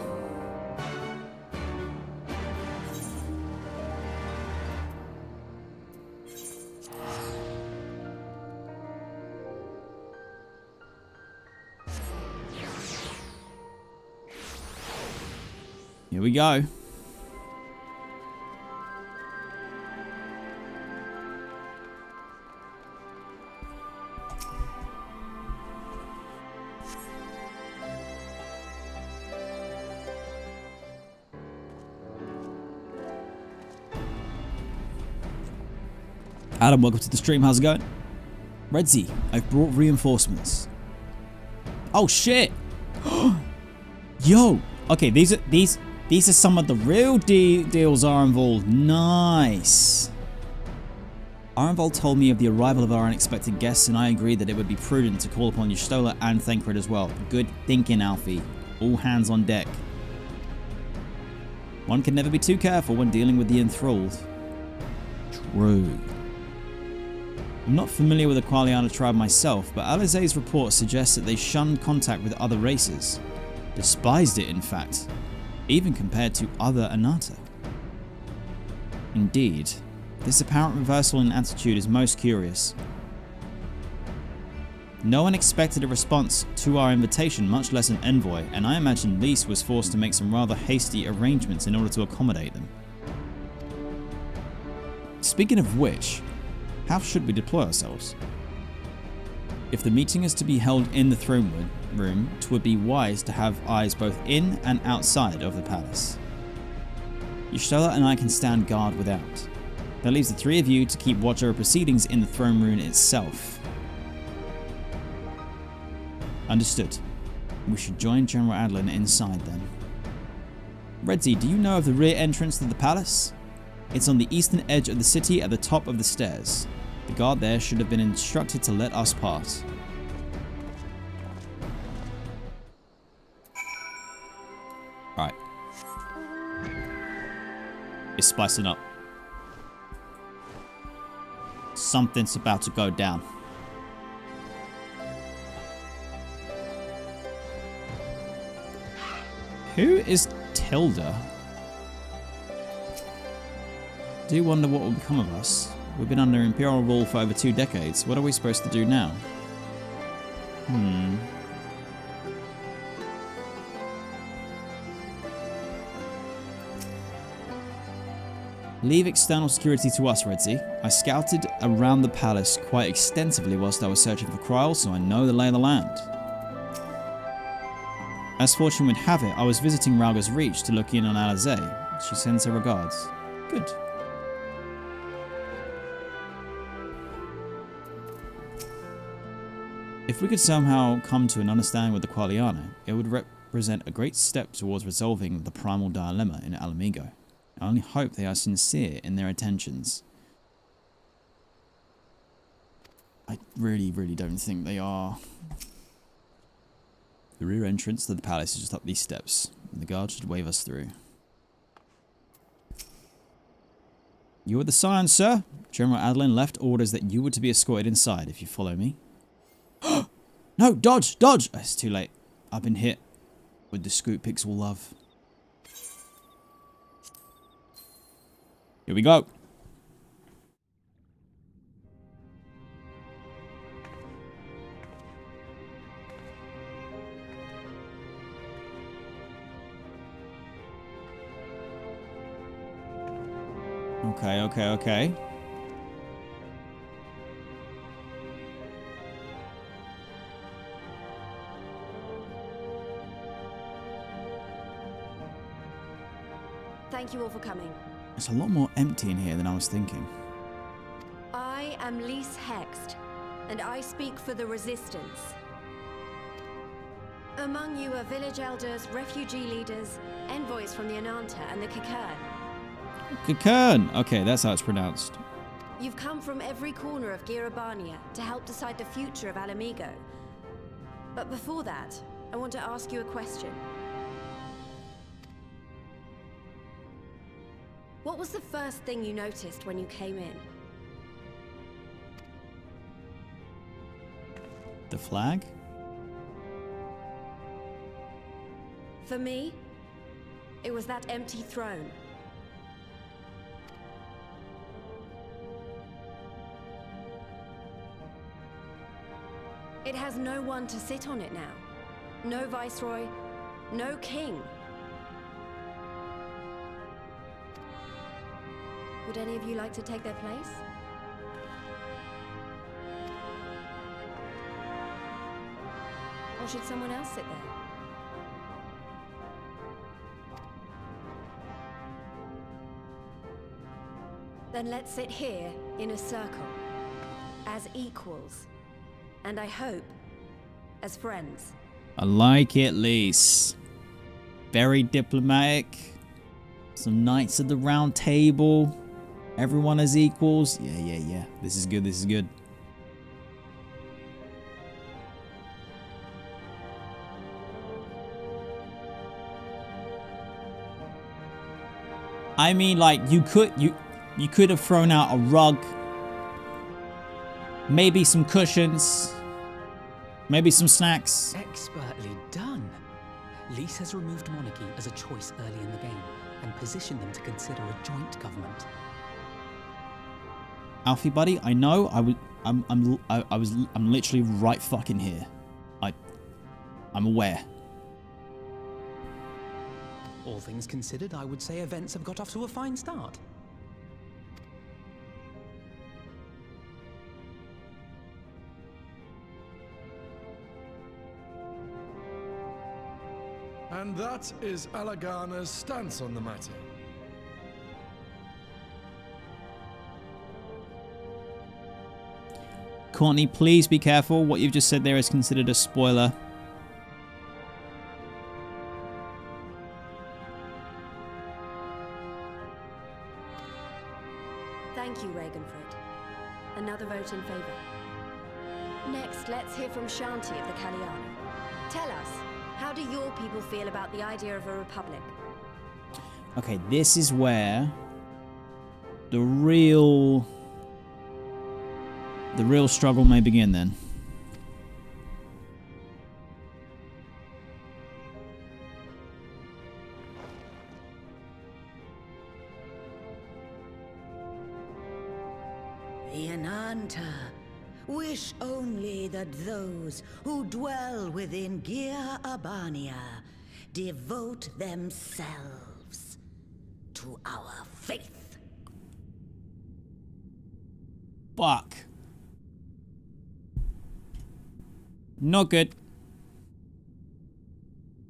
Here we go. Adam, welcome to the stream. How's it going? Redzy, I've brought reinforcements. Oh shit! Yo! Okay, these are some of the real deals Arenvald. Nice. Arenvald told me of the arrival of our unexpected guests, and I agreed that it would be prudent to call upon Y'shtola and Thancred as well. Good thinking, Alfie. All hands on deck. One can never be too careful when dealing with the enthralled. True. I'm not familiar with the Qualiana tribe myself, but Alizé's report suggests that they shunned contact with other races. Despised it, in fact. Even compared to other Anata. Indeed, this apparent reversal in attitude is most curious. No one expected a response to our invitation, much less an envoy, and I imagine Lys was forced to make some rather hasty arrangements in order to accommodate them. Speaking of which, how should we deploy ourselves? If the meeting is to be held in the throne room, it would be wise to have eyes both in and outside of the palace. Y'shtola and I can stand guard without. That leaves the three of you to keep watch over proceedings in the throne room itself. Understood. We should join General Adlin inside then. Redzy, do you know of the rear entrance to the palace? It's on the eastern edge of the city at the top of the stairs. The guard there should have been instructed to let us pass. Alright. It's spicing up. Something's about to go down. Who is Tilda? I do wonder what will become of us. We've been under Imperial rule for over 2 decades. What are we supposed to do now? Leave external security to us, Redzy. I scouted around the palace quite extensively whilst I was searching for Kryl, so I know the lay of the land. As fortune would have it, I was visiting Rauga's Reach to look in on Alizé. She sends her regards. Good. If we could somehow come to an understanding with the Qualiana, it would represent a great step towards resolving the primal dilemma in Alamigo. I only hope they are sincere in their intentions. I really don't think they are. The rear entrance to the palace is just up these steps, and the guard should wave us through. You are the Scion, sir. General Adeline left orders that you were to be escorted inside, if you follow me. No, dodge, dodge! Oh, it's too late. I've been hit with the Scoot Pixel love. Here we go. Okay. Thank you all for coming. It's a lot more empty in here than I was thinking. I am Lise Hext, and I speak for the Resistance. Among you are village elders, refugee leaders, envoys from the Ananta and the Kikern. Kikern! Okay, that's how it's pronounced. You've come from every corner of Girabania to help decide the future of Alamigo. But before that, I want to ask you a question. What was the first thing you noticed when you came in? The flag? For me, it was that empty throne. It has no one to sit on it now. No viceroy, no king. Would any of you like to take their place? Or should someone else sit there? Then let's sit here in a circle, as equals. And I hope, as friends. I like it, Lise. Very diplomatic. Some knights at the round table. Everyone as equals. Yeah. This is good. I mean, like, you could have thrown out a rug. Maybe some cushions. Maybe some snacks. Expertly done. Lise has removed monarchy as a choice early in the game and positioned them to consider a joint government. Alfie, buddy, I know. I'm literally right fucking here. I'm aware. All things considered, I would say events have got off to a fine start. And that is Alagana's stance on the matter. Courtney, please be careful. What you've just said there is considered a spoiler. let's hear from Shanti of the Kalyana. Tell us, how do your people feel about the idea of a republic? Okay, this is where the real struggle may begin then. The Ananta wish only that those who dwell within Gir Abania devote themselves to our faith. Fuck. Not good.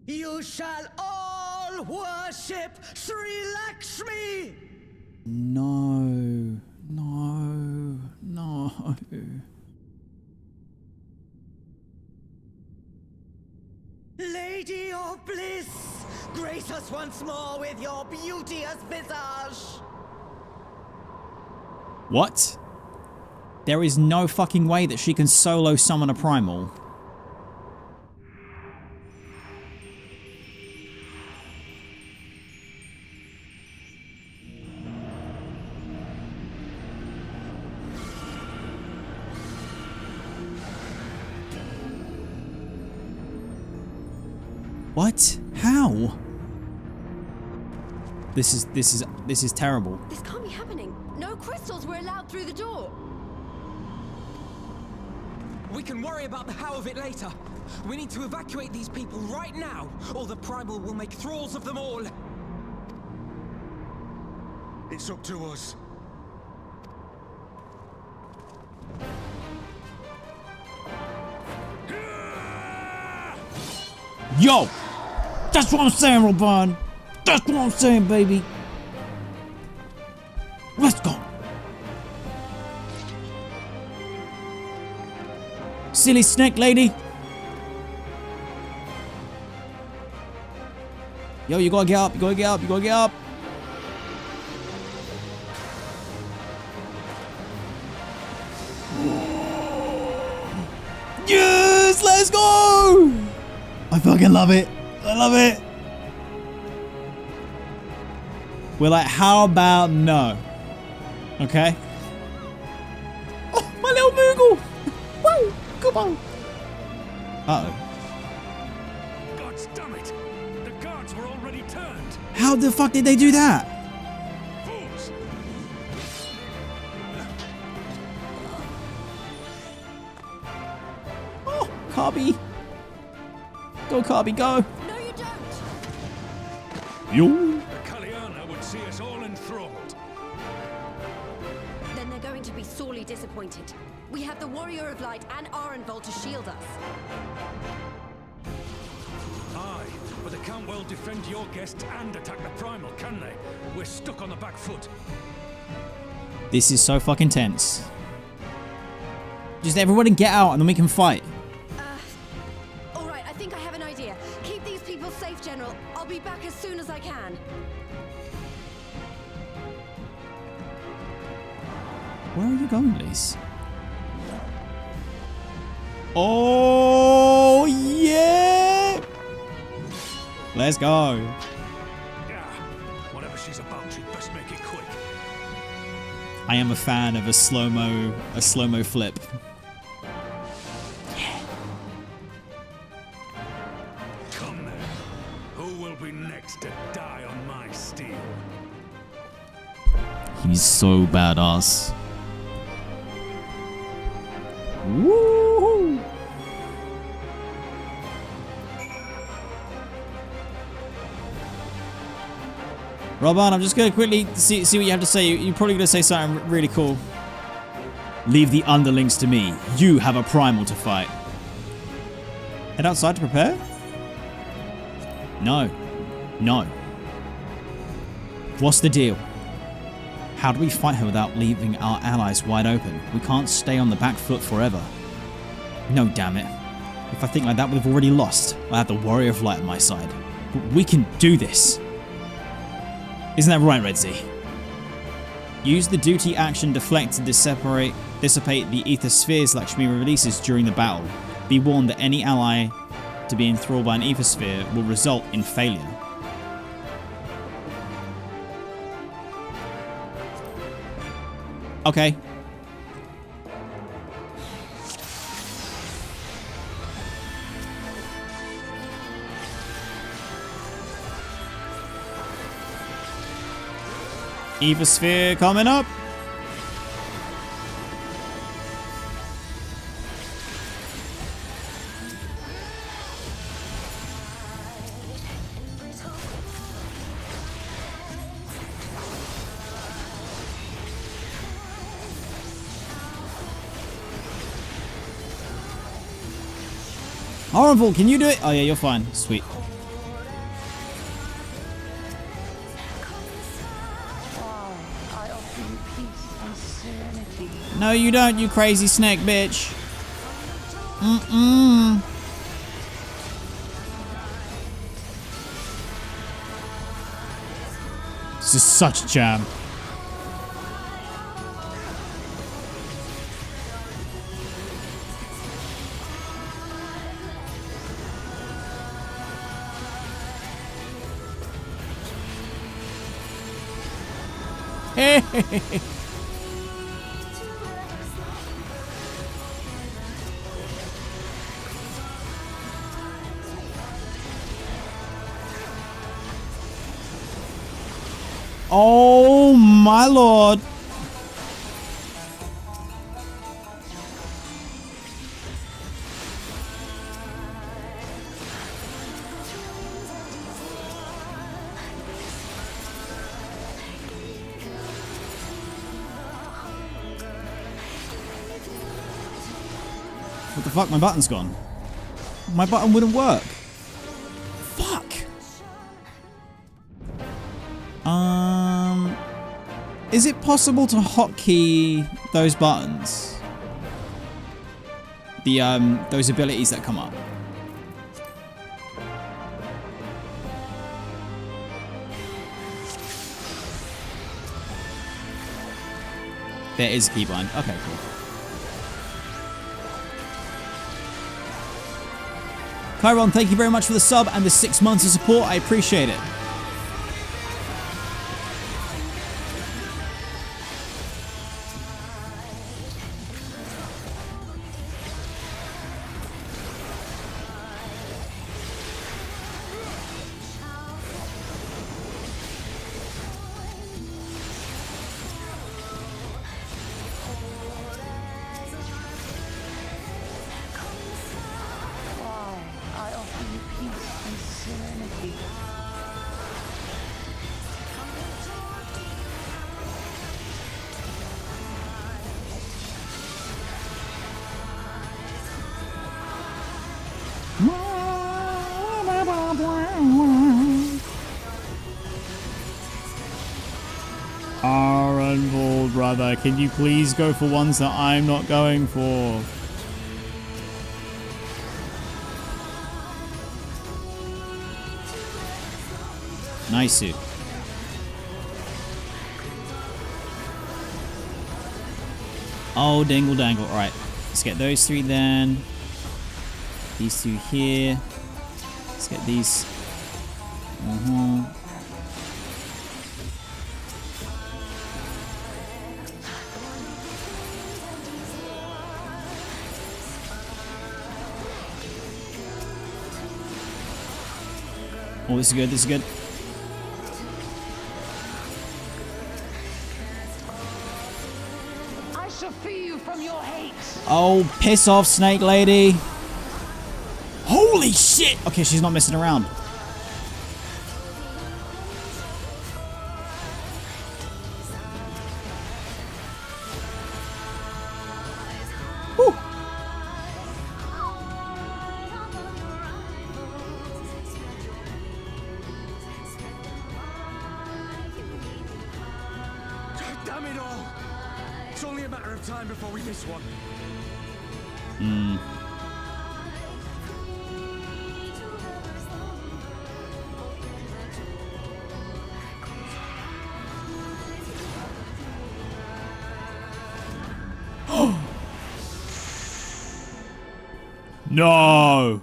You shall all worship Sri Lakshmi! No. No. No. Lady of Bliss, grace us once more with your beauteous visage! What? There is no fucking way that she can solo summon a primal. What? How? This is terrible. This can't be happening. No crystals were allowed through the door. We can worry about the how of it later. We need to evacuate these people right now, or the Primal will make thralls of them all. It's up to us. Yo! That's what I'm saying, Robin. That's what I'm saying, baby. Let's go. Silly snake lady. Yo, you gotta get up, you gotta get up, you gotta get up. Yes, let's go. I fucking love it. I love it. We're like, how about no? Okay. Oh, my little Moogle. Woo, come on. Uh-oh. God damn it! The guards were already turned. How the fuck did they do that? Fools! Oh, Carby. Go, Carby, go. No, you don't. Yo. The Kalyana would see us all enthralled. Then they're going to be sorely disappointed. We have the Warrior of Light and Arenvold to shield us. Aye, but they can't well defend your guests and attack the Primal, can they? We're stuck on the back foot. This is so fucking tense. Just everybody get out and then we can fight. All right, I think I have an idea. Keep these people safe, General. I'll be back as soon as I can. Where are you going, Lise? Oh, yeah! Let's go. Yeah, whatever she's about, she'd best make it quick. I am a fan of a slow-mo flip. Come then. Who will be next to die on my steel? He's so badass. Woo! Robin, I'm just gonna quickly see what you have to say. You're probably gonna say something really cool. Leave the underlings to me. You have a primal to fight. Head outside to prepare? No. No. What's the deal? How do we fight her without leaving our allies wide open? We can't stay on the back foot forever. No, damn it. If I think like that, we've already lost. I have the Warrior of Light on my side. But we can do this. Isn't that right, Redzy? Use the duty action deflect to dissipate the ether spheres Lakshmi releases during the battle. Be warned that any ally to be enthralled by an ether sphere will result in failure. Okay. Ether sphere coming up. Horrible, can you do it? Oh yeah, you're fine. Sweet. No, you don't, you crazy snake bitch. This is such a jam. Oh my lord. What the fuck? My button's gone. My button wouldn't work. Fuck. Is it possible to hotkey those buttons? Those abilities that come up. There is a keybind. Okay, cool. Chiron, thank you very much for the sub and the 6 months of support. I appreciate it. Ironball, brother, can you please go for ones that I'm not going for? Nice. Oh, dangle dangle. Alright, let's get those three then. These two here. Let's get these. Oh, this is good, this is good. I shall free you from your hate. Oh, piss off, Snake Lady. Holy shit! Okay, she's not messing around. Whew. Damn it all! It's only a matter of time before we miss one. No.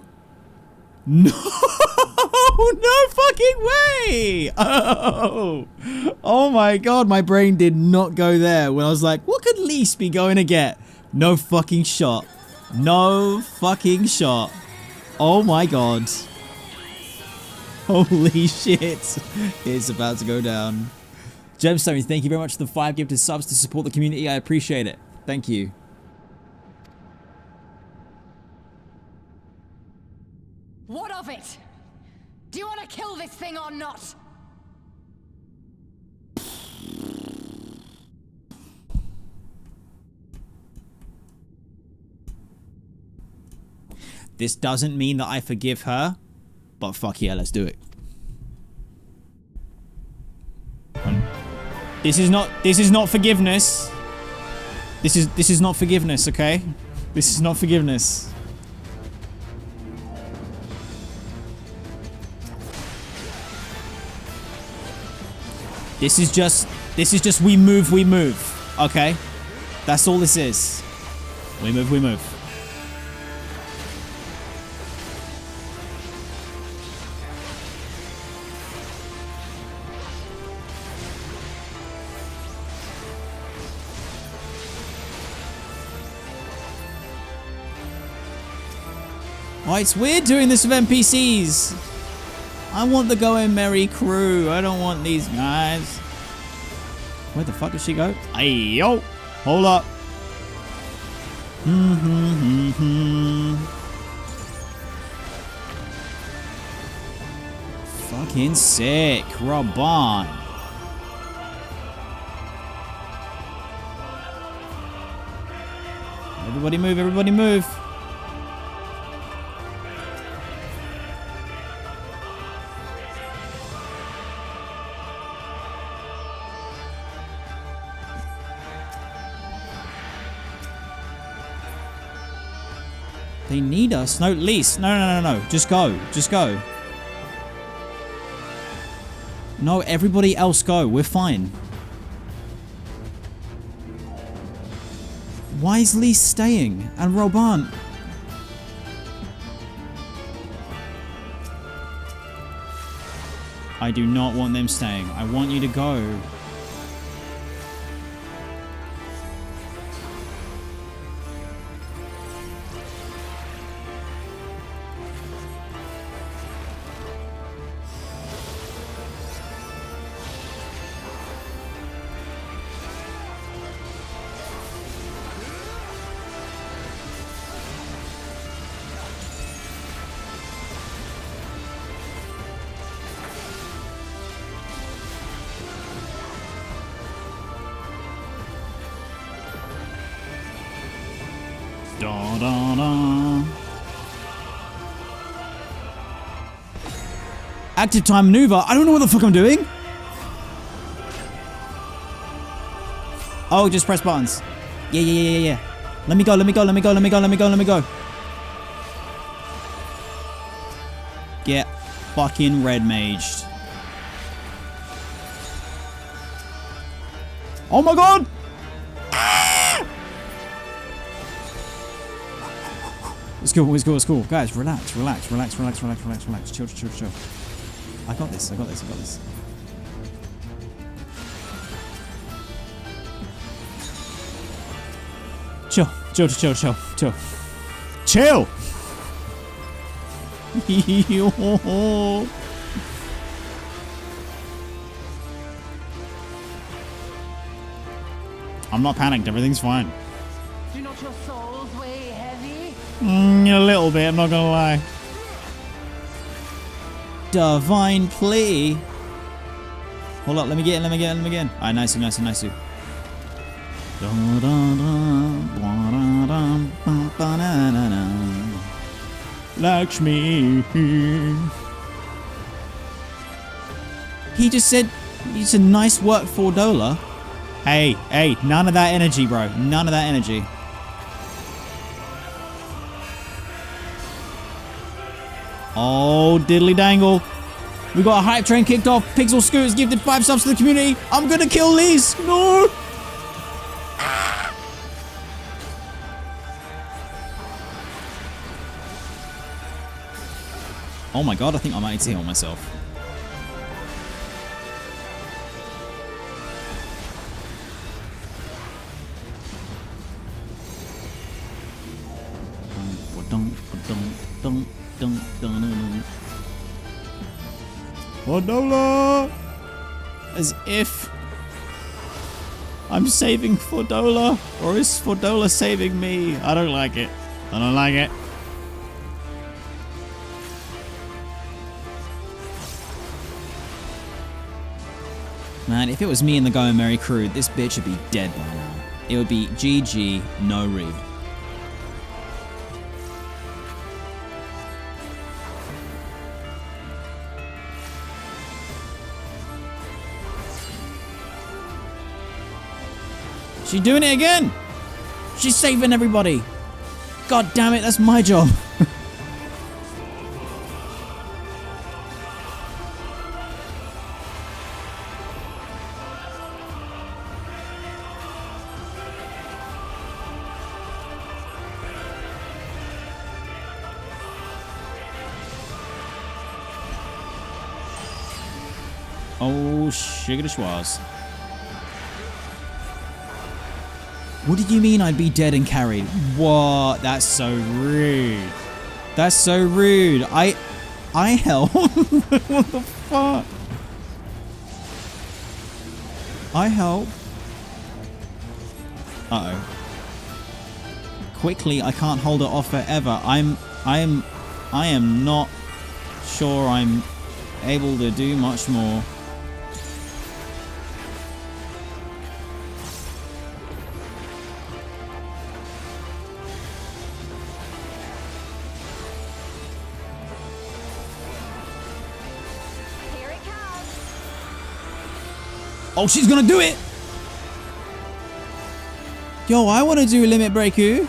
No. No fucking way. Oh. Oh my god, my brain did not go there when I was like, what could Lise be going to get? No fucking shot. No fucking shot. Oh my god. Holy shit. It's about to go down. Gemstone, thank you very much for the 5 gifted subs to support the community. I appreciate it. Thank you. What of it? Do you want to kill this thing or not? This doesn't mean that I forgive her, but fuck yeah, let's do it. This is not forgiveness. This is not forgiveness, okay? This is not forgiveness. This is just we move, okay? That's all this is. We move. Oh, it's weird doing this with NPCs. I want the Going Merry crew. I don't want these guys. Where the fuck did she go? Hey, yo. Hold up. Fucking sick. Raban. Everybody move, everybody move. They need us. No, Lise. No. Just go. Just go. No, everybody else go. We're fine. Why is Lise staying? And Roban? I do not want them staying. I want you to go. Active time maneuver. I don't know what the fuck I'm doing. Oh, just press buttons. Yeah. Let me go. Get fucking red maged. Oh my god! It's cool. Guys, relax. Chill. I got this. Chill. I'm not panicked. Everything's fine. Do not your souls weigh heavy? A little bit. I'm not gonna lie. Divine plea. Hold up, let me get in. Alright, nice. Lakshmi. He just said nice work for Dola. Hey, none of that energy, bro. None of that energy. Oh, diddly dangle. We got a hype train kicked off. Pixel Scooters gifted 5 subs to the community. I'm gonna kill Lise. No. Oh my god, I think I might need to heal myself. Fordola! As if I'm saving Fordola, or is Fordola saving me? I don't like it. I don't like it. Man, if it was me and the Going Merry crew, this bitch would be dead by now. It would be GG, no read. She's doing it again! She's saving everybody! God damn it, that's my job! Oh, shiggity-schwaz. What do you mean I'd be dead and carried? What? That's so rude. That's so rude. I help. What the fuck? I help. Uh-oh. Quickly, I can't hold it off forever. I am not sure I'm able to do much more. Oh, she's gonna do it! Yo, I wanna do a limit breaker.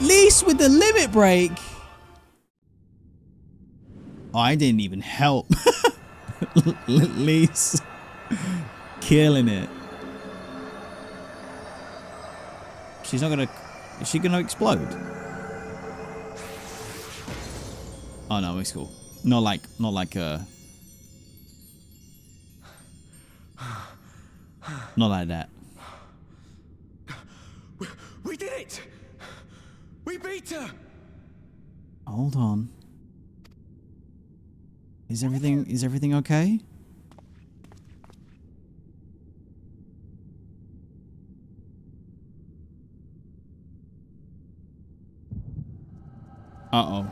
Lise with the limit break! Oh, I didn't even help. Lise. Killing it. She's not gonna... Is she gonna explode? Oh no, it's cool. Not like not like that. We did it! We beat her! Hold on. Is everything okay? Uh-oh.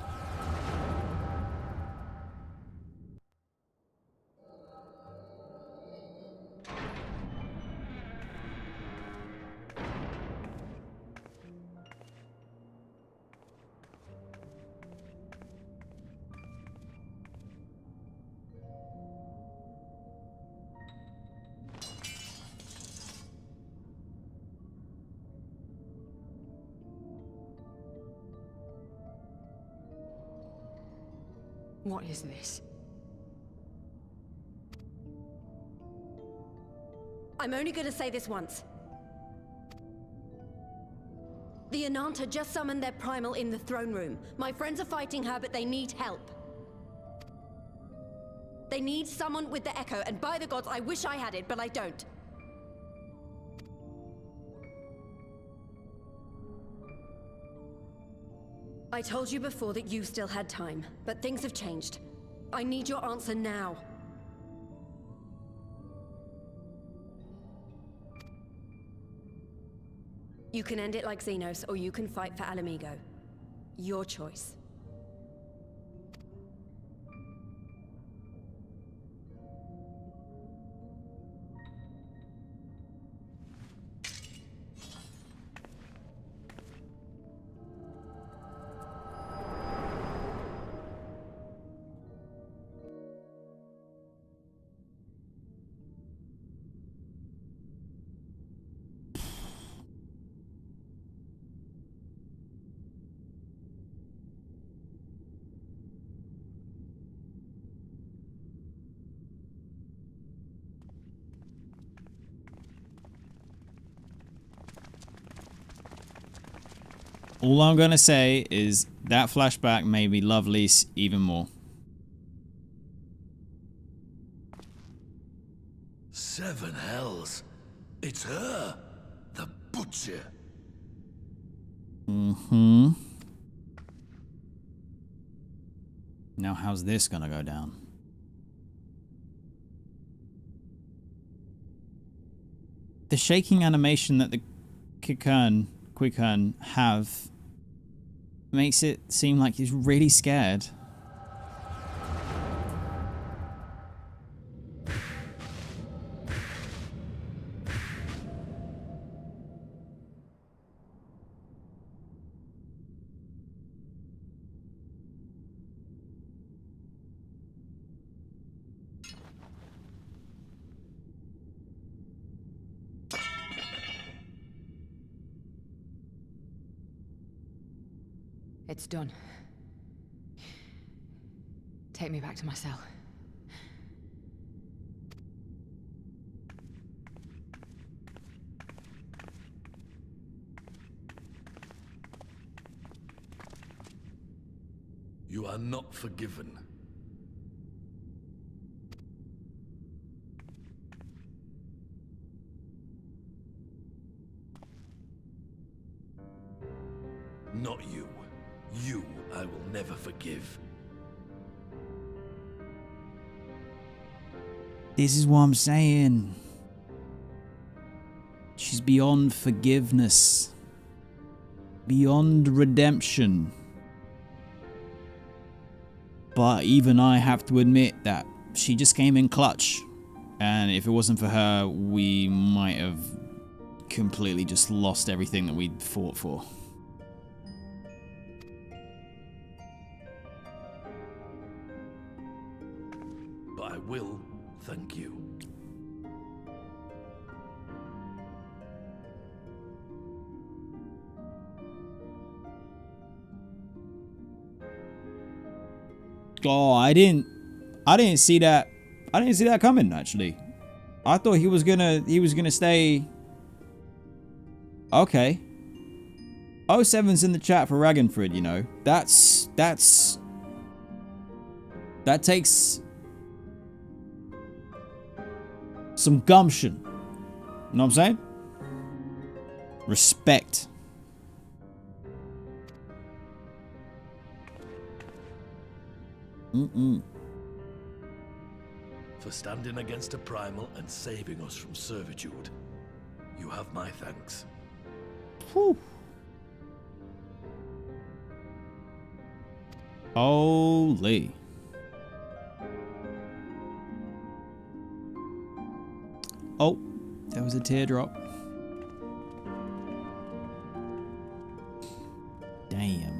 What is this? I'm only gonna say this once. The Ananta just summoned their primal in the throne room. My friends are fighting her, but they need help. They need someone with the Echo, and by the gods, I wish I had it, but I don't. I told you before that you still had time, but things have changed. I need your answer now. You can end it like Xenos, or you can fight for Alamigo. Your choice. All I'm going to say is that flashback made me love Lise even more. 7 hells. It's her. The butcher. Mm-hmm. Now how's this gonna go down? The shaking animation that the Quickern have makes it seem like he's really scared. It's done. Take me back to my cell. You are not forgiven. Not you. You I will never forgive. This is what I'm saying. She's beyond forgiveness. Beyond redemption. But even I have to admit that she just came in clutch. And if it wasn't for her, we might have completely just lost everything that we'd fought for. But I will thank you. Oh, I didn't see that. I didn't see that coming, actually. I thought he was gonna stay. Okay. 07's in the chat for Ragnfrid, you know. That takes some gumption. You know what I'm saying? Respect. For standing against a primal and saving us from servitude. You have my thanks. Whew. Holy. Oh, there was a teardrop. Damn.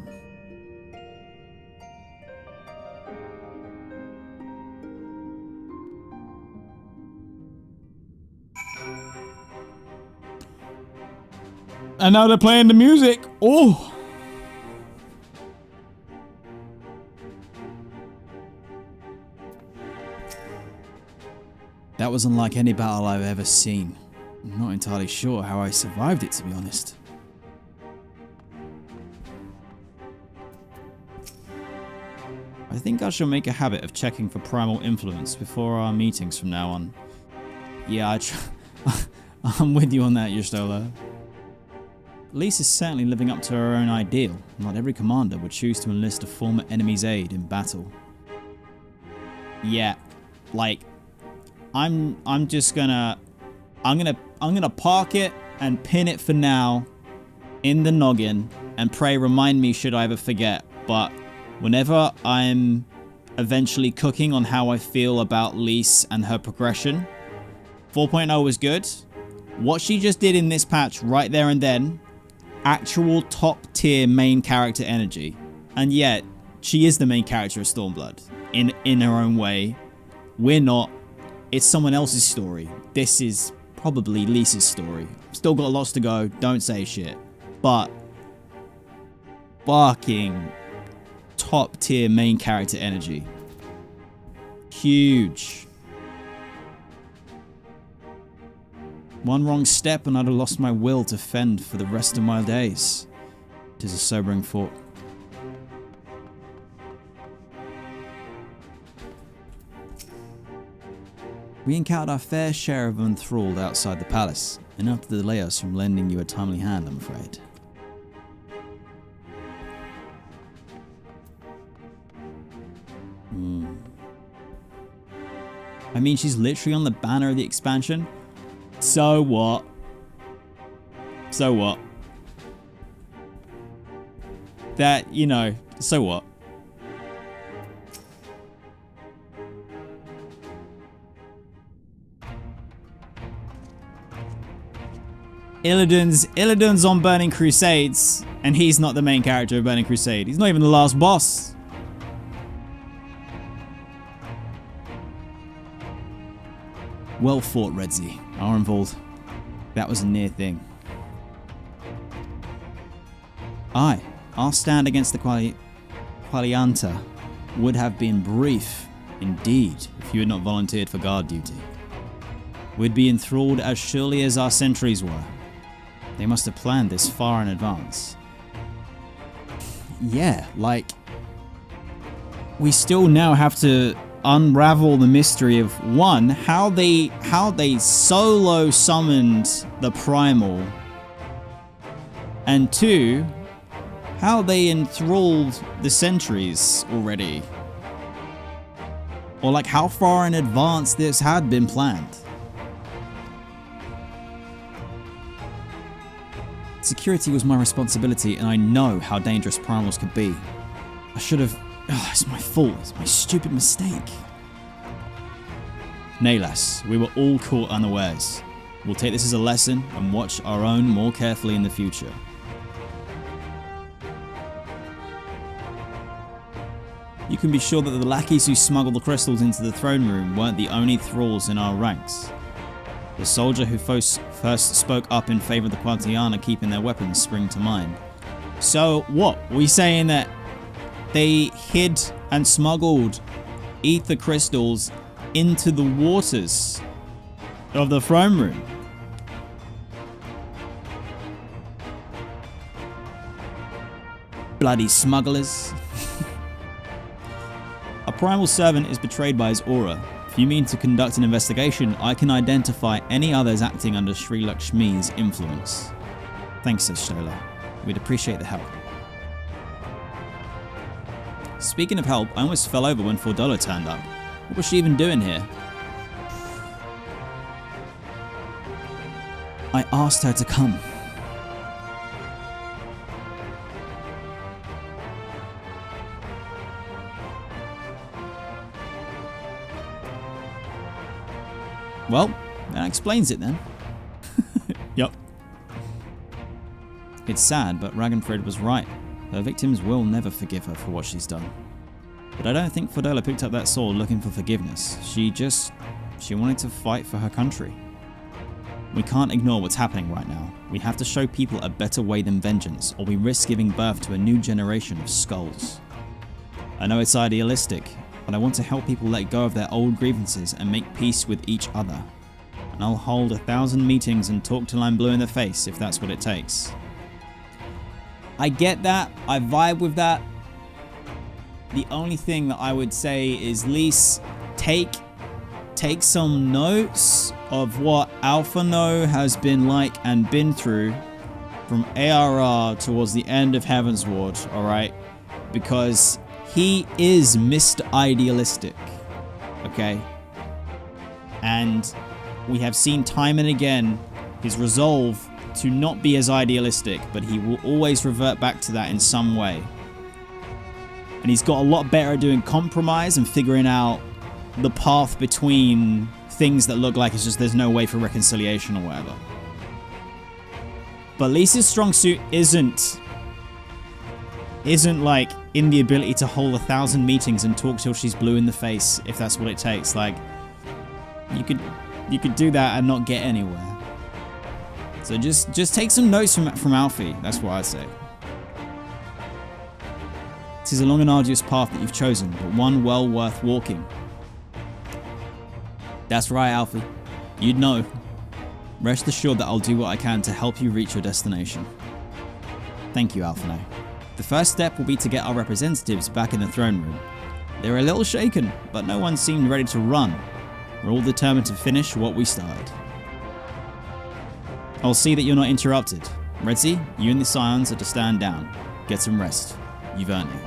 And now they're playing the music. Oh. That was unlike any battle I've ever seen. I'm not entirely sure how I survived it, to be honest. I think I shall make a habit of checking for primal influence before our meetings from now on. Yeah, I'm with you on that, Yustola. Lise is certainly living up to her own ideal. Not every commander would choose to enlist a former enemy's aid in battle. Yeah, like, I'm gonna park it and pin it for now in the noggin and pray remind me should I ever forget. But whenever I'm eventually cooking on how I feel about Lise and her progression, 4.0 was good. What she just did in this patch right there and then, actual top tier main character energy. And yet, she is the main character of Stormblood in her own way. We're not. It's someone else's story. This is probably Lisa's story. Still got lots to go. Don't say shit. But fucking top tier main character energy. Huge. One wrong step and I'd have lost my will to fend for the rest of my days. 'Tis a sobering thought. We encountered our fair share of enthralled outside the palace, enough to delay us from lending you a timely hand, I'm afraid. I mean, she's literally on the banner of the expansion. So what? So what? That, you know, so what? Illidan's on Burning Crusades, and he's not the main character of Burning Crusade. He's not even the last boss. Well fought, Redzy. Arenvold. That was a near thing. Aye, our stand against the Qualianta would have been brief indeed if you had not volunteered for guard duty. We'd be enthralled as surely as our sentries were. They must have planned this far in advance. Yeah, like, we still now have to unravel the mystery of, one, how they solo summoned the Primal, and two, how they enthralled the sentries already. Or like how far in advance this had been planned. Security was my responsibility, and I know how dangerous primals could be. I should have... Oh, it's my fault. It's my stupid mistake. Nay, lass, we were all caught unawares. We'll take this as a lesson and watch our own more carefully in the future. You can be sure that the lackeys who smuggled the crystals into the throne room weren't the only thralls in our ranks. The soldier who first spoke up in favor of the Qualianta keeping their weapons spring to mind. So what? Are we saying that they hid and smuggled ether crystals into the waters of the throne room? Bloody smugglers. A primal servant is betrayed by his aura. If you mean to conduct an investigation, I can identify any others acting under Sri Lakshmi's influence. Thanks, Shola. We'd appreciate the help. Speaking of help, I almost fell over when Fordola turned up. What was she even doing here? I asked her to come. Well, that explains it then. Yup. It's sad, but Ragnfrid was right. Her victims will never forgive her for what she's done. But I don't think Fordola picked up that sword looking for forgiveness. She wanted to fight for her country. We can't ignore what's happening right now. We have to show people a better way than vengeance, or we risk giving birth to a new generation of skulls. I know it's idealistic, but I want to help people let go of their old grievances and make peace with each other. And I'll hold 1,000 meetings and talk till I'm blue in the face if that's what it takes. I get that, I vibe with that. The only thing that I would say is, Lise, take some notes of what Alphano has been like and been through from ARR towards the end of Heavensward, alright? Because he is Mr. Idealistic, okay? And we have seen time and again his resolve to not be as idealistic, but he will always revert back to that in some way. And he's got a lot better at doing compromise and figuring out the path between things that look like it's just there's no way for reconciliation or whatever. But Lisa's strong suit isn't like in the ability to hold 1,000 meetings and talk till she's blue in the face if that's what it takes. Like, you could do that and not get anywhere. So just take some notes from Alfie. That's what I say. It is a long and arduous path that you've chosen, but one well worth walking. That's right, Alfie. You'd know. Rest assured that I'll do what I can to help you reach your destination. Thank you, Alphino. The first step will be to get our representatives back in the throne room. They were a little shaken, but no one seemed ready to run. We're all determined to finish what we started. I'll see that you're not interrupted. Redzy, you and the Scions are to stand down. Get some rest. You've earned it.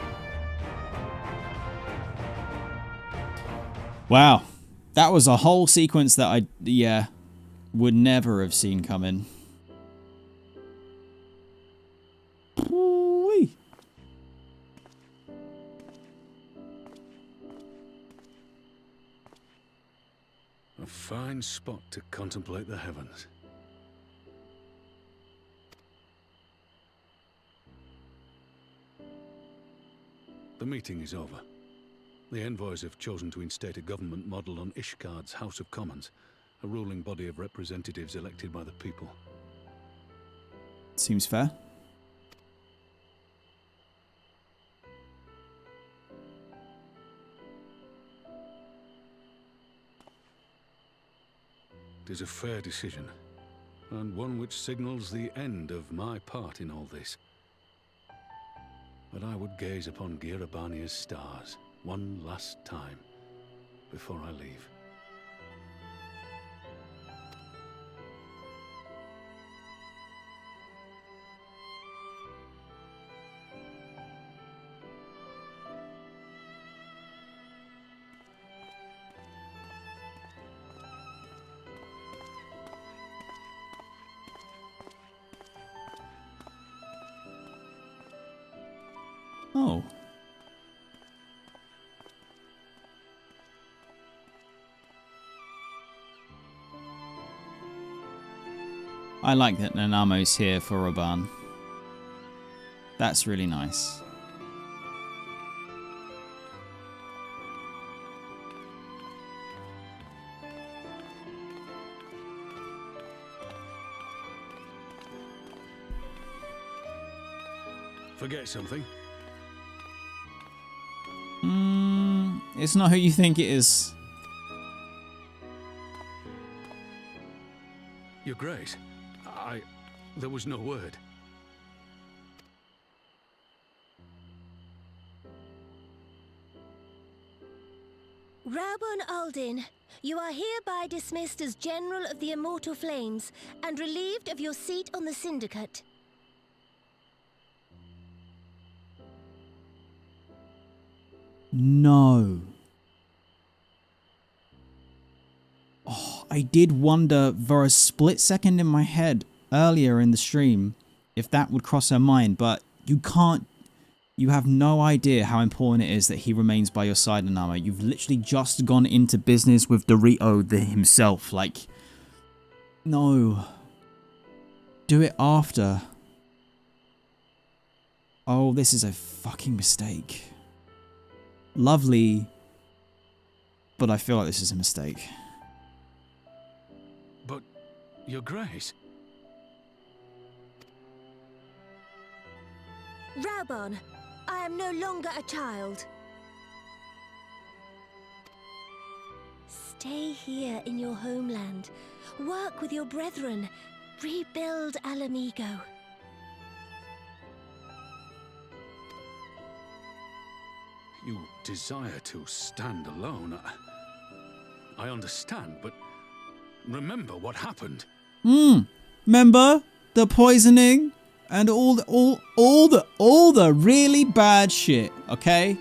Wow. That was a whole sequence that I, would never have seen coming. Whee. A fine spot to contemplate the heavens. The meeting is over. The envoys have chosen to instate a government modelled on Ishgard's House of Commons, a ruling body of representatives elected by the people. Seems fair. It is a fair decision, and one which signals the end of my part in all this. But I would gaze upon Eorzean's stars one last time before I leave. Oh. I like that Nanamo's here for Raban. That's really nice. Forget something? It's not who you think it is. Your Grace, there was no word. Raubon Aldin, you are hereby dismissed as General of the Immortal Flames and relieved of your seat on the Syndicate. No. Oh, I did wonder for a split second in my head earlier in the stream if that would cross her mind, but you can't. You have no idea how important it is that he remains by your side, Nanamo. You've literally just gone into business with Dorito himself. Like, no. Do it after. Oh, this is a fucking mistake. Lovely, but I feel like this is a mistake. But, Your Grace... Raubon, I am no longer a child. Stay here in your homeland. Work with your brethren. Rebuild Alamigo. You desire to stand alone. I understand, but remember what happened. Remember the poisoning and all the really bad shit, okay?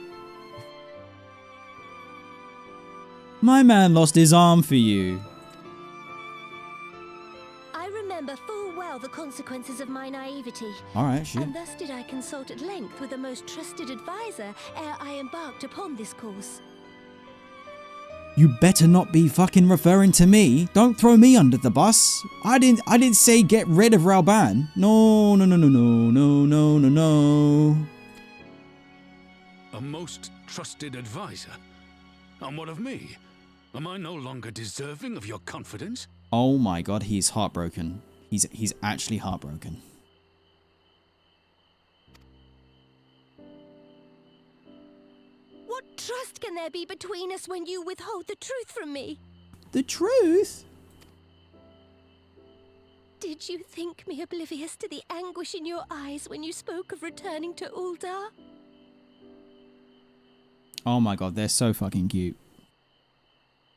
My man lost his arm for you. I remember full well the consequences of my naivety. Alright, shit. And thus did I consult at length with the most trusted advisor ere I embarked upon this course. You better not be fucking referring to me. Don't throw me under the bus. I didn't say get rid of Raubon. No. A most trusted advisor? And what of me? Am I no longer deserving of your confidence? Oh my god, he's heartbroken. He's actually heartbroken. What trust can there be between us when you withhold the truth from me? The truth? Did you think me oblivious to the anguish in your eyes when you spoke of returning to Uldar? Oh my god, they're so fucking cute.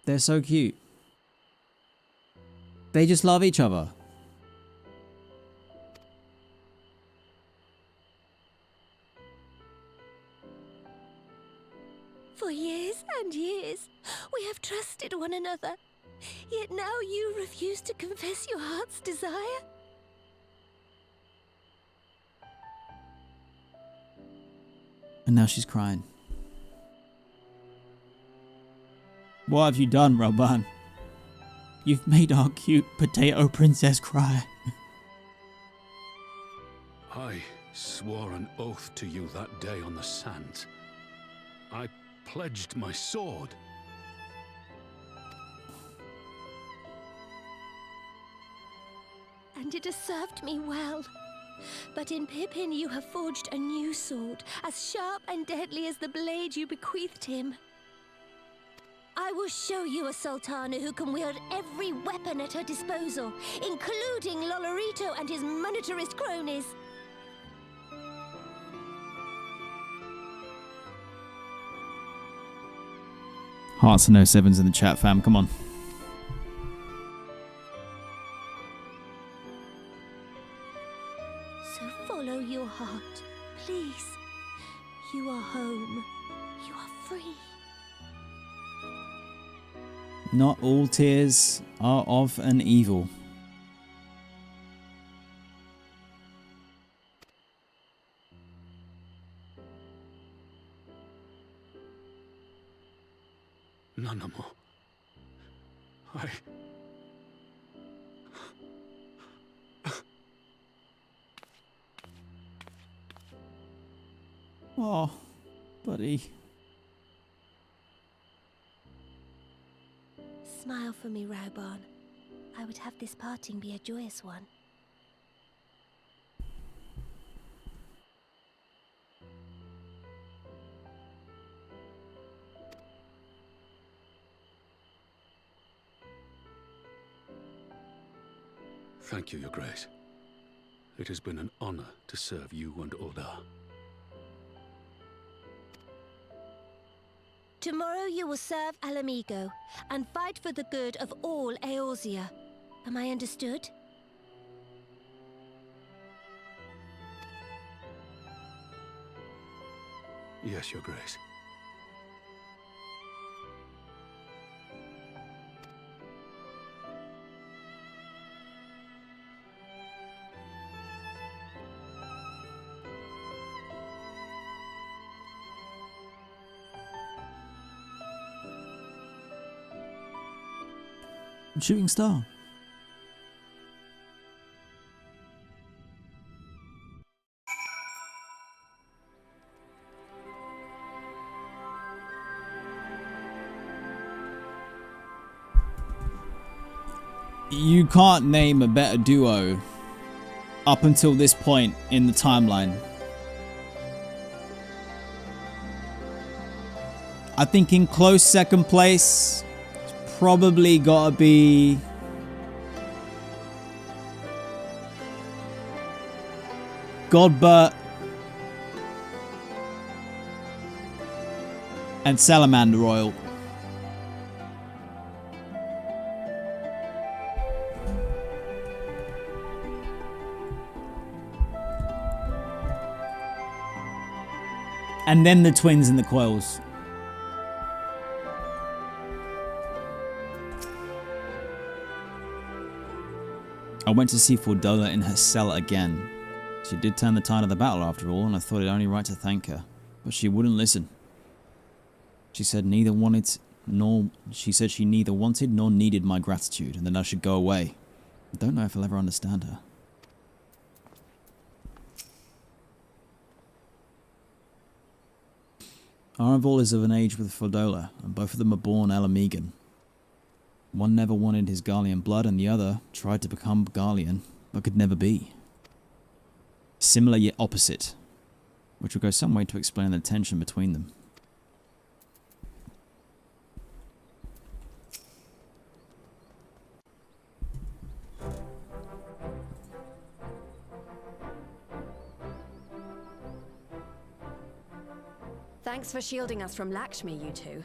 They're so cute. They just love each other. For years and years, we have trusted one another. Yet now you refuse to confess your heart's desire? And now she's crying. What have you done, Roban? You've made our cute potato princess cry. I swore an oath to you that day on the sands. I pledged my sword. And it has served me well. But in Pippin you have forged a new sword, as sharp and deadly as the blade you bequeathed him. I will show you a Sultana who can wield every weapon at her disposal, including Lolorito and his monetarist cronies. Hearts and no sevens in the chat, fam. Come on. So follow your heart, please. You are home. You are free. Not all tears are of an evil. Nanamo. Oh, buddy. Smile for me, Rauban. I would have this parting be a joyous one. Thank you, Your Grace. It has been an honor to serve you and Uldar. Tomorrow you will serve Alamigo and fight for the good of all Eorzea. Am I understood? Yes, Your Grace. Shooting star. You can't name a better duo up until this point in the timeline. I think in close second place, it's probably gotta be Godbert and Salamander Royal. And then the twins and the coils. I went to see Fordola in her cell again. She did turn the tide of the battle after all, and I thought it only right to thank her. But she wouldn't listen. She said she neither wanted nor needed my gratitude, and that I should go away. I don't know if I'll ever understand her. Aranvol is of an age with Fordola, and both of them are born Alamegan. One never wanted his Garlean blood, and the other tried to become Garlean, but could never be. Similar yet opposite, which will go some way to explain the tension between them. Thanks for shielding us from Lakshmi, you two.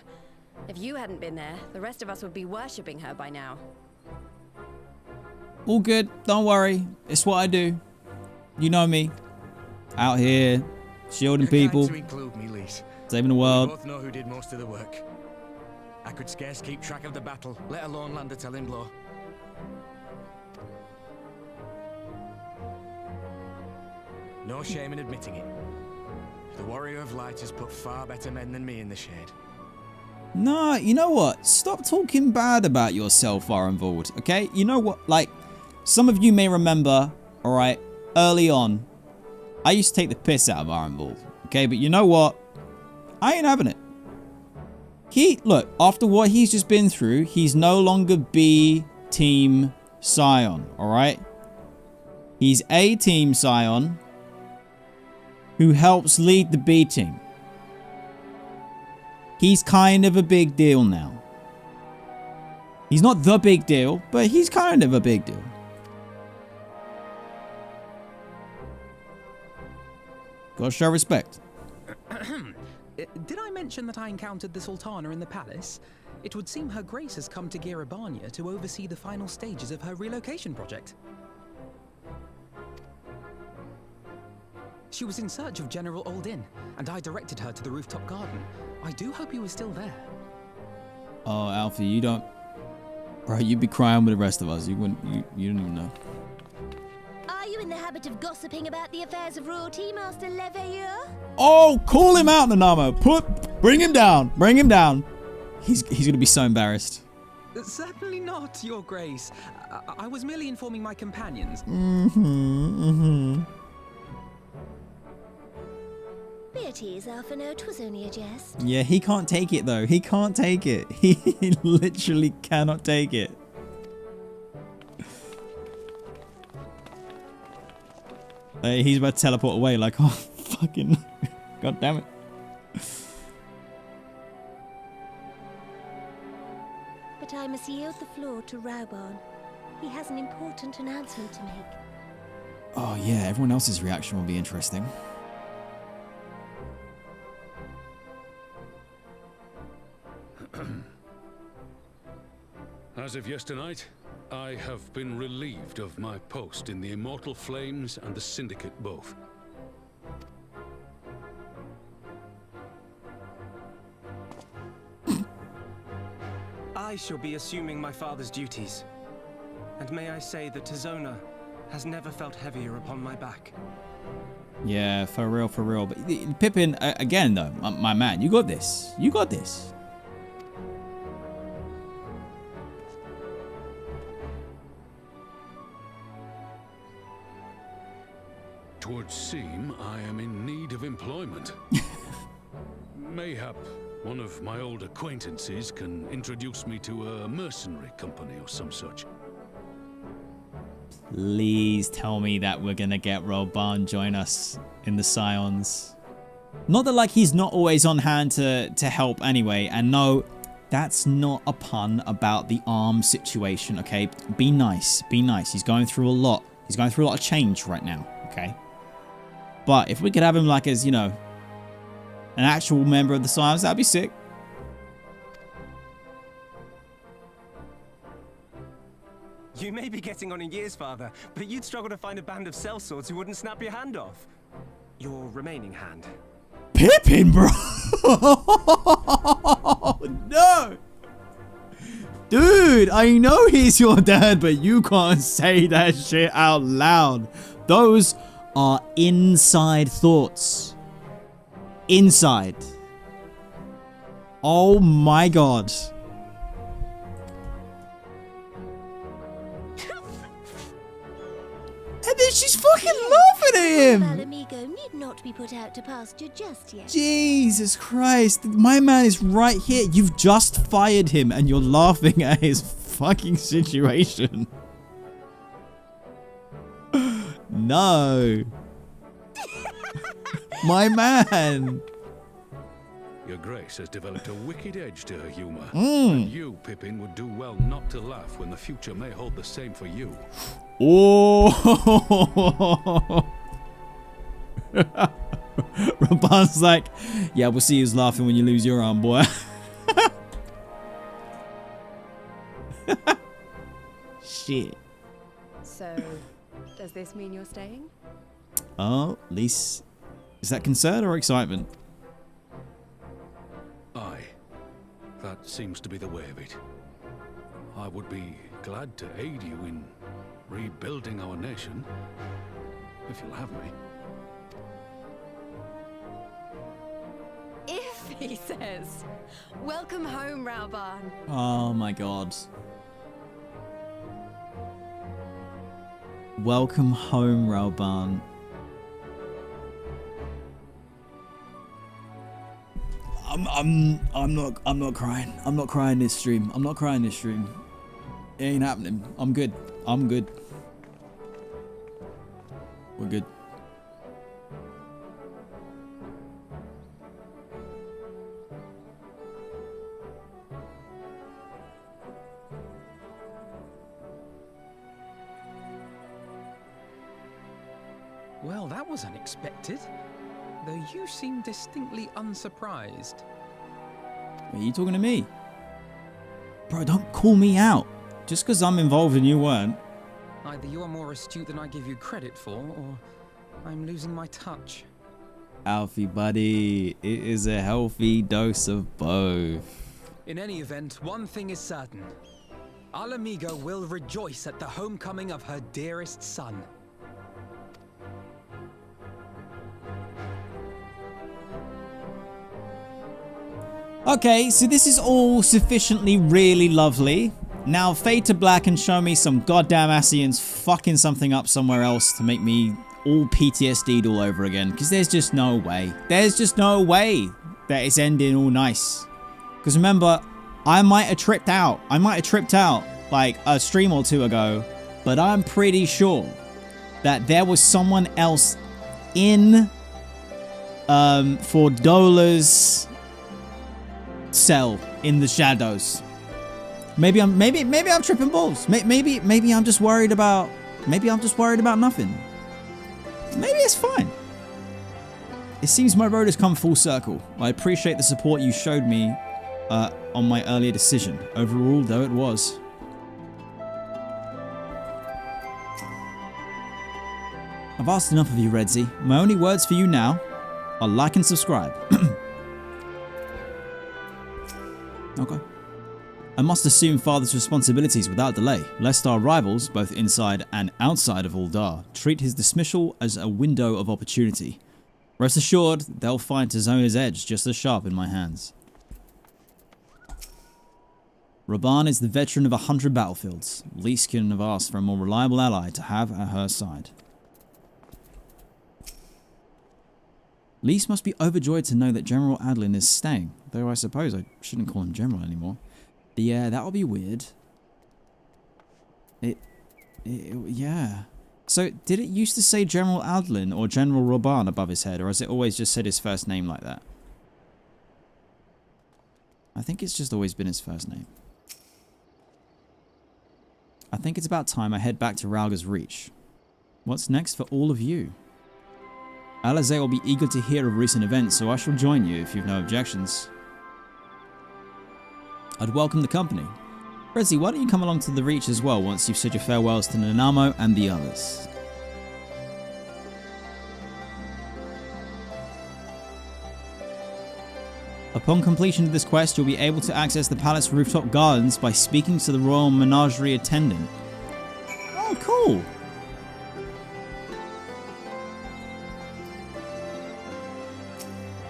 If you hadn't been there, the rest of us would be worshipping her by now. All good. Don't worry. It's what I do. You know me. Out here, shielding people, To include me, Lise. saving the We world. both know who did most of the work. I could scarce keep track of the battle, let alone land a telling blow. No shame in admitting it. The Warrior of Light has put far better men than me in the shade. Nah, you know what? Stop talking bad about yourself, Heavensward, okay? You know what? Like, some of you may remember, alright, early on, I used to take the piss out of Heavensward, okay? But you know what? I ain't having it. Look, after what he's just been through, he's no longer B Team Scion, alright? He's A Team Scion who helps lead the B team. He's kind of a big deal now. He's not the big deal, but he's kind of a big deal. Gotta show respect. Did I mention that I encountered the Sultana in the palace? It would seem Her Grace has come to Eorzean to oversee the final stages of her relocation project. She was in search of General Oldin, and I directed her to the rooftop garden. I do hope he was still there. Oh, Alfie, you don't... Bro, you'd be crying with the rest of us. You wouldn't... You don't even know. Are you in the habit of gossiping about the affairs of royalty, Master Leveilleur? Oh, call him out, Nanamo. Bring him down. Bring him down. He's gonna be so embarrassed. Certainly not, Your Grace. I was merely informing my companions. Beatrice, Alphino, 'twas only a jest. Yeah, he can't take it though. He can't take it. He literally cannot take it. He's about to teleport away like, oh, fucking... God damn it. But I must yield the floor to Reborn. He has an important announcement to make. Oh yeah, everyone else's reaction will be interesting. As of yesternight, I have been relieved of my post in the Immortal Flames and the Syndicate both. I shall be assuming my father's duties. And may I say that Tizona has never felt heavier upon my back. Yeah, for real, for real. But Pippin, again though, my man, you got this. You got this. Twould seem I am in need of employment. Mayhap one of my old acquaintances can introduce me to a mercenary company or some such. Please tell me that we're gonna get Reborn join us in the Scions. Not that like he's not always on hand to help anyway, and no, that's not a pun about the arm situation, okay? Be nice, be nice. He's going through a lot. He's going through a lot of change right now, okay? But if we could have him like as, you know, an actual member of the Scions, that'd be sick. You may be getting on in years, Father, but you'd struggle to find a band of sellswords who wouldn't snap your hand off. Your remaining hand. Pippin, bro! No! Dude, I know he's your dad, but you can't say that shit out loud. Those are inside thoughts. Inside. Oh my god. And then she's fucking laughing at him. Alamigo need not be put out to pasture just yet. Jesus Christ. My man is right here. You've just fired him and you're laughing at his fucking situation. No. My man. Your Grace has developed a wicked edge to her humor. And you, Pippin, would do well not to laugh when the future may hold the same for you. Oh. Raban's like, yeah, we'll see who's laughing when you lose your arm, boy. Shit. So, does this mean you're staying? Oh, Lise. Is that concern or excitement? Aye. That seems to be the way of it. I would be glad to aid you in rebuilding our nation, if you'll have me. If, he says. Welcome home, Rauban. Oh my god. Welcome home, Rauban. I'm not crying. I'm not crying this stream. I'm not crying this stream. It ain't happening. I'm good. I'm good. We're good. Well, that was unexpected. Though you seem distinctly unsurprised. Are you talking to me? Bro, don't call me out. Just because I'm involved and you weren't. Either you are more astute than I give you credit for, or I'm losing my touch. Alfie, buddy. It is a healthy dose of both. In any event, one thing is certain. Ala will rejoice at the homecoming of her dearest son. Okay, so this is all sufficiently really lovely. Now fade to black and show me some goddamn Ascians fucking something up somewhere else to make me all PTSD'd all over again. Because there's just no way. There's just no way that it's ending all nice. Because remember, I might have tripped out. I might have tripped out like a stream or two ago. But I'm pretty sure that there was someone else in for Dola's cell in the shadows. Maybe I'm tripping balls. Maybe I'm just worried about nothing. Maybe it's fine. It seems my road has come full circle. I appreciate the support you showed me on my earlier decision, overall though it was. I've asked enough of you, Redzy. My only words for you now are like and subscribe. Okay. I must assume Father's responsibilities without delay, lest our rivals, both inside and outside of Uldar, treat his dismissal as a window of opportunity. Rest assured, they'll find Tizona's edge just as sharp in my hands. Raban is the veteran of 100 battlefields. Lise couldn't have asked for a more reliable ally to have at her side. Lise must be overjoyed to know that General Adlin is staying, though I suppose I shouldn't call him General anymore. Yeah, that'll be weird. Yeah. So, did it used to say General Adlin or General Raban above his head, or has it always just said his first name like that? I think it's just always been his first name. I think it's about time I head back to Ralga's Reach. What's next for all of you? Alize will be eager to hear of recent events, so I shall join you if you've no objections. I'd welcome the company. Redzy, why don't you come along to the Reach as well once you've said your farewells to Nanamo and the others? Upon completion of this quest, you'll be able to access the palace rooftop gardens by speaking to the Royal Menagerie attendant. Oh, cool!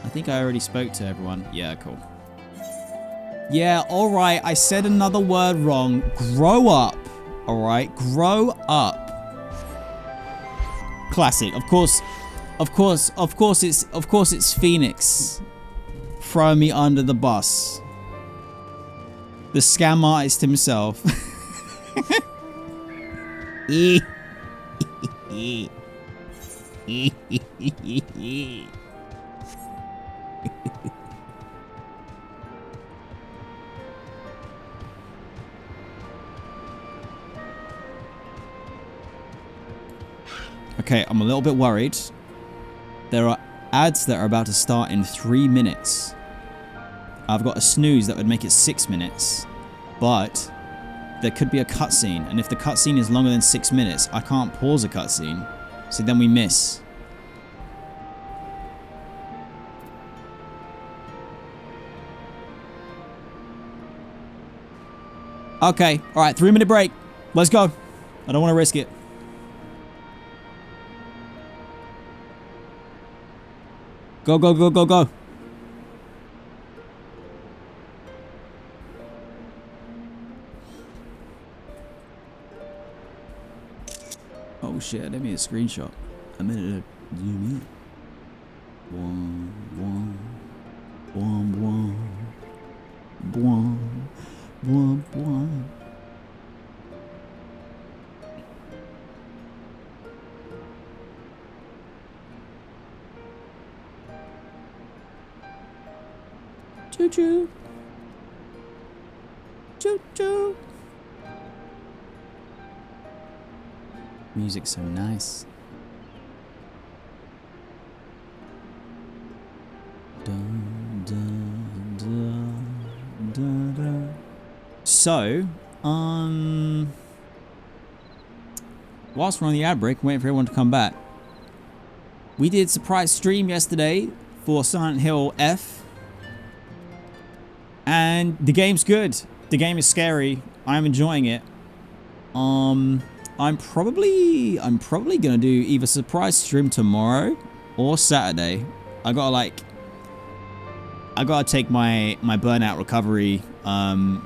I think I already spoke to everyone. Yeah, cool. Yeah, alright, I said another word wrong. Grow up. Alright, grow up. Classic. Of course it's Phoenix throwing me under the bus. The scam artist himself. Okay, I'm a little bit worried. There are ads that are about to start in 3 minutes. I've got a snooze that would make it 6 minutes, but there could be a cutscene, and if the cutscene is longer than 6 minutes, I can't pause a cutscene, so then we miss. Okay, alright, 3-minute break. Let's go. I don't want to risk it. Go, go, go, go, go. Oh shit, let me a screenshot. A minute to zoom in. Boom, boom, boom, boom, boom, boom. Choo choo. Choo choo. Music's so nice. Dun, dun, dun, dun, dun. So, whilst we're on the ad break, waiting for everyone to come back, we did surprise stream yesterday for Silent Hill F, and the game's good. The game is scary. I'm enjoying it. I'm probably gonna do either surprise stream tomorrow or Saturday. I gotta take my burnout recovery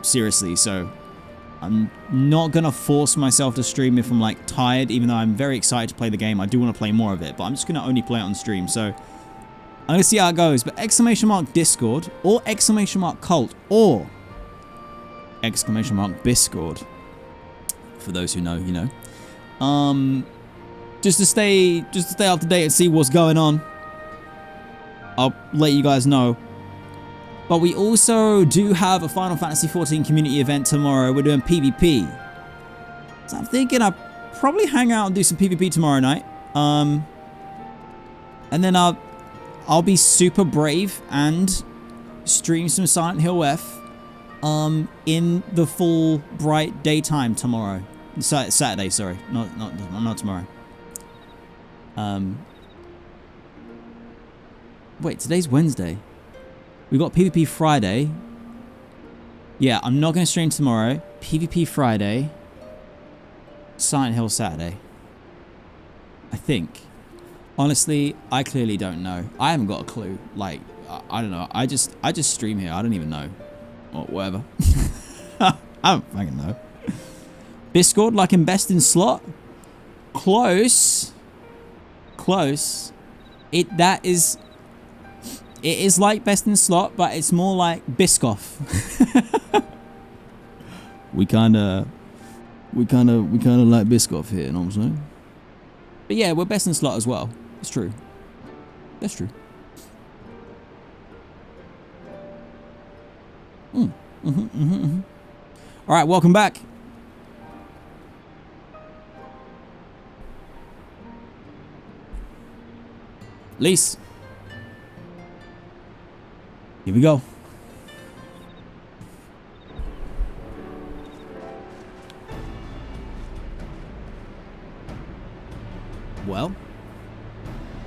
seriously, so I'm not gonna force myself to stream if I'm like tired, even though I'm very excited to play the game. I do want to play more of it, but I'm just gonna only play it on stream. So I'm gonna see how it goes. But !Discord or !Cult or !Biscord. For those who know, you know. Just to stay up to date and see what's going on. I'll let you guys know. But we also do have a Final Fantasy XIV community event tomorrow. We're doing PvP. So I'm thinking I'll probably hang out and do some PvP tomorrow night. And then I'll be super brave and stream some Silent Hill F in the full bright daytime tomorrow. Saturday, sorry. Not tomorrow. Wait, today's Wednesday. We got PvP Friday. Yeah, I'm not going to stream tomorrow. PvP Friday. Silent Hill Saturday. I think. Honestly, I clearly don't know. I haven't got a clue. Like, I don't know. I just stream here. I don't even know. Or whatever. I don't fucking know. Biscord, like in Best in Slot? Close. Close. It is like Best in Slot, but it's more like Biscoff. we kinda like Biscoff here, you know what I'm saying? But yeah, we're Best in Slot as well. It's true. That's true. Alright, welcome back. Lise. Here we go. Well,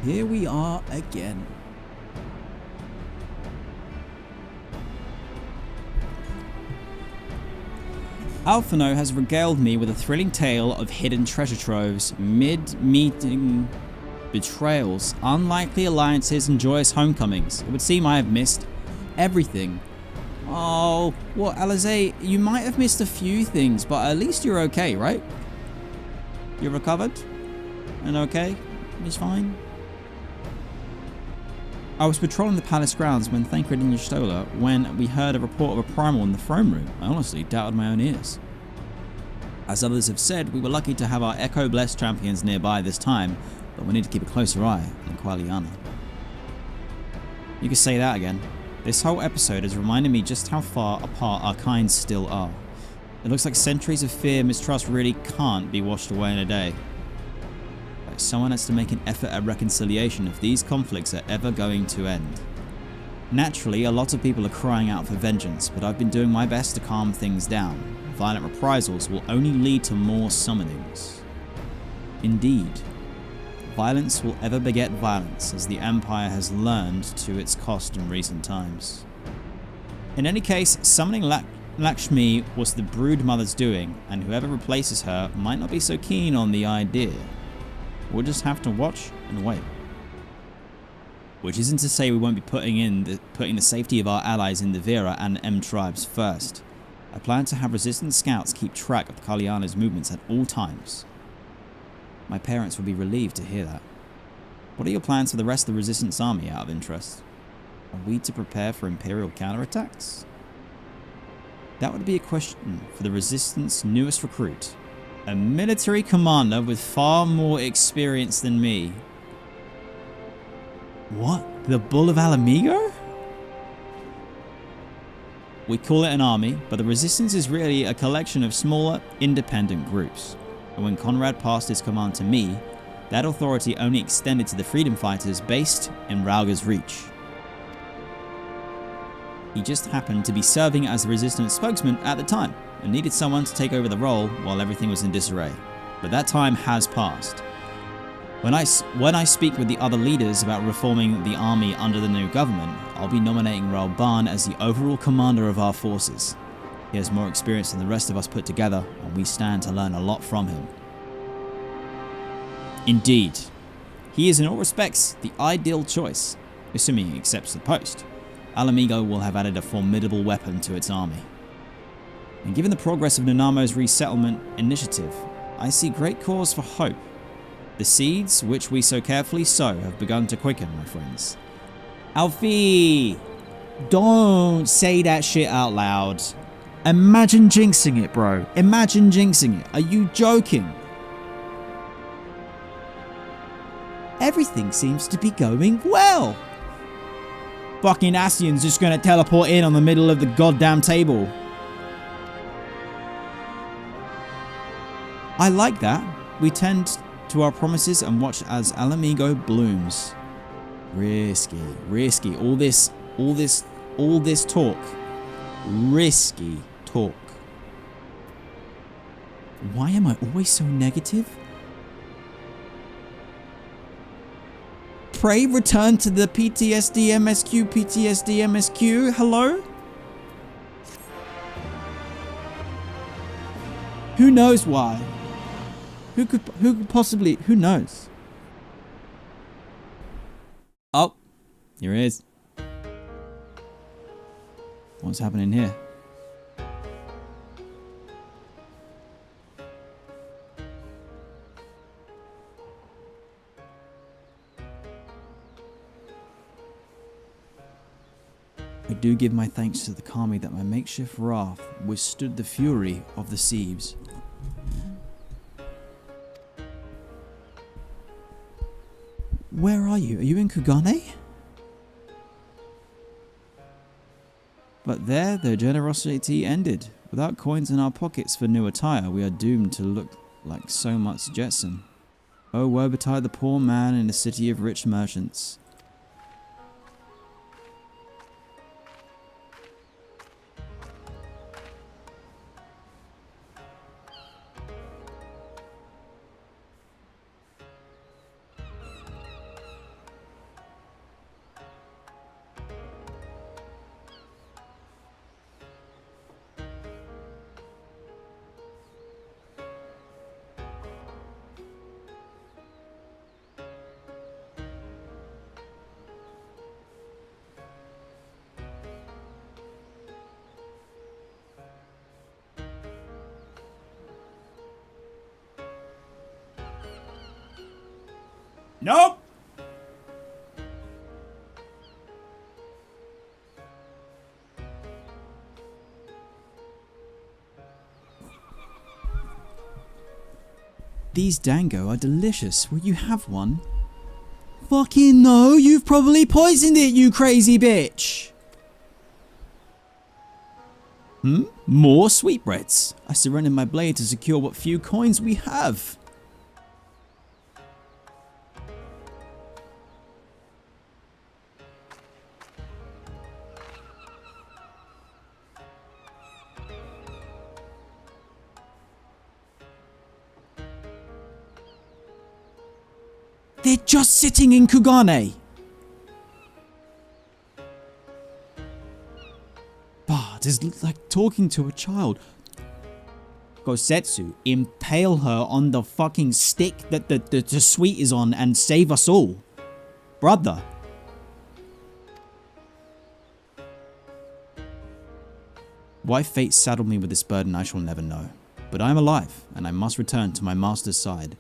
here we are again. Alphino has regaled me with a thrilling tale of hidden treasure troves, mid-meeting betrayals, unlikely alliances, and joyous homecomings. It would seem I have missed everything. Oh, what, Alize? You might have missed a few things, but at least you're okay, right? You're recovered? And okay? It's fine? I was patrolling the palace grounds when Thancred and Y'shtola when we heard a report of a primal in the throne room. I honestly doubted my own ears. As others have said, we were lucky to have our Echo-blessed champions nearby this time, but we need to keep a closer eye on Qualiana. You could say that again. This whole episode has reminded me just how far apart our kinds still are. It looks like centuries of fear and mistrust really can't be washed away in a day. sacrifice. Someone has to make an effort at reconciliation if these conflicts are ever going to end. Naturally, a lot of people are crying out for vengeance, but I've been doing my best to calm things down. Violent reprisals will only lead to more summonings. Indeed, violence will ever beget violence, as the Empire has learned to its cost in recent times. In any case, summoning Lakshmi was the Brood Mother's doing, and whoever replaces her might not be so keen on the idea. We'll just have to watch and wait. Which isn't to say we won't be putting the safety of our allies in the Vera and M tribes first. I plan to have resistance scouts keep track of Kalyana's movements at all times. My parents will be relieved to hear that. What are your plans for the rest of the resistance army out of interest? Are we to prepare for Imperial counterattacks? That would be a question for the resistance newest recruit. A military commander with far more experience than me. What? The Bull of Alamigo? We call it an army, but the resistance is really a collection of smaller, independent groups. And when Conrad passed his command to me, that authority only extended to the freedom fighters based in Rauga's Reach. He just happened to be serving as the resistance spokesman at the time, and needed someone to take over the role while everything was in disarray. But that time has passed. When I speak with the other leaders about reforming the army under the new government, I'll be nominating Ralban as the overall commander of our forces. He has more experience than the rest of us put together, and we stand to learn a lot from him. Indeed, he is in all respects the ideal choice, assuming he accepts the post. Alamigo will have added a formidable weapon to its army. And given the progress of Nanamo's resettlement initiative, I see great cause for hope. The seeds, which we so carefully sow, have begun to quicken, my friends. Alfie! Don't say that shit out loud. Imagine jinxing it, bro. Imagine jinxing it. Are you joking? Everything seems to be going well. Fucking Ascian's just gonna teleport in on the middle of the goddamn table. I like that. We tend to our promises and watch as Alamigo blooms. Risky, risky. All this talk. Risky talk. Why am I always so negative? Pray return to the PTSD MSQ. Hello? Who knows why? Who could possibly, who knows? Oh, here it is. What's happening here? I do give my thanks to the Kami that my makeshift raft withstood the fury of the Sieves. Where are you? Are you in Kugane? But there, their generosity ended. Without coins in our pockets for new attire, we are doomed to look like so much Jetson. Oh, woe betide the poor man in a city of rich merchants. Nope! These dango are delicious. Will you have one? Fucking no, you've probably poisoned it, you crazy bitch! More sweetbreads. I surrendered my blade to secure what few coins we have. They're just sitting in Kugane. Bard is like talking to a child. Gosetsu, impale her on the fucking stick that the suite is on and save us all. Brother. Why fate saddled me with this burden I shall never know. But I am alive, and I must return to my master's side.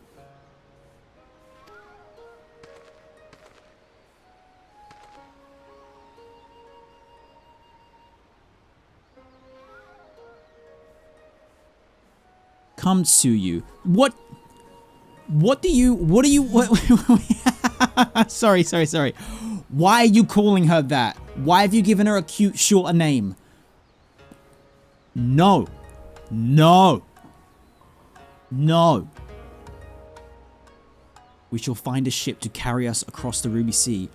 Come to you. What do you, sorry. Why are you calling her that? Why have you given her a cute, shorter name? No. We shall find a ship to carry us across the Ruby Sea.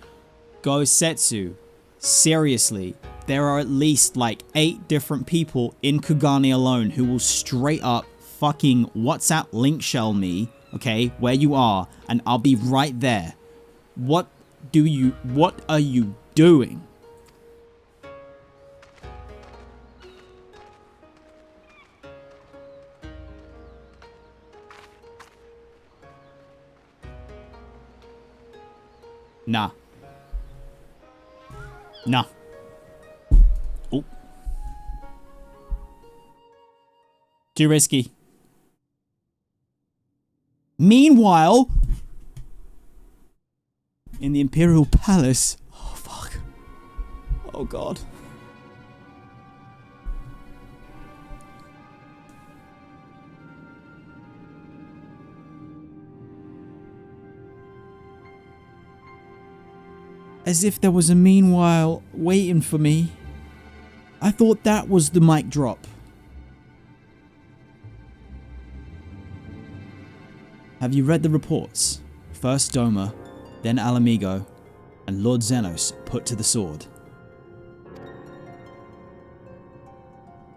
Gosetsu, seriously, there are at least like 8 different people in Kugane alone who will straight up fucking WhatsApp link shell me, okay, where you are, and I'll be right there. What are you doing? Nah. Oh. Too risky. Meanwhile, in the Imperial Palace, oh fuck. Oh god. As if there was a meanwhile waiting for me. I thought that was the mic drop. Have you read the reports? First Doma, then Alamigo, and Lord Xenos put to the sword.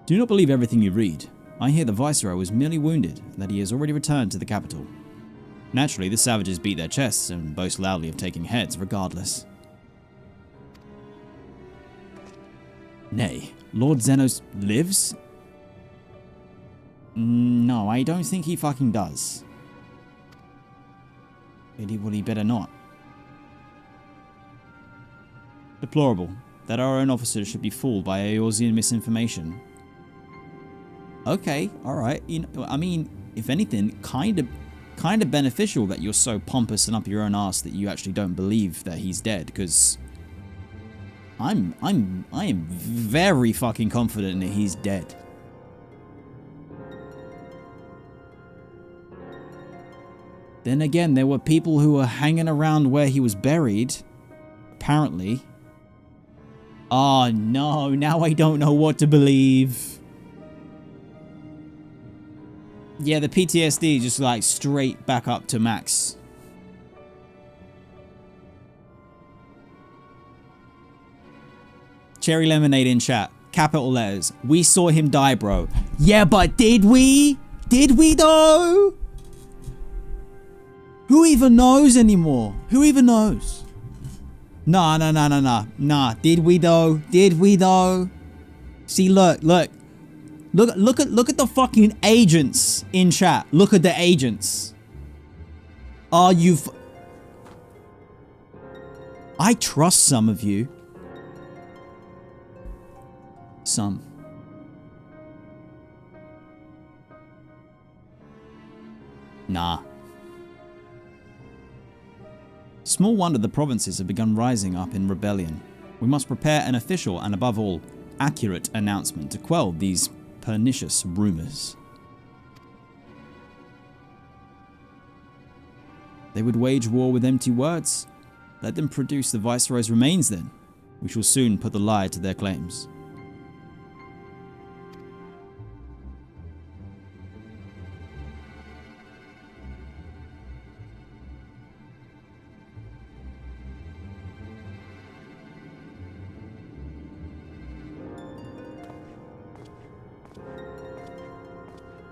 Do not believe everything you read. I hear the Viceroy was merely wounded, and that he has already returned to the capital. Naturally, the savages beat their chests and boast loudly of taking heads regardless. Nay, Lord Xenos lives? No, I don't think he fucking does. Well, he better not. Deplorable that our own officers should be fooled by Eorzean misinformation. Okay, alright. You know, I mean, if anything, kind of beneficial that you're so pompous and up your own ass that you actually don't believe that he's dead, because I am very fucking confident that he's dead. Then again, there were people who were hanging around where he was buried, apparently. Oh no, now I don't know what to believe. Yeah, the PTSD just like straight back up to max. Cherry Lemonade in chat. Capital letters. We saw him die, bro. Yeah, but did we? Did we though? Who even knows anymore? Who even knows? Nah. Did we though? Did we though? See, look at the fucking agents in chat. Look at the agents. Are you? I trust some of you. Some. Nah. Small wonder the provinces have begun rising up in rebellion. We must prepare an official and above all, accurate announcement to quell these pernicious rumors. They would wage war with empty words? Let them produce the Viceroy's remains then. We shall soon put the lie to their claims.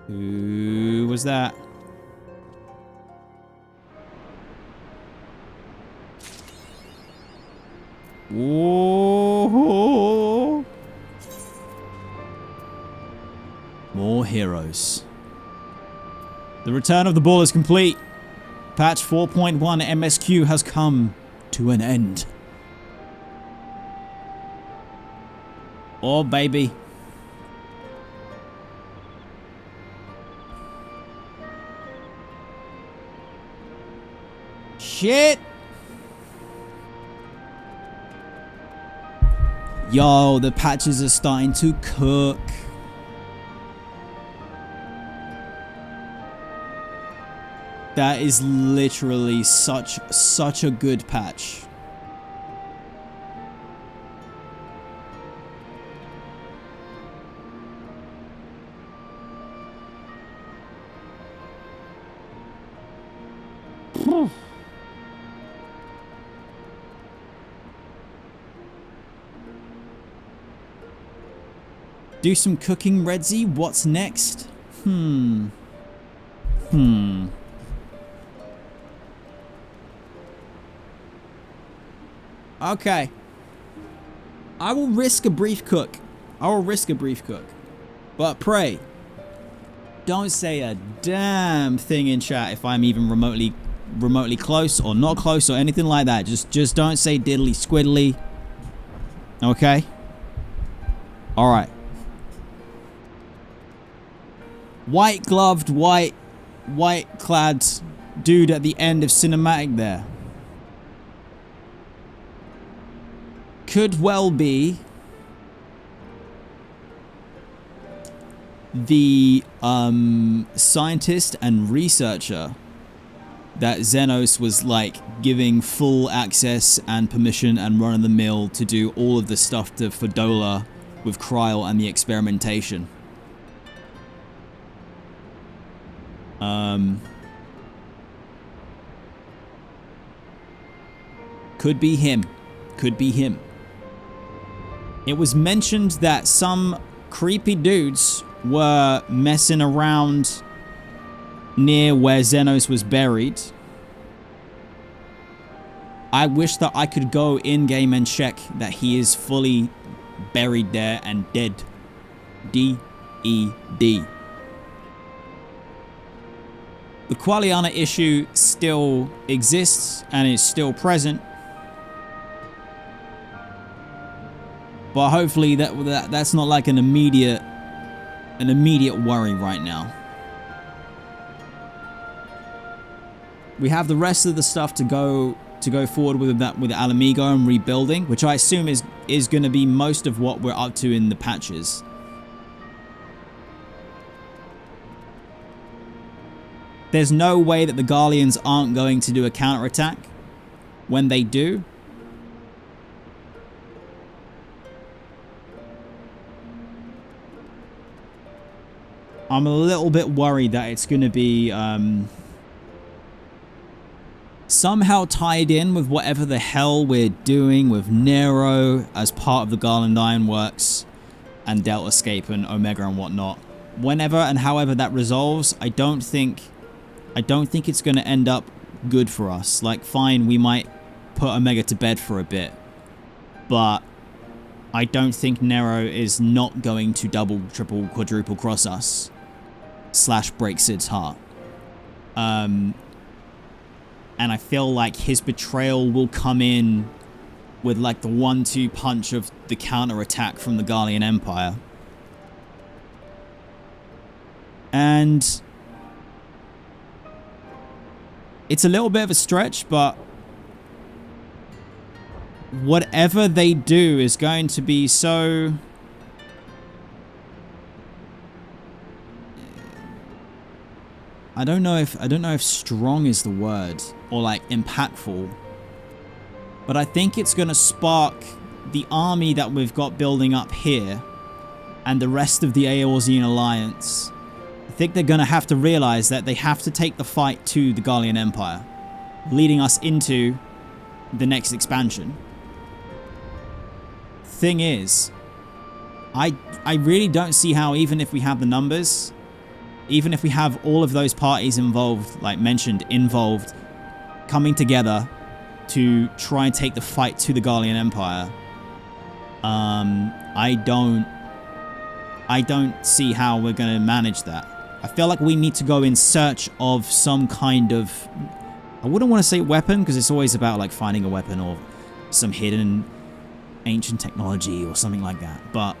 Who was that? Whoa. More heroes. The return of the ball is complete. Patch 4.1 MSQ has come to an end. Oh, baby. Shit. Yo, the patches are starting to cook. That is literally such a good patch. Do some cooking, Redzy. What's next? Okay. I will risk a brief cook. But pray, don't say a damn thing in chat if I'm even remotely close or not close or anything like that. Just don't say diddly squiddly. Okay? Alright. White gloved, white clad dude at the end of cinematic there. Could well be the scientist and researcher that Xenos was like giving full access and permission and run of the mill to do all of the stuff for Dola with Kryl and the experimentation. Could be him. It was mentioned that some creepy dudes were messing around near where Xenos was buried. I wish that I could go in-game and check that he is fully buried there and dead. D-E-D. The Qualiana issue still exists and is still present. But hopefully that's not like an immediate worry right now. We have the rest of the stuff to go forward with Alamigo and rebuilding, which I assume is going to be most of what we're up to in the patches. There's no way that the Garleans aren't going to do a counterattack. When they do, I'm a little bit worried that it's going to be somehow tied in with whatever the hell we're doing with Nero as part of the Garland Ironworks and Deltascape and Omega and whatnot. Whenever and however that resolves, I don't think it's going to end up good for us. Like, fine, we might put Omega to bed for a bit, but I don't think Nero is not going to double, triple, quadruple cross us / break Sid's heart. And I feel like his betrayal will come in with like the 1-2 punch of the counterattack from the Garlean Empire. And it's a little bit of a stretch, but whatever they do is going to be so... I don't know if strong is the word or like impactful, but I think it's going to spark the army that we've got building up here and the rest of the Eorzean alliance. I think they're going to have to realize that they have to take the fight to the Garlean Empire, leading us into the next expansion. Thing is, I really don't see how, even if we have the numbers, even if we have all of those parties involved, like mentioned, involved, coming together to try and take the fight to the Garlean Empire, I don't see how we're going to manage that. I feel like we need to go in search of some kind of, I wouldn't want to say weapon, because it's always about like finding a weapon or some hidden ancient technology or something like that. But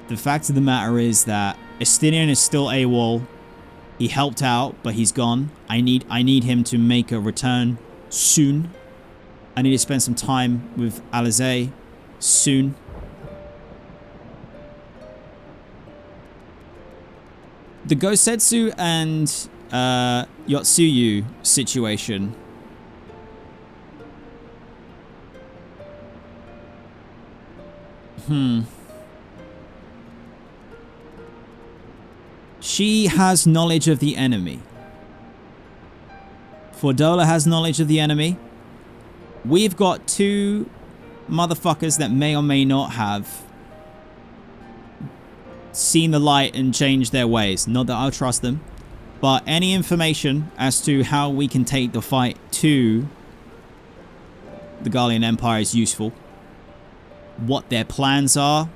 the fact of the matter is that Estinian is still AWOL. He helped out, but he's gone. I need him to make a return soon. I need to spend some time with Alize soon. The Gosetsu and Yotsuyu situation. She has knowledge of the enemy. Fordola has knowledge of the enemy. We've got two motherfuckers that may or may not have seen the light and changed their ways. Not that I'll trust them, but any information as to how we can take the fight to the Garlean Empire is useful. What their plans are.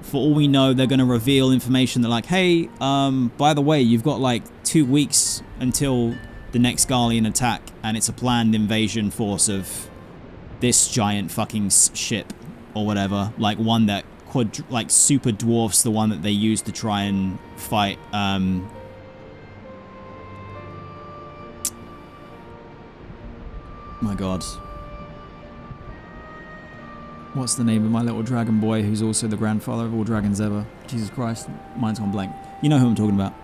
For all we know, they're going to reveal information that like, hey, by the way, you've got like 2 weeks until the next Garlean attack, and it's a planned invasion force of this giant fucking ship or whatever, like one that like super dwarfs the one that they used to try and fight my god, what's the name of my little dragon boy who's also the grandfather of all dragons ever? Jesus Christ, mine's gone blank. You know who I'm talking about.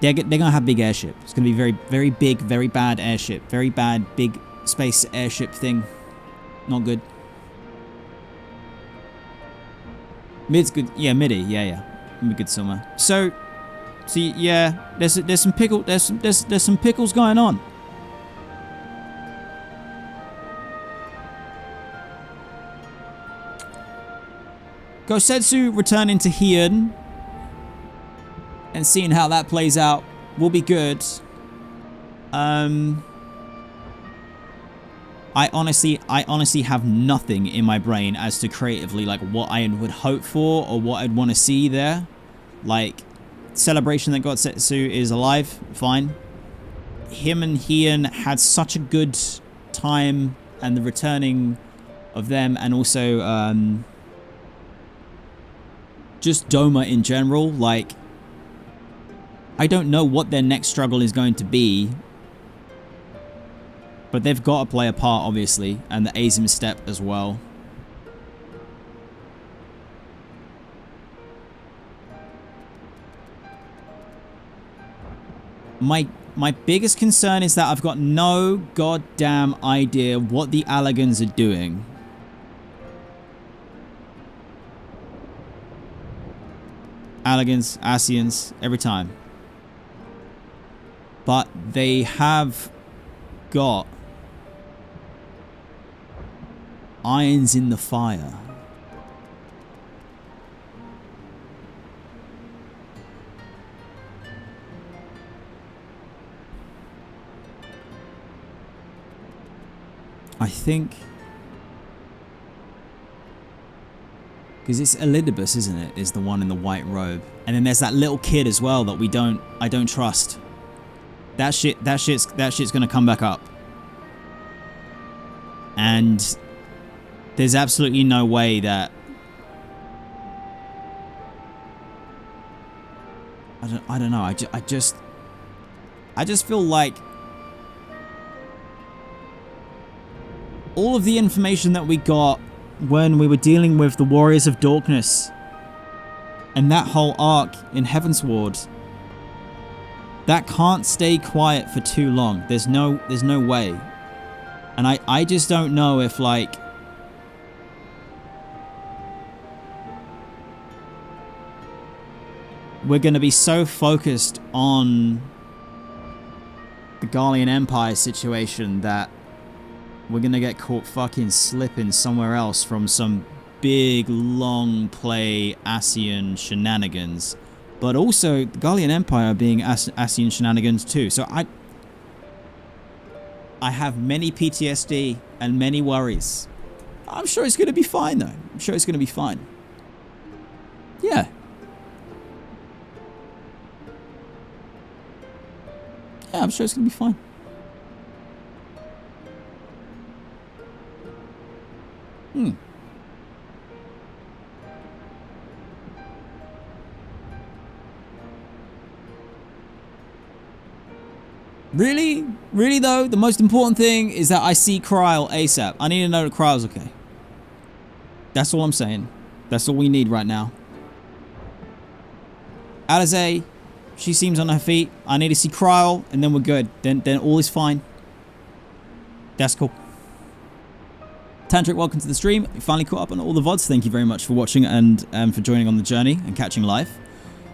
They're gonna have big airship. It's gonna be very, very big, very bad airship. Very bad, big space airship thing. Not good. Mid's good. Yeah, Midi. Yeah. Be good somewhere. So yeah, there's some some pickles going on. Gosetsu returning to Heian and seeing how that plays out will be good. I honestly have nothing in my brain as to creatively like what I would hope for or what I'd want to see there. Like, celebration that Gosetsu is alive, fine. Him and Heian had such a good time, and the returning of them, and also just Doma in general. Like, I don't know what their next struggle is going to be, but they've got to play a part, obviously, and the Azim step as well. My biggest concern is that I've got no goddamn idea what the Allegans are doing. Allegans, Asians, every time. But they have got irons in the fire. I think, because it's Elidibus, isn't it? Is the one in the white robe, and then there's that little kid as well that I don't trust. That shit's gonna come back up, and there's absolutely no way that I don't know. I just feel like all of the information that we got when we were dealing with the Warriors of Darkness and that whole arc in Heavensward, that can't stay quiet for too long. There's no way. And I just don't know if, like, we're going to be so focused on the Garlean Empire situation that we're going to get caught fucking slipping somewhere else from some big, long play Asian shenanigans. But also, the Garlean Empire being Asian shenanigans too. So I have many PTSD and many worries. I'm sure it's going to be fine, though. I'm sure it's going to be fine. Yeah. Yeah, I'm sure it's going to be fine. Really? Really, though? The most important thing is that I see Kryl ASAP. I need to know that Kryl's okay. That's all I'm saying. That's all we need right now. Alize, she seems on her feet. I need to see Kryl, and then we're good. Then all is fine. That's cool. Tantric, welcome to the stream. You finally caught up on all the VODs. Thank you very much for watching and for joining on the journey and catching life.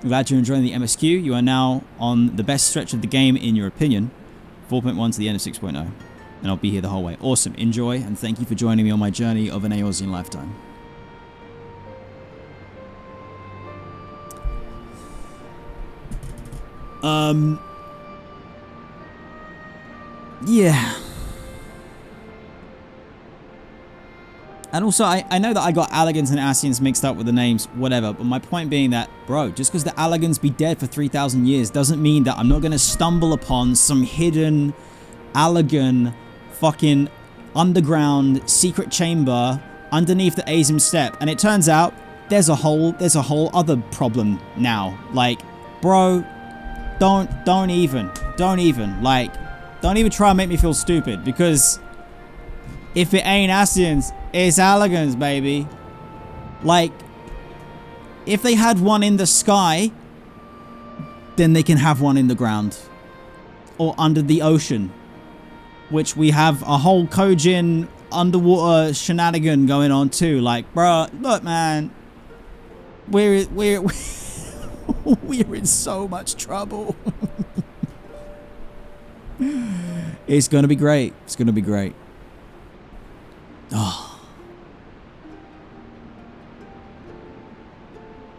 I'm glad you're enjoying the MSQ. You are now on the best stretch of the game, in your opinion. 4.1 to the end of 6.0. And I'll be here the whole way. Awesome. Enjoy, and thank you for joining me on my journey of an Eorzean lifetime. Yeah. And also, I know that I got Allagans and Ascians mixed up with the names, whatever, but my point being that, bro, just because the Allagans be dead for 3,000 years doesn't mean that I'm not going to stumble upon some hidden Allagan fucking underground secret chamber underneath the Azim Steppe. And it turns out there's a whole other problem now. Like, bro, don't even try and make me feel stupid, because if it ain't Ascians, it's Allagans, baby. Like, if they had one in the sky, then they can have one in the ground. Or under the ocean. Which we have a whole Kojin underwater shenanigan going on too. Like, bruh, look, man. We're we're in so much trouble. It's gonna be great. It's gonna be great. Oh.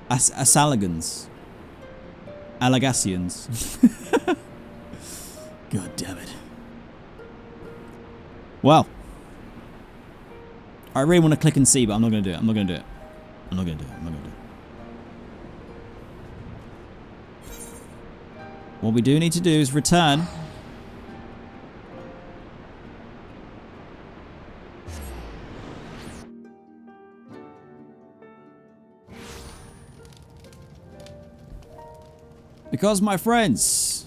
Asalagans. Allagassians. God damn it. Well. I really want to click and see, but I'm not going to do it. I'm not going to do it. I'm not going to do it. I'm not going to do it. What we do need to do is return. Because, my friends,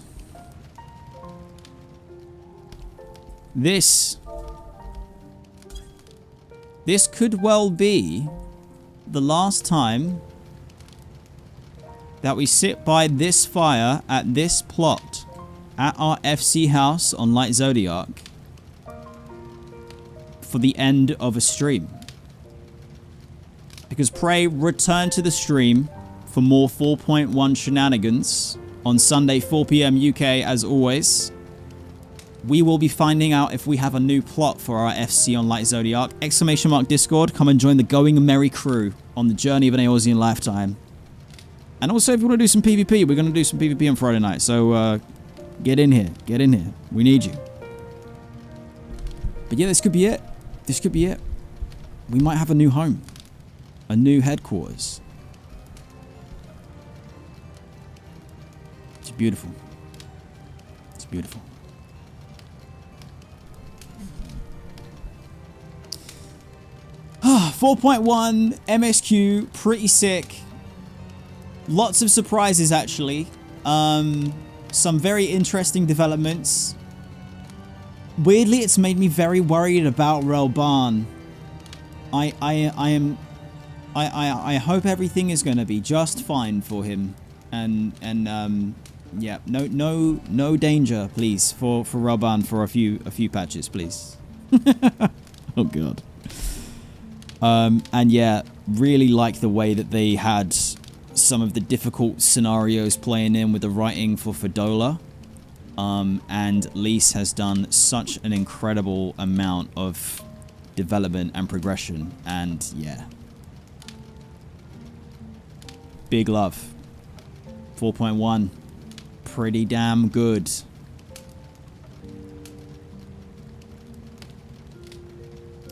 this could well be the last time that we sit by this fire at this plot at our FC house on Light Zodiac for the end of a stream. Because pray return to the stream for more 4.1 shenanigans on Sunday 4 PM UK as always. We will be finding out if we have a new plot for our FC on Light Zodiac. ! Discord, come and join the Going Merry crew on the journey of an Eorzean lifetime. And also, if you want to do some PvP, we're going to do some PvP on Friday night. So, get in here. Get in here. We need you. But yeah, this could be it. This could be it. We might have a new home. A new headquarters. It's beautiful. It's beautiful. Ah, 4.1 MSQ, pretty sick. Lots of surprises, actually. Some very interesting developments. Weirdly, it's made me very worried about Relban. I hope everything is going to be just fine for him. And yeah, no danger, please, for Relban for a few patches, please. Oh god. And yeah, really like the way that they had some of the difficult scenarios playing in with the writing for Fedola. And Lise has done such an incredible amount of development and progression, and yeah. Big love. 4.1. Pretty damn good.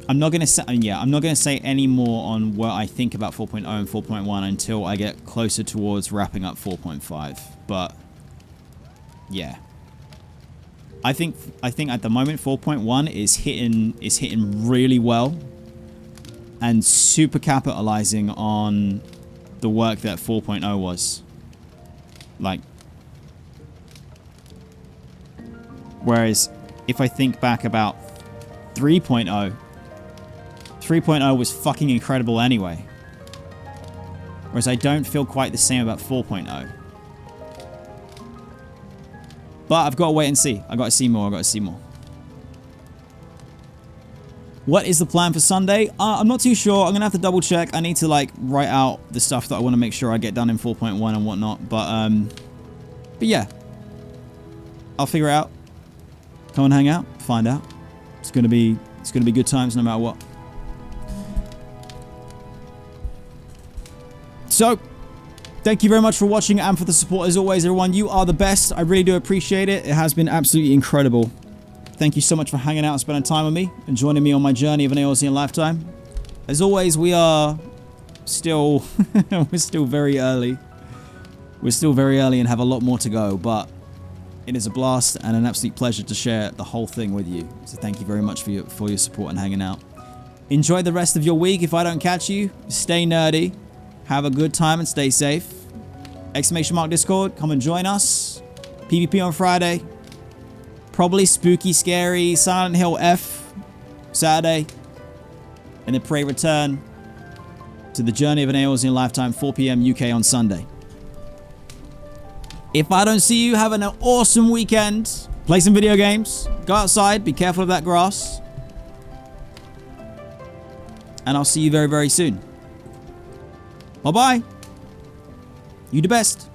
I'm not gonna say any more on what I think about 4.0 and 4.1 until I get closer towards wrapping up 4.5. But yeah, I think at the moment 4.1 is hitting really well and super capitalizing on the work that 4.0 was. Like, whereas if I think back about 3.0 was fucking incredible anyway. Whereas I don't feel quite the same about 4.0. But I've got to wait and see. I got to see more. What is the plan for Sunday? I'm not too sure. I'm going to have to double check. I need to like write out the stuff that I want to make sure I get done in 4.1 and whatnot. But yeah. I'll figure it out. Come and hang out. Find out. It's going to be good times no matter what. So, thank you very much for watching and for the support as always, everyone. You are the best. I really do appreciate it. It has been absolutely incredible. Thank you so much for hanging out and spending time with me and joining me on my journey of an Eorzean lifetime. As always, we are still we're still very early. We're still very early and have a lot more to go, but it is a blast and an absolute pleasure to share the whole thing with you. So thank you very much for your support and hanging out. Enjoy the rest of your week. If I don't catch you, stay nerdy. Have a good time and stay safe. ! Discord, come and join us. PvP on Friday. Probably spooky, scary, Silent Hill F Saturday. And then pray return to the journey of an Eorzean lifetime, 4 PM UK on Sunday. If I don't see you, have an awesome weekend. Play some video games. Go outside. Be careful of that grass. And I'll see you very, very soon. Bye-bye. You the best.